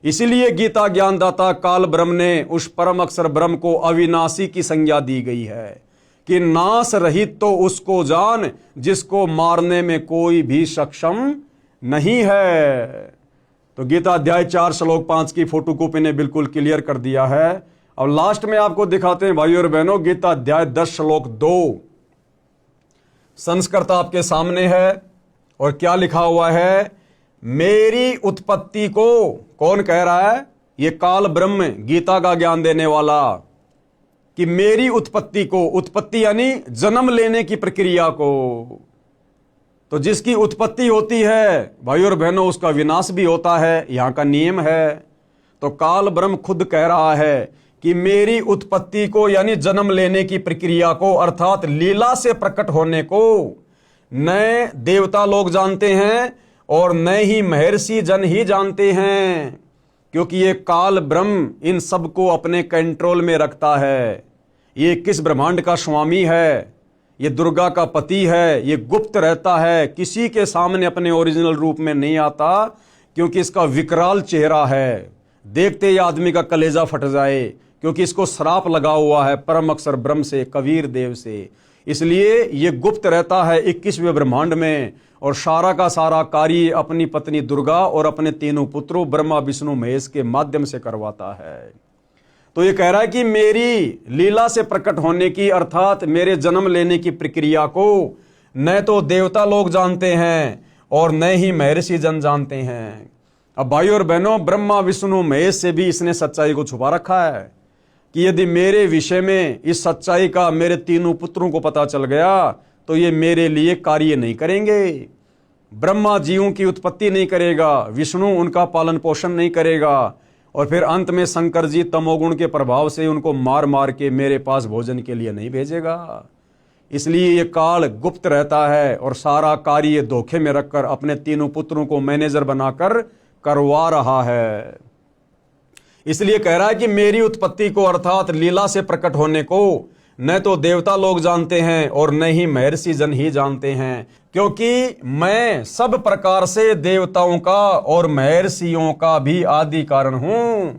इसीलिए गीता ज्ञानदाता काल ब्रह्म ने उस परम अक्षर ब्रह्म को अविनाशी की संज्ञा दी गई है कि नाश रहित तो उसको जान जिसको मारने में कोई भी सक्षम नहीं है। तो गीता अध्याय 4 श्लोक 5 की फोटोकॉपी ने बिल्कुल क्लियर कर दिया है। अब लास्ट में आपको दिखाते हैं भाई और बहनों, गीता अध्याय 10 श्लोक 2 संस्कृत आपके सामने है और क्या लिखा हुआ है, मेरी उत्पत्ति को, कौन कह रहा है, ये काल ब्रह्म गीता का ज्ञान देने वाला, कि मेरी उत्पत्ति को, उत्पत्ति यानी जन्म लेने की प्रक्रिया को, तो जिसकी उत्पत्ति होती है भाई और बहनों उसका विनाश भी होता है, यहां का नियम है। तो काल ब्रह्म खुद कह रहा है कि मेरी उत्पत्ति को यानी जन्म लेने की प्रक्रिया को, अर्थात लीला से प्रकट होने को न देवता लोग जानते हैं और न ही महर्षि जन ही जानते हैं, क्योंकि ये काल ब्रह्म इन सबको अपने कंट्रोल में रखता है। ये किस ब्रह्मांड का स्वामी है, ये दुर्गा का पति है, ये गुप्त रहता है, किसी के सामने अपने ओरिजिनल रूप में नहीं आता, क्योंकि इसका विकराल चेहरा है, देखते ही आदमी का कलेजा फट जाए, क्योंकि इसको श्राप लगा हुआ है परम अक्षर ब्रह्म से, कबीर देव से। इसलिए ये गुप्त रहता है 21वें ब्रह्मांड में और सारा का सारा कार्य अपनी पत्नी दुर्गा और अपने तीनों पुत्रों ब्रह्मा विष्णु महेश के माध्यम से करवाता है। तो ये कह रहा है कि मेरी लीला से प्रकट होने की, अर्थात मेरे जन्म लेने की प्रक्रिया को न तो देवता लोग जानते हैं और न ही महर्षि जन जानते हैं। अब भाई और बहनों, ब्रह्मा विष्णु महेश से भी इसने सच्चाई को छुपा रखा है कि यदि मेरे विषय में इस सच्चाई का मेरे तीनों पुत्रों को पता चल गया तो ये मेरे लिए कार्य नहीं करेंगे। ब्रह्मा जीवों की उत्पत्ति नहीं करेगा, विष्णु उनका पालन पोषण नहीं करेगा, और फिर अंत में शंकर जी तमोगुण के प्रभाव से उनको मार मार के मेरे पास भोजन के लिए नहीं भेजेगा। इसलिए ये काल गुप्त रहता है और सारा कार्य धोखे में रखकर अपने तीनों पुत्रों को मैनेजर बनाकर करवा रहा है। इसलिए कह रहा है कि मेरी उत्पत्ति को, अर्थात लीला से प्रकट होने को न तो देवता लोग जानते हैं और न ही महर्षि जन ही जानते हैं, क्योंकि मैं सब प्रकार से देवताओं का और महर्षियों का भी आदि कारण हूं।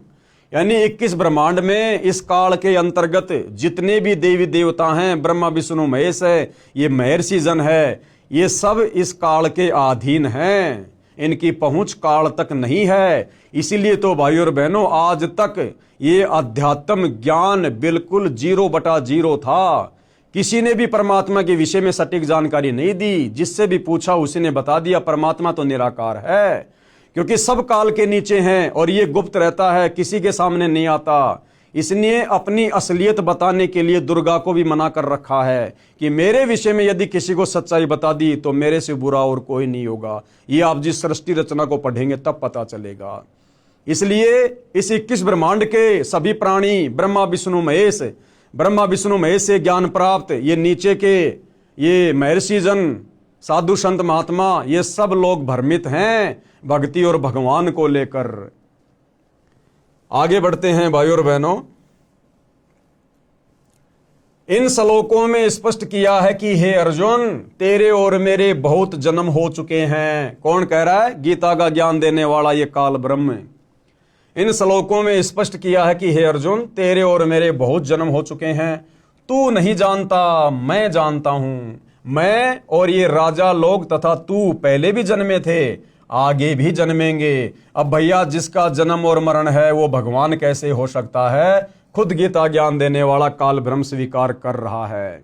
यानी 21 ब्रह्मांड में इस काल के अंतर्गत जितने भी देवी देवता हैं, ब्रह्मा विष्णु महेश है, ये महर्षि जन है, ये सब इस काल के अधीन हैं, इनकी पहुंच काल तक नहीं है। इसीलिए तो भाई और बहनों, आज तक ये अध्यात्म ज्ञान बिल्कुल 0/0 था। किसी ने भी परमात्मा के विषय में सटीक जानकारी नहीं दी, जिससे भी पूछा उसी ने बता दिया परमात्मा तो निराकार है, क्योंकि सब काल के नीचे हैं और ये गुप्त रहता है, किसी के सामने नहीं आता। इसलिए अपनी असलियत बताने के लिए दुर्गा को भी मना कर रखा है कि मेरे विषय में यदि किसी को सच्चाई बता दी तो मेरे से बुरा और कोई नहीं होगा। ये आप जिस सृष्टि रचना को पढ़ेंगे तब पता चलेगा। इसलिए इस 21 ब्रह्मांड के सभी प्राणी ब्रह्मा विष्णु महेश से ज्ञान प्राप्त, ये नीचे के ये महर्षि जन, साधु संत महात्मा, ये सब लोग भ्रमित हैं भक्ति और भगवान को लेकर। आगे बढ़ते हैं भाई और बहनों, इन श्लोकों में स्पष्ट किया है कि हे अर्जुन, तेरे और मेरे बहुत जन्म हो चुके हैं। कौन कह रहा है? गीता का ज्ञान देने वाला ये काल ब्रह्म। इन श्लोकों में स्पष्ट किया है कि हे अर्जुन, तेरे और मेरे बहुत जन्म हो चुके हैं, तू नहीं जानता, मैं जानता हूं। मैं और ये राजा लोग तथा तू पहले भी जन्मे थे, आगे भी जन्मेंगे। अब भैया जिसका जन्म और मरण है वो भगवान कैसे हो सकता है? खुद गीता ज्ञान देने वाला काल ब्रह्म स्वीकार कर रहा है।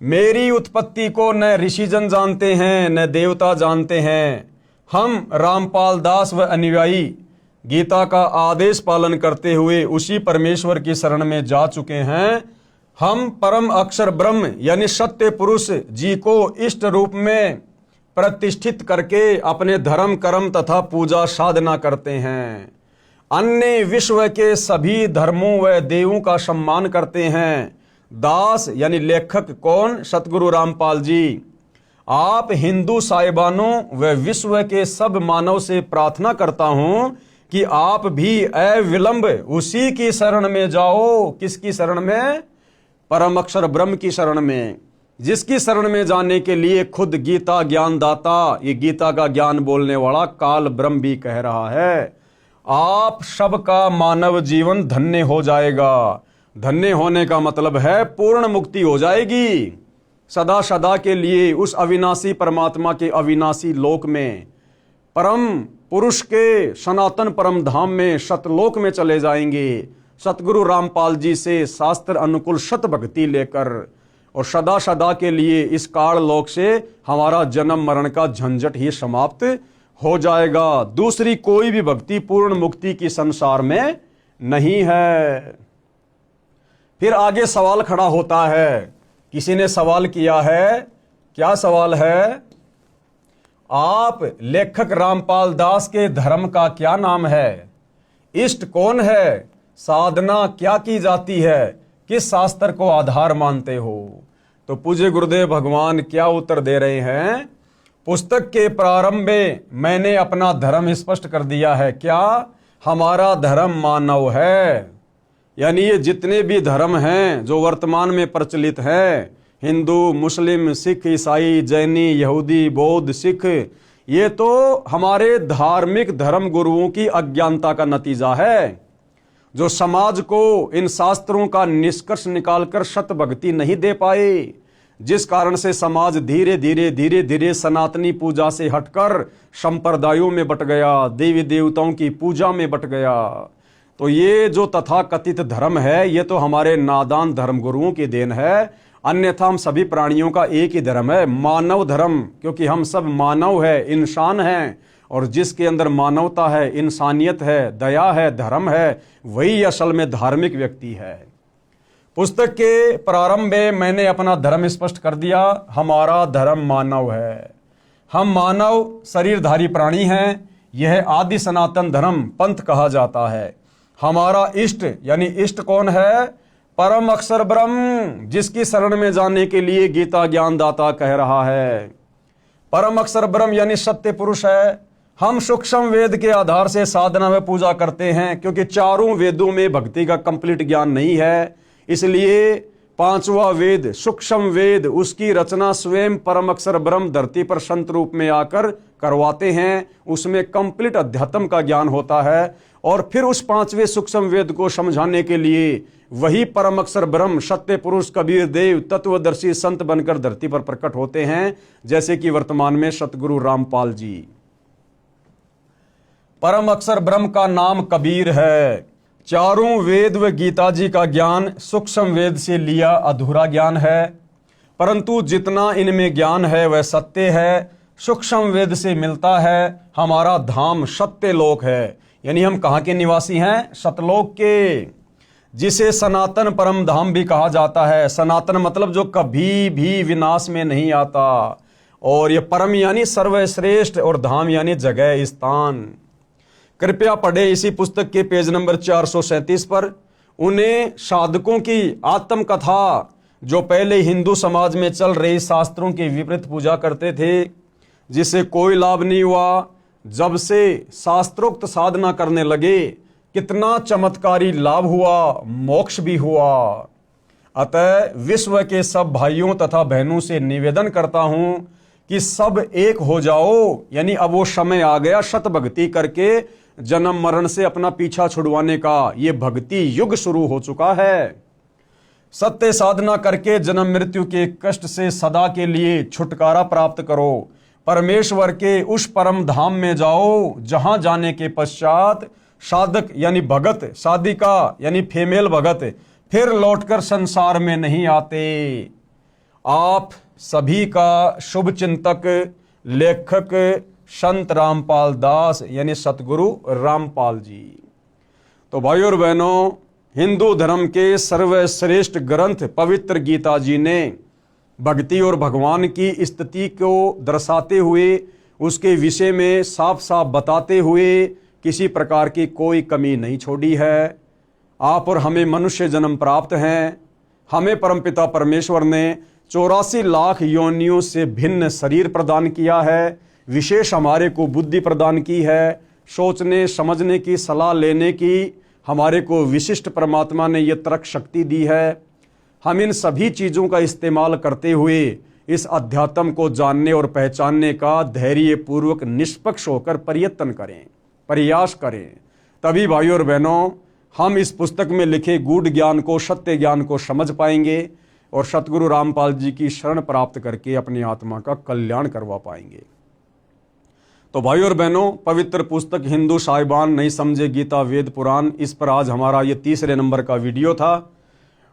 मेरी उत्पत्ति को न ऋषिजन जानते हैं न देवता जानते हैं। हम रामपाल दास व अनुयायी गीता का आदेश पालन करते हुए उसी परमेश्वर की शरण में जा चुके हैं। हम परम अक्षर ब्रह्म यानी सत्य पुरुष जी को इष्ट रूप में प्रतिष्ठित करके अपने धर्म कर्म तथा पूजा साधना करते हैं। अन्य विश्व के सभी धर्मों व देवों का सम्मान करते हैं। दास यानी लेखक कौन? सतगुरु रामपाल जी। आप हिंदू साहिबानों व विश्व के सब मानव से प्रार्थना करता हूं कि आप भी अविलंब उसी की शरण में जाओ। किसकी शरण में? परम अक्षर ब्रह्म की शरण में, जिसकी शरण में जाने के लिए खुद गीता ज्ञानदाता, ये गीता का ज्ञान बोलने वाला काल ब्रह्म भी कह रहा है। आप सबका मानव जीवन धन्य हो जाएगा। धन्य होने का मतलब है पूर्ण मुक्ति हो जाएगी सदा सदा के लिए उस अविनाशी परमात्मा के अविनाशी लोक में, परम पुरुष के सनातन परम धाम में, सतलोक में चले जाएंगे सतगुरु रामपाल जी से शास्त्र अनुकूल सत भक्ति लेकर, और सदा सदा के लिए इस काल लोक से हमारा जन्म मरण का झंझट ही समाप्त हो जाएगा। दूसरी कोई भी भक्ति पूर्ण मुक्ति की संसार में नहीं है। फिर आगे सवाल खड़ा होता है। किसी ने सवाल किया है, क्या सवाल है? आप लेखक रामपाल दास के धर्म का क्या नाम है? इष्ट कौन है? साधना क्या की जाती है? किस शास्त्र को आधार मानते हो? तो पूज्य गुरुदेव भगवान क्या उत्तर दे रहे हैं? पुस्तक के प्रारंभ में मैंने अपना धर्म स्पष्ट कर दिया है। क्या? हमारा धर्म मानव है। यानी ये जितने भी धर्म हैं जो वर्तमान में प्रचलित हैं, हिंदू, मुस्लिम, सिख, ईसाई, जैनी, यहूदी, बौद्ध, सिख, ये तो हमारे धार्मिक धर्म गुरुओं की अज्ञानता का नतीजा है, जो समाज को इन शास्त्रों का निष्कर्ष निकालकर सत भक्ति नहीं दे पाए, जिस कारण से समाज धीरे धीरे सनातनी पूजा से हटकर संप्रदायों में बट गया, देवी देवताओं की पूजा में बट गया। तो ये जो तथाकथित धर्म है, ये तो हमारे नादान धर्म गुरुओं की देन है। अन्यथा हम सभी प्राणियों का एक ही धर्म है, मानव धर्म, क्योंकि हम सब मानव है, इंसान हैं, और जिसके अंदर मानवता है, इंसानियत है, दया है, धर्म है, वही असल में धार्मिक व्यक्ति है। पुस्तक के प्रारंभ में मैंने अपना धर्म स्पष्ट कर दिया। हमारा धर्म मानव है। हम मानव शरीरधारी प्राणी हैं। यह आदि सनातन धर्म पंथ कहा जाता है। हमारा इष्ट यानी इष्ट कौन है? परम अक्षर ब्रह्म, जिसकी शरण में जाने के लिए गीता ज्ञानदाता कह रहा है। परम अक्षर ब्रह्म यानी सत्य पुरुष है। हम सूक्ष्म वेद के आधार से साधना में पूजा करते हैं, क्योंकि चारों वेदों में भक्ति का कंप्लीट ज्ञान नहीं है। इसलिए पांचवा वेद सूक्ष्म वेद, उसकी रचना स्वयं परम अक्षर ब्रह्म धरती पर संत रूप में आकर करवाते हैं। उसमें कंप्लीट अध्यात्म का ज्ञान होता है, और फिर उस पांचवें सूक्ष्म वेद को समझाने के लिए वही परम अक्षर ब्रह्म सत्य पुरुष कबीर देव तत्वदर्शी संत बनकर धरती पर प्रकट होते हैं, जैसे कि वर्तमान में सतगुरु रामपाल जी। परम अक्षर ब्रह्म का नाम कबीर है। चारों वेद व गीता जी का ज्ञान सूक्ष्म वेद से लिया अधूरा ज्ञान है, परंतु जितना इनमें ज्ञान है वह सत्य है, सूक्ष्म वेद से मिलता है। हमारा धाम सत्य लोक है, यानी हम कहाँ के निवासी हैं? सतलोक के, जिसे सनातन परम धाम भी कहा जाता है। सनातन मतलब जो कभी भी विनाश में नहीं आता, और ये परम यानी सर्वश्रेष्ठ, और धाम यानी जगह, स्थान। कृपया पढ़े इसी पुस्तक के पेज नंबर 437 पर उन्हें साधकों की आत्मकथा, जो पहले हिंदू समाज में चल रही शास्त्रों की विपरीत पूजा करते थे, जिससे कोई लाभ नहीं हुआ। जब से शास्त्रोक्त साधना करने लगे, कितना चमत्कारी लाभ हुआ, मोक्ष भी हुआ। अतः विश्व के सब भाइयों तथा बहनों से निवेदन करता हूं कि सब एक हो जाओ। यानी अब वो समय आ गया सत भक्ति करके जन्म मरण से अपना पीछा छुड़वाने का। ये भक्ति युग शुरू हो चुका है। सत्य साधना करके जन्म मृत्यु के कष्ट से सदा के लिए छुटकारा प्राप्त करो। परमेश्वर के उस परम धाम में जाओ, जहां जाने के पश्चात साधक यानी भगत, साधिका यानी फीमेल भगत फिर लौटकर संसार में नहीं आते। आप सभी का शुभ चिंतक लेखक संत रामपाल दास यानी सतगुरु रामपाल जी। तो भाइयों और बहनों, हिंदू धर्म के सर्वश्रेष्ठ ग्रंथ पवित्र गीता जी ने भक्ति और भगवान की स्थिति को दर्शाते हुए, उसके विषय में साफ साफ बताते हुए किसी प्रकार की कोई कमी नहीं छोड़ी है। आप और हमें मनुष्य जन्म प्राप्त हैं। हमें परमपिता परमेश्वर ने 84 लाख योनियों से भिन्न शरीर प्रदान किया है। विशेष हमारे को बुद्धि प्रदान की है, सोचने समझने की, सलाह लेने की हमारे को विशिष्ट परमात्मा ने यह तर्क शक्ति दी है। हम इन सभी चीज़ों का इस्तेमाल करते हुए इस अध्यात्म को जानने और पहचानने का धैर्य पूर्वक निष्पक्ष होकर प्रयत्न करें, प्रयास करें। तभी भाइयों और बहनों, हम इस पुस्तक में लिखे गूढ़ ज्ञान को, सत्य ज्ञान को समझ पाएंगे और सतगुरु रामपाल जी की शरण प्राप्त करके अपनी आत्मा का कल्याण करवा पाएंगे। तो भाइयों और बहनों, पवित्र पुस्तक हिंदू साहिबान नहीं समझे गीता वेद पुराण, इस पर आज हमारा ये 3रे नंबर का वीडियो था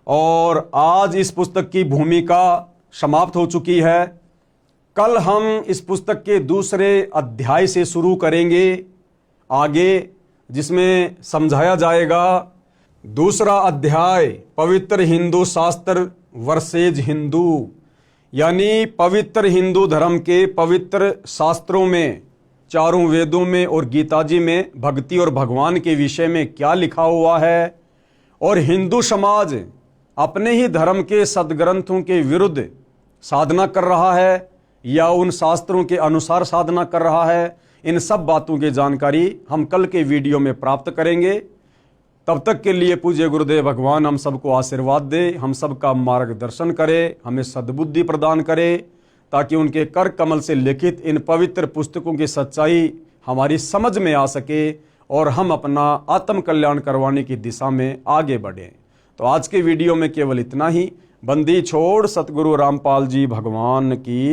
और आज इस पुस्तक की भूमिका समाप्त हो चुकी है। कल हम इस पुस्तक के 2 अध्याय से शुरू करेंगे आगे, जिसमें समझाया जाएगा 2 अध्याय पवित्र हिंदू शास्त्र वर्सेज हिंदू, यानी पवित्र हिंदू धर्म के पवित्र शास्त्रों में, 4 वेदों में और गीता जी में भक्ति और भगवान के विषय में क्या लिखा हुआ है और हिंदू समाज अपने ही धर्म के सदग्रंथों के विरुद्ध साधना कर रहा है या उन शास्त्रों के अनुसार साधना कर रहा है। इन सब बातों की जानकारी हम कल के वीडियो में प्राप्त करेंगे। तब तक के लिए पूज्य गुरुदेव भगवान हम सबको आशीर्वाद दे, हम सबका मार्गदर्शन करे, हमें सद्बुद्धि प्रदान करे, ताकि उनके कर कमल से लिखित इन पवित्र पुस्तकों की सच्चाई हमारी समझ में आ सके और हम अपना आत्म कल्याण करवाने की दिशा में आगे बढ़ें। तो आज के वीडियो में केवल इतना ही। बंदी छोड़ सतगुरु रामपाल जी भगवान की